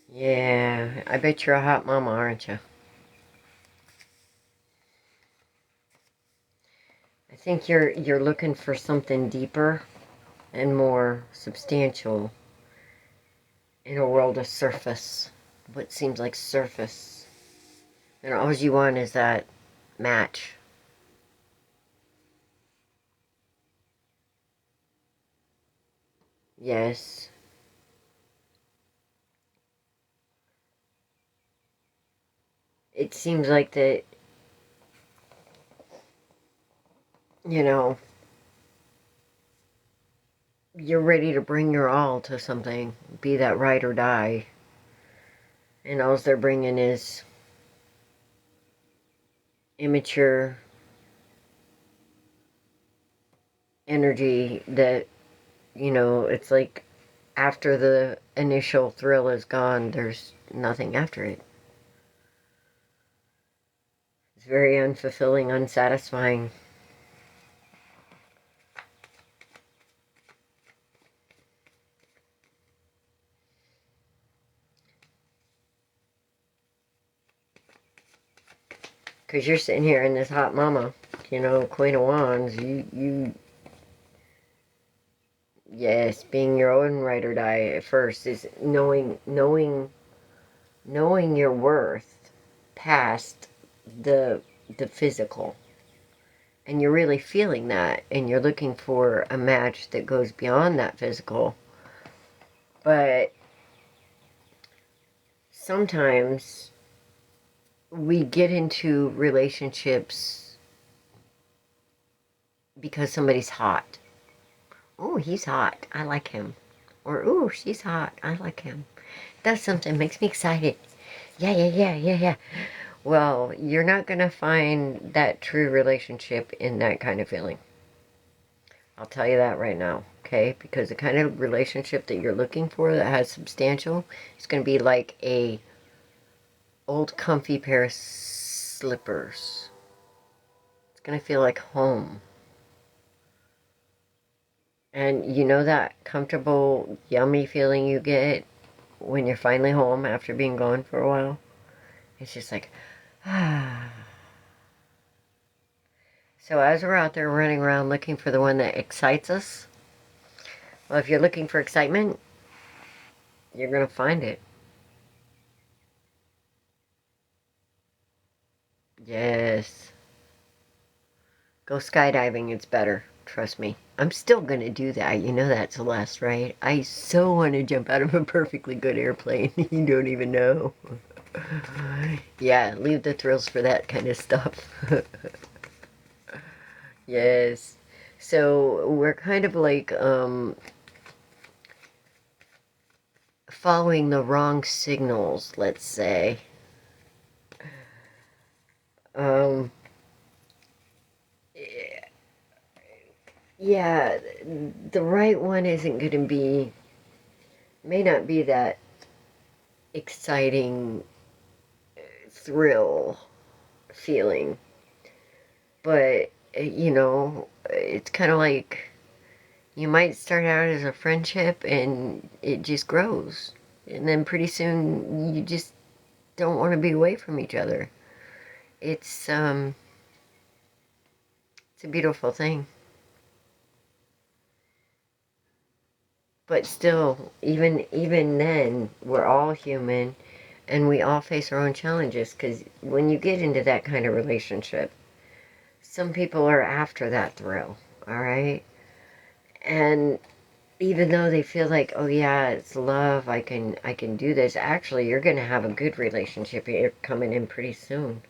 Yeah, I bet you're a hot mama, aren't you? I think you're looking for something deeper and more substantial in a world of surface. What seems like surface. And all you want is that match. Yes. It seems like that, you know, you're ready to bring your all to something. Be that ride or die. And all they're bringing is immature energy that, you know, it's like after the initial thrill is gone, there's nothing after it. It's very unfulfilling, unsatisfying. Because you're sitting here in this hot mama, you know, Queen of Wands, yes, being your own ride or die at first is knowing your worth past the physical. And you're really feeling that, and you're looking for a match that goes beyond that physical. But sometimes we get into relationships because somebody's hot. Oh, he's hot. I like him. Or, oh, she's hot. I like him. Does something, makes me excited. Yeah. Well, you're not going to find that true relationship in that kind of feeling. I'll tell you that right now, okay? Because the kind of relationship that you're looking for that has substantial is going to be like a old comfy pair of slippers. It's going to feel like home. And you know that comfortable, yummy feeling you get when you're finally home after being gone for a while? It's just like, ah. So as we're out there running around looking for the one that excites us, well, if you're looking for excitement, you're going to find it. Yes. Go skydiving, it's better. Trust me. I'm still going to do that. You know that, Celeste, right? I so want to jump out of a perfectly good airplane. You don't even know. Yeah, leave the thrills for that kind of stuff. Yes. So we're kind of like following the wrong signals, let's say. Um, yeah, the right one isn't going to be, may not be that exciting thrill feeling, but you know, it's kind of like you might start out as a friendship and it just grows, and then pretty soon you just don't want to be away from each other. It's a beautiful thing. But still, even then, we're all human, and we all face our own challenges, because when you get into that kind of relationship, some people are after that thrill, all right? And even though they feel like, oh yeah, it's love, I can do this, actually, you're going to have a good relationship here coming in pretty soon.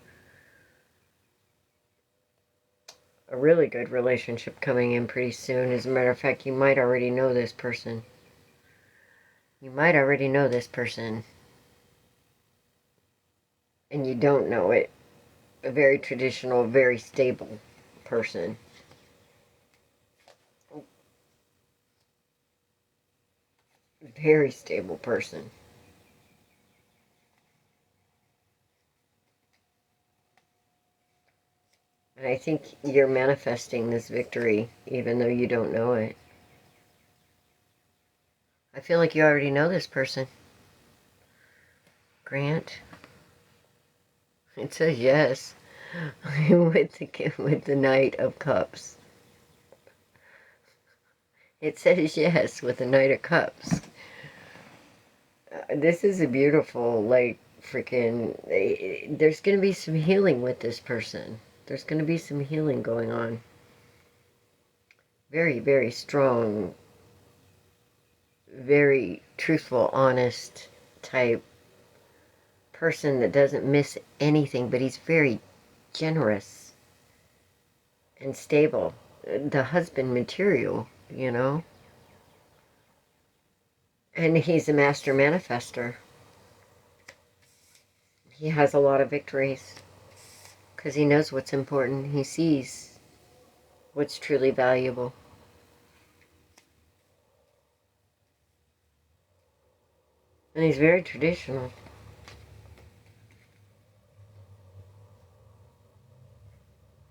A really good relationship coming in pretty soon. As a matter of fact, you might already know this person. You might already know this person, and you don't know it. A very traditional, very stable person. Very stable person. And I think you're manifesting this victory, even though you don't know it. I feel like you already know this person. Grant? It says yes. with the Knight of Cups. It says yes with the Knight of Cups. This is a beautiful, like, freaking... There's going to be some healing with this person. There's going to be some healing going on. Very, very strong, very truthful, honest type person that doesn't miss anything, but he's very generous and stable. The husband material, you know? And he's a master manifester. He has a lot of victories because he knows what's important. He sees what's truly valuable. And he's very traditional.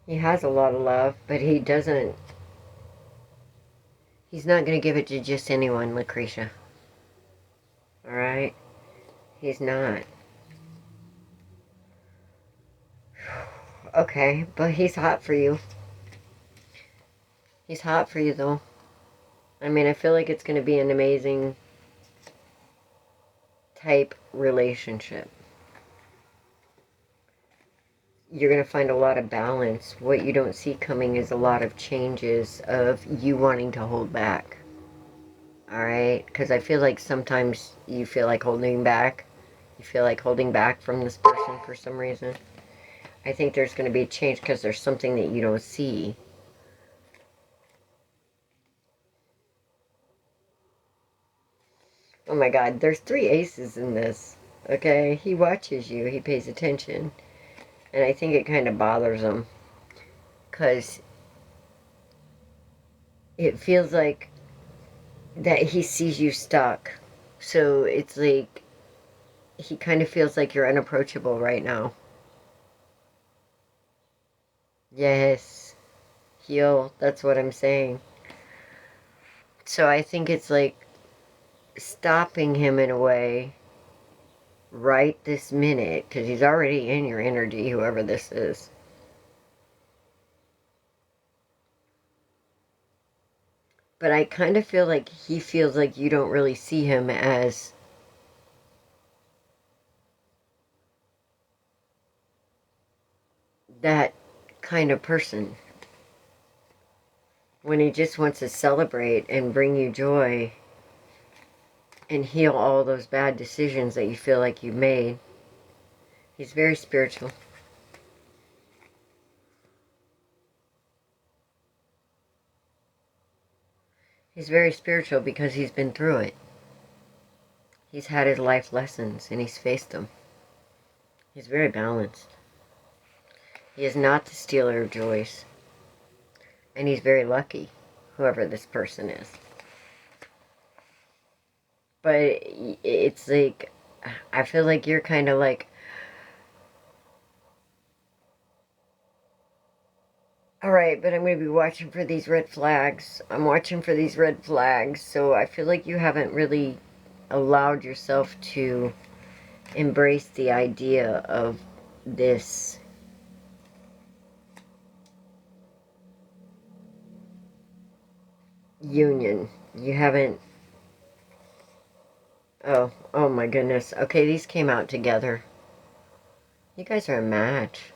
He has a lot of love, but he doesn't... He's not going to give it to just anyone, Lucretia. Alright? He's not. Okay, but he's hot for you. He's hot for you, though. I mean, I feel like it's going to be an amazing type relationship. You're going to find a lot of balance. What you don't see coming is a lot of changes of you wanting to hold back. Alright? Because I feel like sometimes you feel like holding back. You feel like holding back from this person for some reason. I think there's going to be a change because there's something that you don't see. Oh my God, there's 3 aces in this. Okay, he watches you, he pays attention. And I think it kind of bothers him. Because it feels like that he sees you stuck. So it's like, he kind of feels like you're unapproachable right now. Yes, heal, that's what I'm saying. So I think it's like stopping him in a way right this minute, because he's already in your energy, whoever this is. But I kind of feel like he feels like you don't really see him as that kind of person. When he just wants to celebrate and bring you joy and heal all those bad decisions that you feel like you made. He's very spiritual. He's very spiritual because he's been through it. He's had his life lessons and he's faced them. He's very balanced. He is not the stealer of joys. And he's very lucky, whoever this person is. But it's like, I feel like you're kind of like, alright, but I'm going to be watching for these red flags. I'm watching for these red flags. So I feel like you haven't really allowed yourself to embrace the idea of this union. You haven't... Oh my goodness. Okay, these came out together. You guys are a match.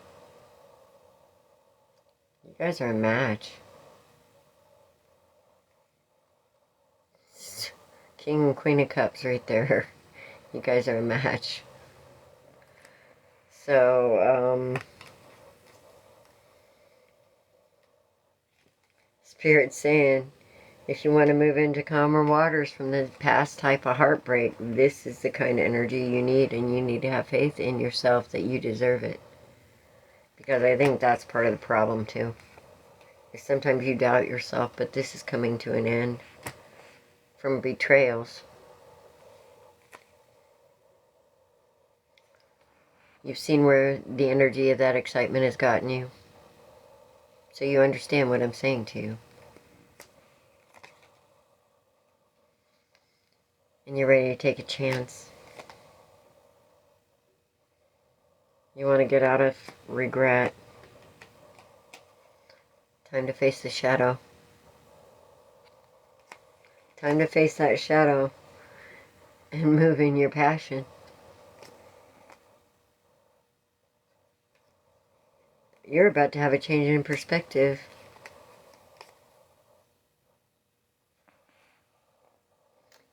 You guys are a match. King and Queen of Cups right there. You guys are a match. So, Spirit's saying, if you want to move into calmer waters from the past type of heartbreak, this is the kind of energy you need, and you need to have faith in yourself that you deserve it. Because I think that's part of the problem, too. Is sometimes you doubt yourself, but this is coming to an end from betrayals. You've seen where the energy of that excitement has gotten you. So you understand what I'm saying to you. And you're ready to take a chance. You want to get out of regret. Time to face the shadow. Time to face that shadow and move in your passion. You're about to have a change in perspective.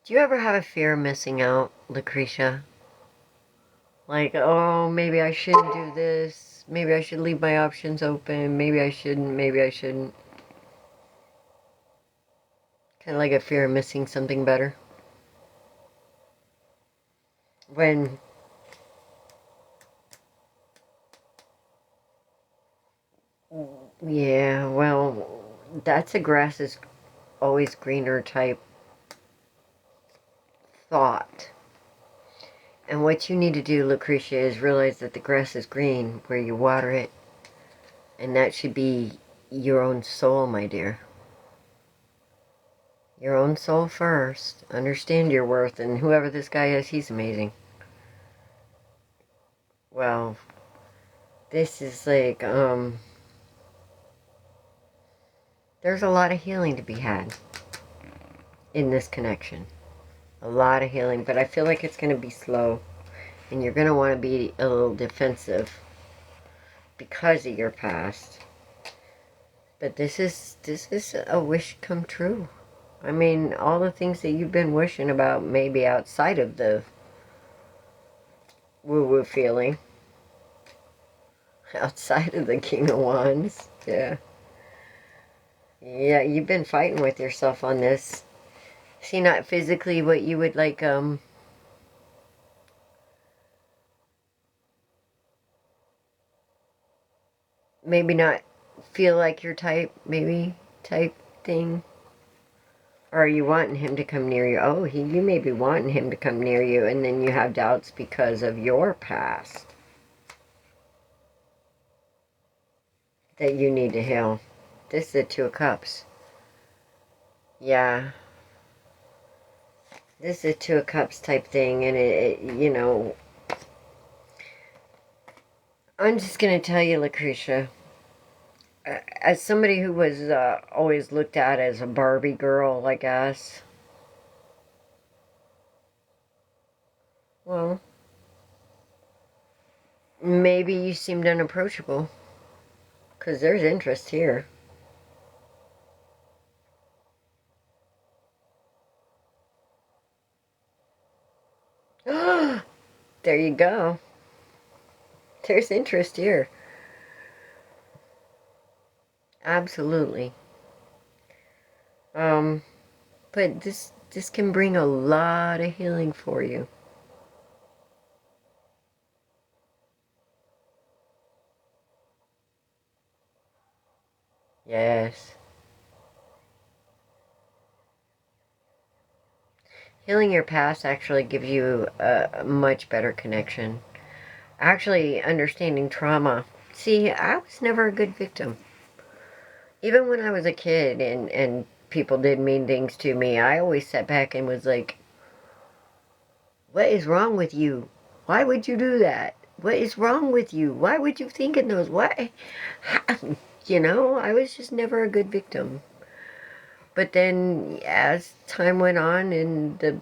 Do you ever have a fear of missing out, Lucretia? Like, oh, maybe I shouldn't do this. Maybe I should leave my options open. Maybe I shouldn't. Maybe I shouldn't. Kind of like a fear of missing something better. When... Yeah, well, that's a grass is always greener type thought. And what you need to do, Lucretia, is realize that the grass is green where you water it. And that should be your own soul, my dear. Your own soul first. Understand your worth. And whoever this guy is, he's amazing. Well, this is like, there's a lot of healing to be had in this connection. A lot of healing, but I feel like it's going to be slow. And you're going to want to be a little defensive because of your past. But this is a wish come true. I mean, all the things that you've been wishing about maybe outside of the woo-woo feeling. Outside of the King of Wands. Yeah. Yeah, you've been fighting with yourself on this. See, not physically what you would like, maybe not feel like your type, maybe, type thing. Or are you wanting him to come near you? Oh, you may be wanting him to come near you, and then you have doubts because of your past that you need to heal. This is the Two of Cups. Yeah. This is a Two of Cups type thing, and you know, I'm just going to tell you, Lucretia, as somebody who was always looked at as a Barbie girl, I guess, well, maybe you seemed unapproachable, because there's interest here. There you go. There's interest here. Absolutely. But this can bring a lot of healing for you. Yes. Healing your past actually gives you a much better connection. Actually, understanding trauma. See, I was never a good victim. Even when I was a kid and people did mean things to me, I always sat back and was like, what is wrong with you? Why would you do that? What is wrong with you? Why would you think in those? Why? You know, I was just never a good victim. But then as time went on and the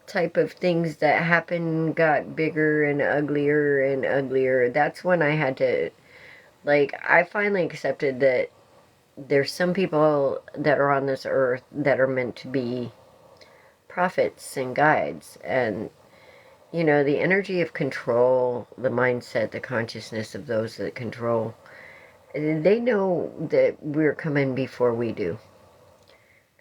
type of things that happened got bigger and uglier, that's when I had to, like, I finally accepted that there's some people that are on this earth that are meant to be prophets and guides. And, you know, the energy of control, the mindset, the consciousness of those that control, they know that we're coming before we do.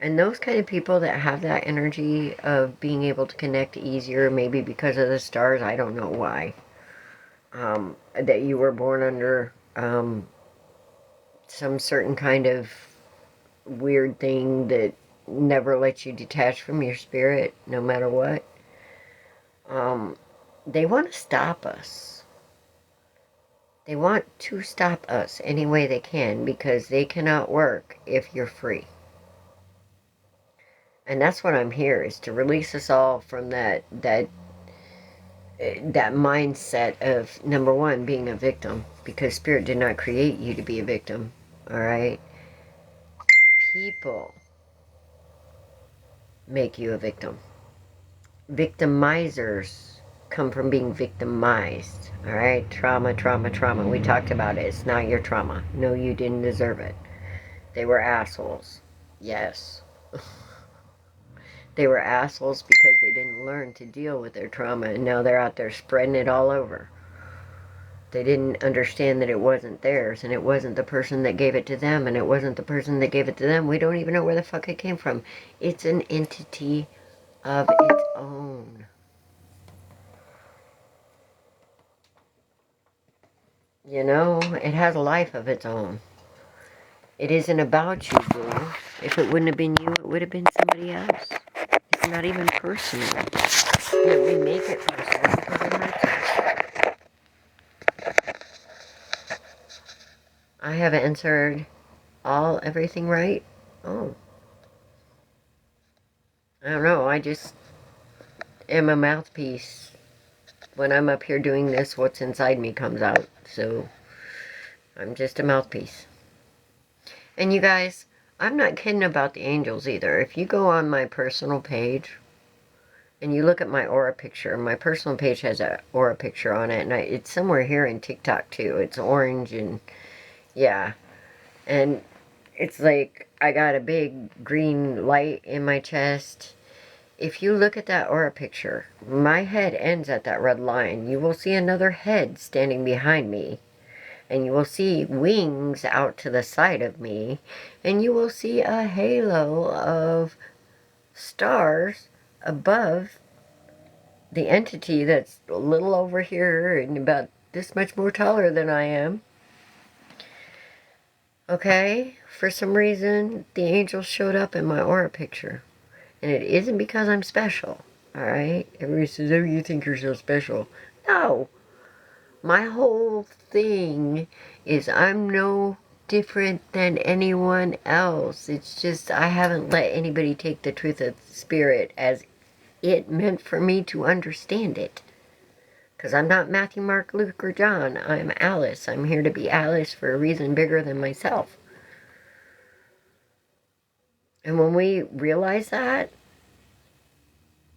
And those kind of people that have that energy of being able to connect easier, maybe because of the stars, I don't know why, that you were born under some certain kind of weird thing that never lets you detach from your spirit, no matter what. They want to stop us. They want to stop us any way they can because they cannot work if you're free. And that's what I'm here, is to release us all from that mindset of, number one, being a victim, because Spirit did not create you to be a victim, all right? People make you a victim. Victimizers come from being victimized, all right? Trauma, trauma, trauma. We talked about it. It's not your trauma. No, you didn't deserve it. They were assholes. Yes. They were assholes because they didn't learn to deal with their trauma, and now they're out there spreading it all over. They didn't understand that it wasn't theirs, and it wasn't the person that gave it to them, and it wasn't the person that gave it to them. We don't even know where the fuck it came from. It's an entity of its own. You know, it has a life of its own. It isn't about you, boo. If it wouldn't have been you, it would have been somebody else. It's not even personal. Yet we make it personal because it hurts us. I have answered everything right? Oh. I don't know, I just am a mouthpiece. When I'm up here doing this, what's inside me comes out. So, I'm just a mouthpiece. And you guys, I'm not kidding about the angels either. If you go on my personal page, and you look at my aura picture, my personal page has an aura picture on it, and it's somewhere here in TikTok too. It's orange and, yeah. And it's like I got a big green light in my chest. If you look at that aura picture, my head ends at that red line. You will see another head standing behind me. And you will see wings out to the side of me. And you will see a halo of stars above the entity that's a little over here and about this much more taller than I am. Okay, for some reason, the angels showed up in my aura picture. And it isn't because I'm special, alright? Everybody says, oh, you think you're so special. No. My whole thing is I'm no different than anyone else. It's just I haven't let anybody take the truth of the Spirit as it meant for me to understand it. Because I'm not Matthew, Mark, Luke, or John. I'm Alice. I'm here to be Alice for a reason bigger than myself. And when we realize that,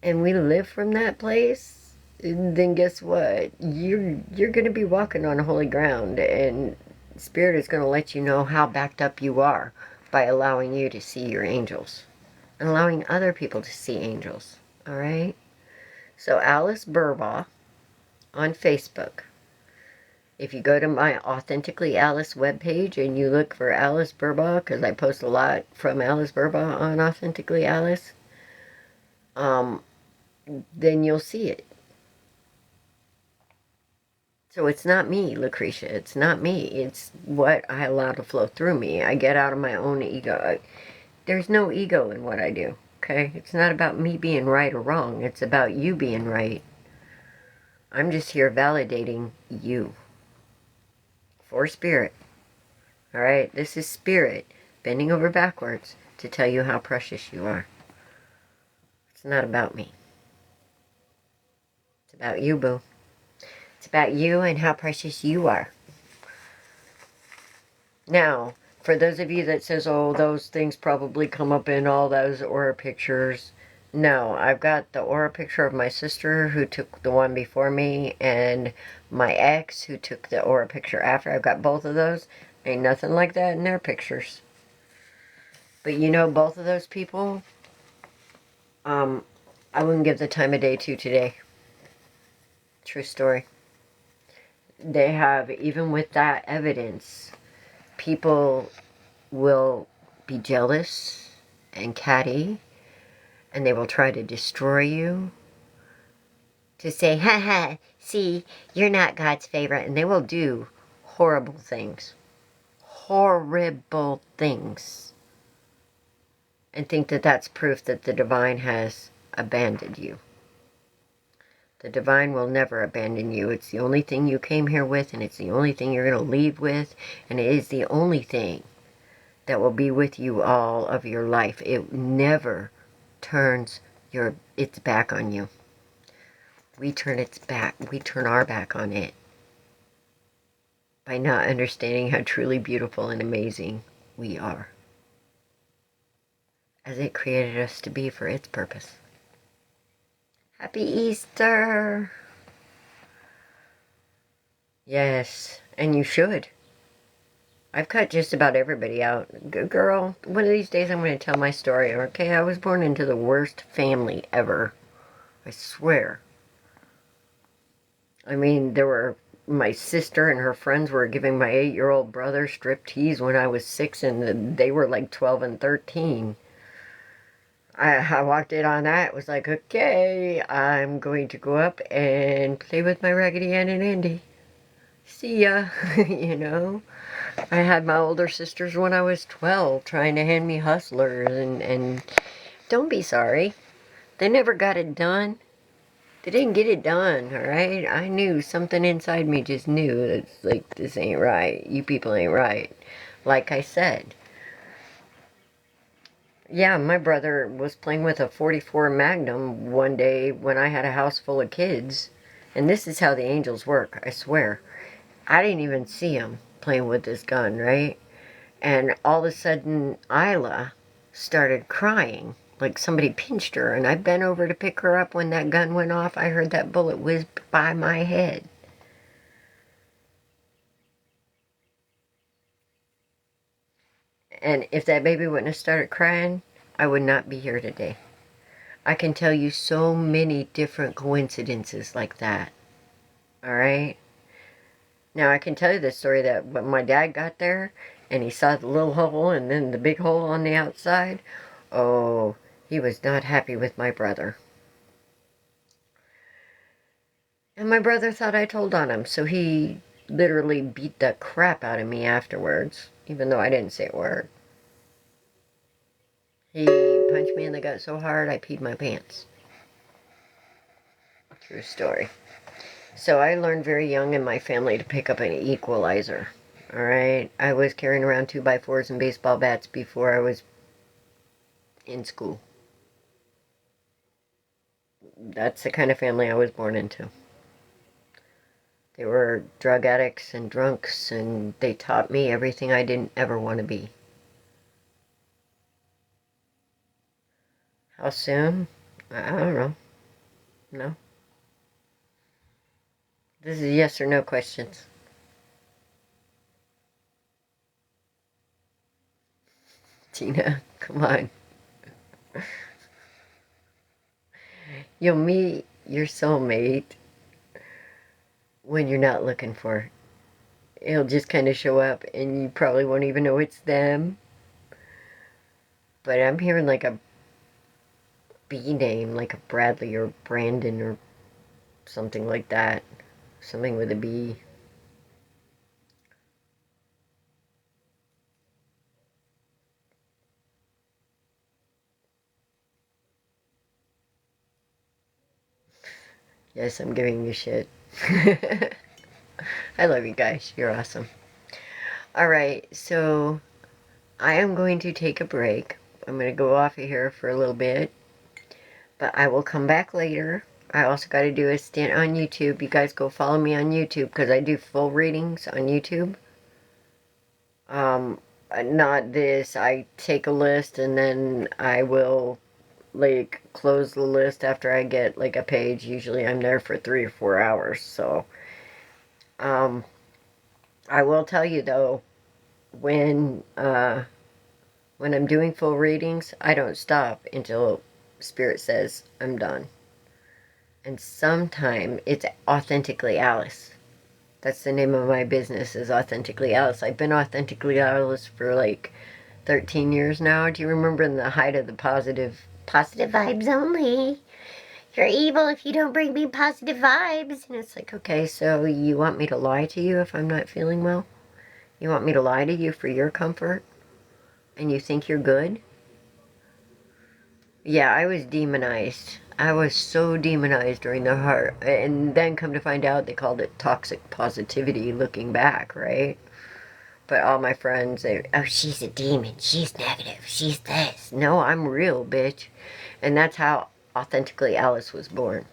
and we live from that place, then guess what? You're going to be walking on holy ground, and Spirit is going to let you know how backed up you are by allowing you to see your angels and allowing other people to see angels. All right? So Alice Burbaugh on Facebook. If you go to my Authentically Alice webpage and you look for Alice Burbaugh, because I post a lot from Alice Burbaugh on Authentically Alice, then you'll see it. So it's not me, Lucretia. It's not me. It's what I allow to flow through me. I get out of my own ego. There's no ego in what I do, okay? It's not about me being right or wrong. It's about you being right. I'm just here validating you. For Spirit. All right? This is Spirit bending over backwards to tell you how precious you are. It's not about me. It's about you, boo. It's about you and how precious you are. Now, for those of you that says, oh, those things probably come up in all those aura pictures. No, I've got the aura picture of my sister who took the one before me and my ex who took the aura picture after. I've got both of those. Ain't nothing like that in their pictures. But you know, both of those people, I wouldn't give the time of day to today. True story. They have, even with that evidence, people will be jealous and catty, and they will try to destroy you. To say, haha, see, you're not God's favorite. And they will do horrible things. Horrible things. And think that that's proof that the divine has abandoned you. The divine will never abandon you. It's the only thing you came here with, and it's the only thing you're going to leave with, and it is the only thing that will be with you all of your life. It never turns its back on you. We turn our back on it by not understanding how truly beautiful and amazing we are, as it created us to be for its purpose. Happy Easter! Yes, and you should. I've cut just about everybody out. Girl, one of these days I'm going to tell my story, okay? I was born into the worst family ever. I swear. I mean, my sister and her friends were giving my 8-year-old brother striptease when I was 6, and they were like 12 and 13. I walked in on that. It was like, okay, I'm going to go up and play with my Raggedy Ann and Andy. See ya, you know. I had my older sisters when I was 12 trying to hand me hustlers, and don't be sorry. They never got it done. They didn't get it done, alright? I knew, something inside me just knew. It's like, this ain't right. You people ain't right. Like I said. Yeah, my brother was playing with a .44 Magnum one day when I had a house full of kids. And this is how the angels work, I swear. I didn't even see him playing with this gun, right? And all of a sudden, Isla started crying. Like somebody pinched her, and I bent over to pick her up when that gun went off. I heard that bullet whiz by my head. And if that baby wouldn't have started crying, I would not be here today. I can tell you so many different coincidences like that. Alright? Now, I can tell you the story that when my dad got there, and he saw the little hole and then the big hole on the outside, oh, He was not happy with my brother. And my brother thought I told on him, so he literally beat the crap out of me afterwards, even though I didn't say a word. He punched me in the gut so hard I peed my pants. True story. So I learned very young in my family to pick up an equalizer. Alright? I was carrying around 2x4s and baseball bats before I was in school. That's the kind of family I was born into. They were drug addicts and drunks, and they taught me everything I didn't ever want to be. How soon? I don't know. No. This is yes or no questions. Tina, come on. You'll meet your soulmate when you're not looking for it. It'll just kind of show up and you probably won't even know it's them. But I'm hearing like a B name, like a Bradley or Brandon or something like that. Something with a B. Yes, I'm giving you shit. I love you guys. You're awesome. Alright, so I am going to take a break. I'm going to go off of here for a little bit. But I will come back later. I also got to do a stint on YouTube. You guys go follow me on YouTube because I do full readings on YouTube. Not this. I take a list and then I will like close the list after I get like a page. Usually I'm there for 3 or 4 hours. So I will tell you though, when I'm doing full readings, I don't stop until Spirit says I'm done. And sometime it's Authentically Alice. That's the name of my business, is Authentically Alice. I've been Authentically Alice for like 13 years now. Do you remember in the height of the positive vibes only? You're evil if you don't bring me positive vibes. And it's like, okay, so you want me to lie to you if I'm not feeling well? You want me to lie to you for your comfort? And you think you're good? Yeah, I was demonized. I was so demonized during the heart. And then come to find out they called it toxic positivity looking back, right? But all my friends, oh, she's a demon. She's negative. She's this. No, I'm real, bitch. And that's how Authentically Alice was born.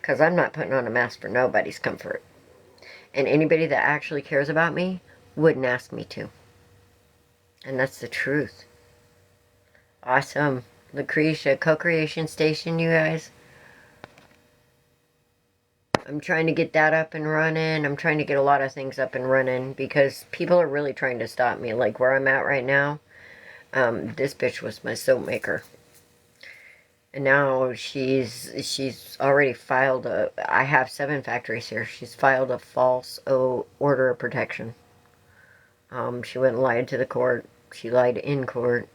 Because I'm not putting on a mask for nobody's comfort. And anybody that actually cares about me wouldn't ask me to. And that's the truth. Awesome. Lucretia, co-creation station, you guys. I'm trying to get that up and running. I'm trying to get a lot of things up and running because people are really trying to stop me. Like where I'm at right now, this bitch was my soap maker. And now she's already filed I have 7 factories here. She's filed a false order of protection. She went and lied to the court. She lied in court.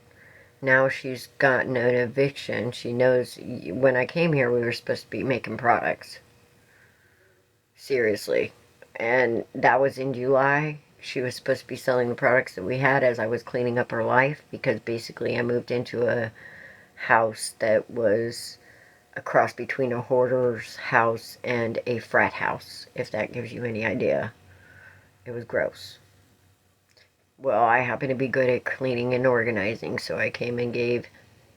Now she's gotten an eviction. She knows when I came here we were supposed to be making products. Seriously. And that was in July. She was supposed to be selling the products that we had as I was cleaning up her life because basically I moved into a house that was a cross between a hoarder's house and a frat house, if that gives you any idea. It was gross. Well, I happen to be good at cleaning and organizing, so I came and gave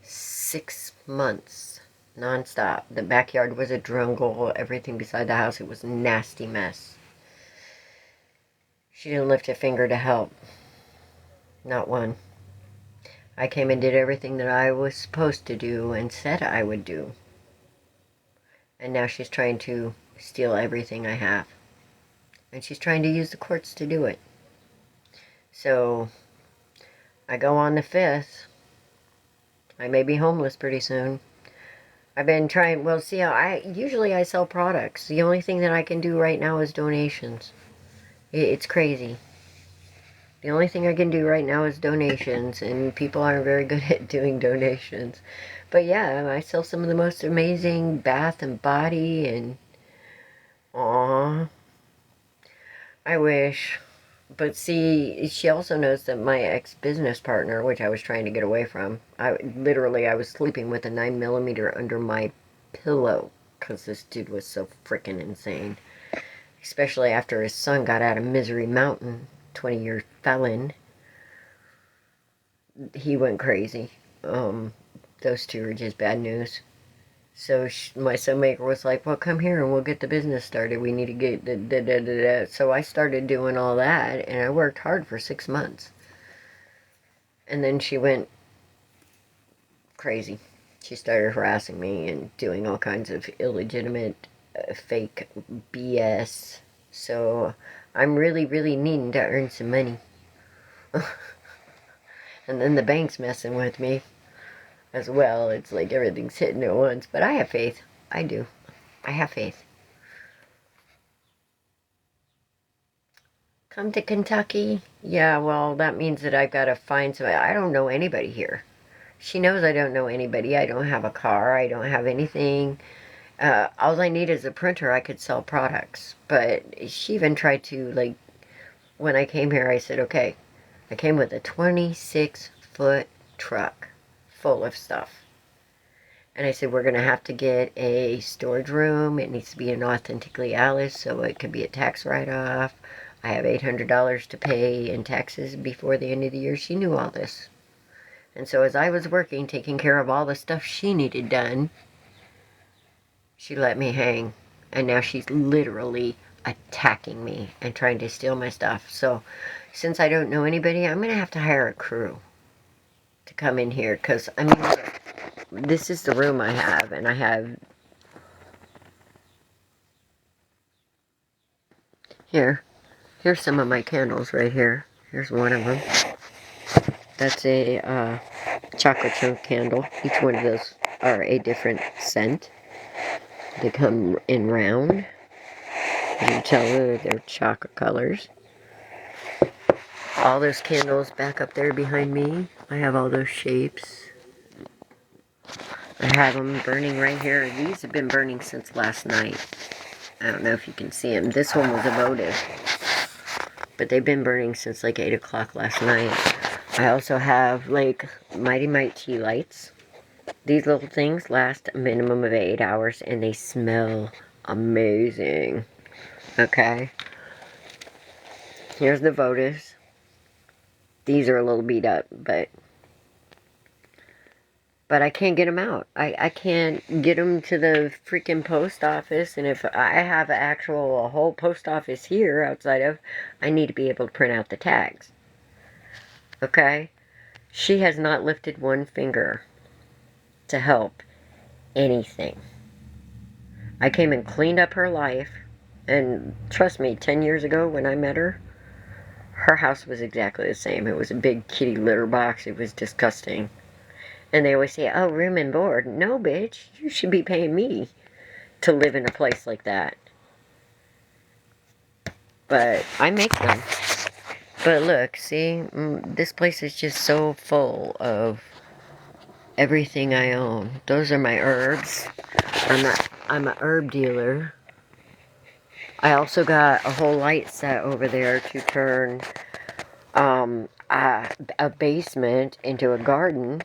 6 months non-stop. The backyard was a drungle. Everything beside the house, it was a nasty mess. She didn't lift a finger to help. Not one. I came and did everything that I was supposed to do and said I would do. And now she's trying to steal everything I have. And she's trying to use the courts to do it. So, I go on the 5th. I may be homeless pretty soon. I've been trying, well, see, usually I sell products. The only thing that I can do right now is donations. It's crazy. The only thing I can do right now is donations, and people aren't very good at doing donations. But yeah, I sell some of the most amazing bath and body, and aw, I wish. But see, she also knows that my ex-business partner, which I was trying to get away from, I was sleeping with a 9mm under my pillow because this dude was so freaking insane. Especially after his son got out of Misery Mountain, 20-year felon. He went crazy. Those two are just bad news. So my sonmaker was like, well, come here and we'll get the business started. We need to get da. So I started doing all that, and I worked hard for 6 months. And then she went crazy. She started harassing me and doing all kinds of illegitimate, fake BS. So I'm really, really needing to earn some money. And then the bank's messing with me as well. It's like everything's hitting at once. But I have faith. I do. I have faith. Come to Kentucky? Yeah, well, that means that I've got to find somebody. I don't know anybody here. She knows I don't know anybody. I don't have a car. I don't have anything. All I need is a printer. I could sell products. But she even tried to, like, when I came here, I said, okay. I came with a 26-foot truck full of stuff. And I said, we're going to have to get a storage room. It needs to be an Authentically Alice, so it could be a tax write-off. I have $800 to pay in taxes before the end of the year. She knew all this. And so as I was working, taking care of all the stuff she needed done, she let me hang. And now she's literally attacking me and trying to steal my stuff. So since I don't know anybody, I'm going to have to hire a crew to come in here. Because, I mean, this is the room I have. And I have... Here's some of my candles right here. Here's one of them. That's a chocolate chunk candle. Each one of those are a different scent. They come in round. You can tell they're chocolate colors. All those candles back up there behind me, I have all those shapes. I have them burning right here. These have been burning since last night. I don't know if you can see them. This one was a votive. But they've been burning since like 8 o'clock last night. I also have like Mighty Mite tea lights. These little things last a minimum of 8 hours and they smell amazing. Okay. Here's the votives. These are a little beat up, but I can't get them out. I can't get them to the freaking post office, and if I have a whole post office here outside of, I need to be able to print out the tags. Okay? She has not lifted one finger to help anything. I came and cleaned up her life, and trust me, 10 years ago when I met her, her house was exactly the same. It was a big kitty litter box. It was disgusting. And they always say, oh, room and board. No, bitch. You should be paying me to live in a place like that. But I make them. But look, see? This place is just so full of everything I own. Those are my herbs. I'm a herb dealer. I also got a whole light set over there to turn a basement into a garden.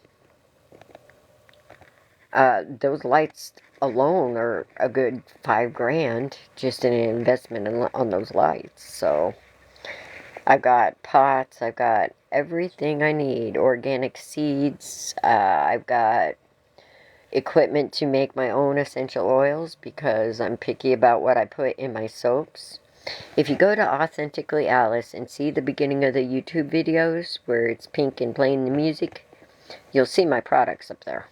Those lights alone are a good $5,000 just in an investment on those lights. So I've got pots, I've got everything I need, organic seeds, I've got equipment to make my own essential oils because I'm picky about what I put in my soaps. If you go to Authentically Alice and see the beginning of the YouTube videos where it's pink and playing the music, you'll see my products up there.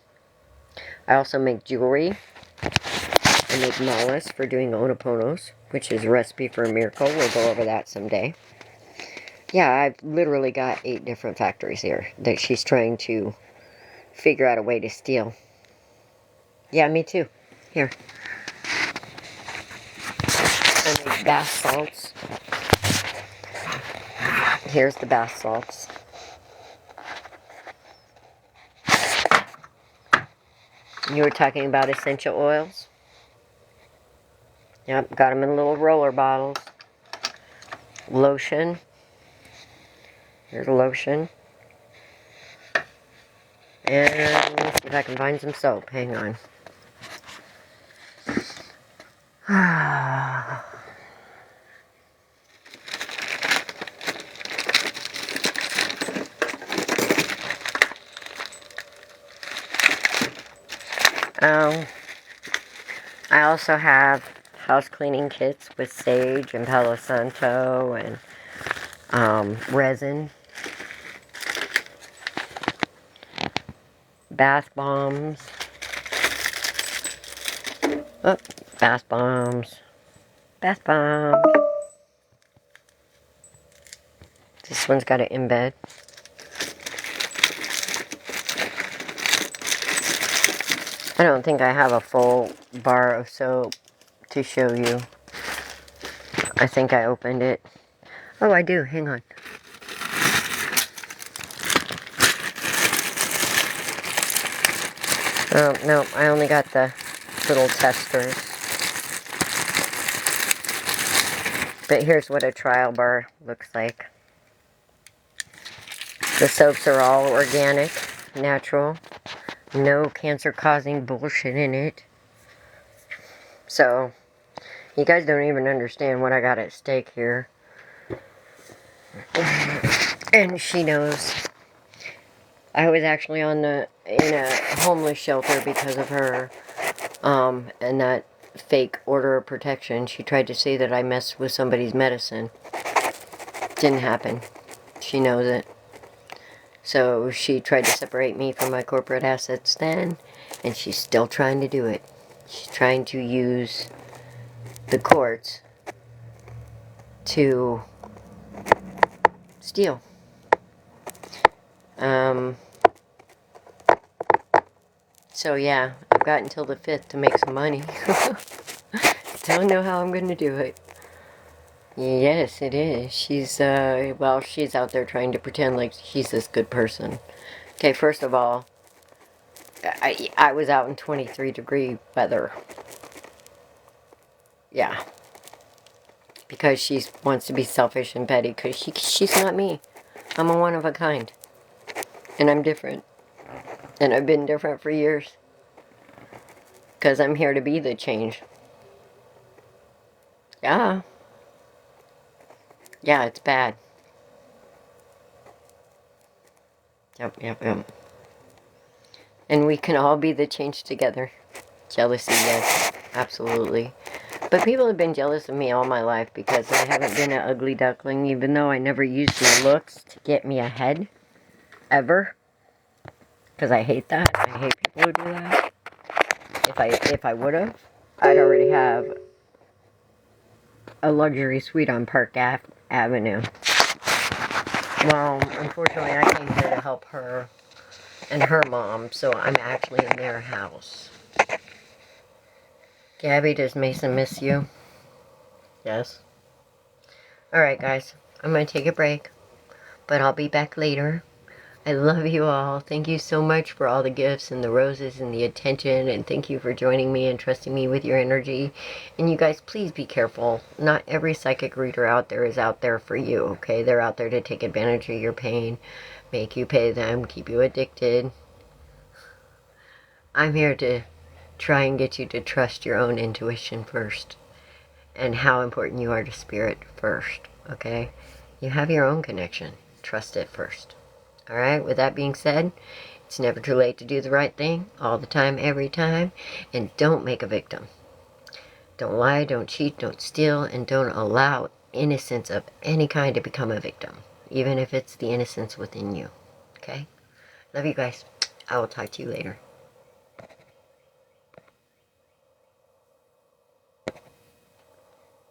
I also make jewelry. I make malas for doing onoponos, which is a recipe for a miracle. We'll go over that someday. Yeah, I've literally got 8 different factories here that she's trying to figure out a way to steal. Yeah, me too. Here. I make bath salts. Here's the bath salts. You were talking about essential oils? Yep, got them in little roller bottles. Lotion. Here's lotion. And let me see if I can find some soap. Hang on. I also have house cleaning kits with sage and Palo Santo and resin. Bath bombs. Oh, bath bombs. Bath bombs. This one's got an embed. I don't think I have a full bar of soap to show you. I think I opened it. Oh, I do. Hang on. Oh, no. I only got the little testers. But here's what a trial bar looks like. The soaps are all organic, natural. No cancer-causing bullshit in it. So, you guys don't even understand what I got at stake here. And she knows. I was actually in a homeless shelter because of her. And that fake order of protection. She tried to say that I messed with somebody's medicine. Didn't happen. She knows it. So she tried to separate me from my corporate assets then, and she's still trying to do it. She's trying to use the courts to steal. So yeah, I've got until the 5th to make some money. Don't know how I'm going to do it. Yes, it is. She's, well, she's out there trying to pretend like she's this good person. Okay, first of all, I was out in 23-degree weather. Yeah. Because she wants to be selfish and petty, because she's not me. I'm a one of a kind. And I'm different. And I've been different for years. Because I'm here to be the change. Yeah. Yeah, it's bad. Yep. And we can all be the change together. Jealousy, yes. Absolutely. But people have been jealous of me all my life because I haven't been an ugly duckling, even though I never used my looks to get me ahead. Ever. Because I hate that. I hate people who do that. If I would have, I'd already have a luxury suite on Park Avenue. Well, unfortunately, I came here to help her and her mom, so I'm actually in their house. Gabby, does Mason miss you? Yes. Alright, guys. I'm going to take a break, but I'll be back later. I love you all. Thank you so much for all the gifts and the roses and the attention, and thank you for joining me and trusting me with your energy. And you guys, please be careful. Not every psychic reader out there is out there for you, okay? They're out there to take advantage of your pain, make you pay them, keep you addicted. I'm here to try and get you to trust your own intuition first, and how important you are to spirit first, okay? You have your own connection. Trust it first. Alright, with that being said, it's never too late to do the right thing, all the time, every time, and don't make a victim. Don't lie, don't cheat, don't steal, and don't allow innocence of any kind to become a victim, even if it's the innocence within you. Okay? Love you guys. I will talk to you later.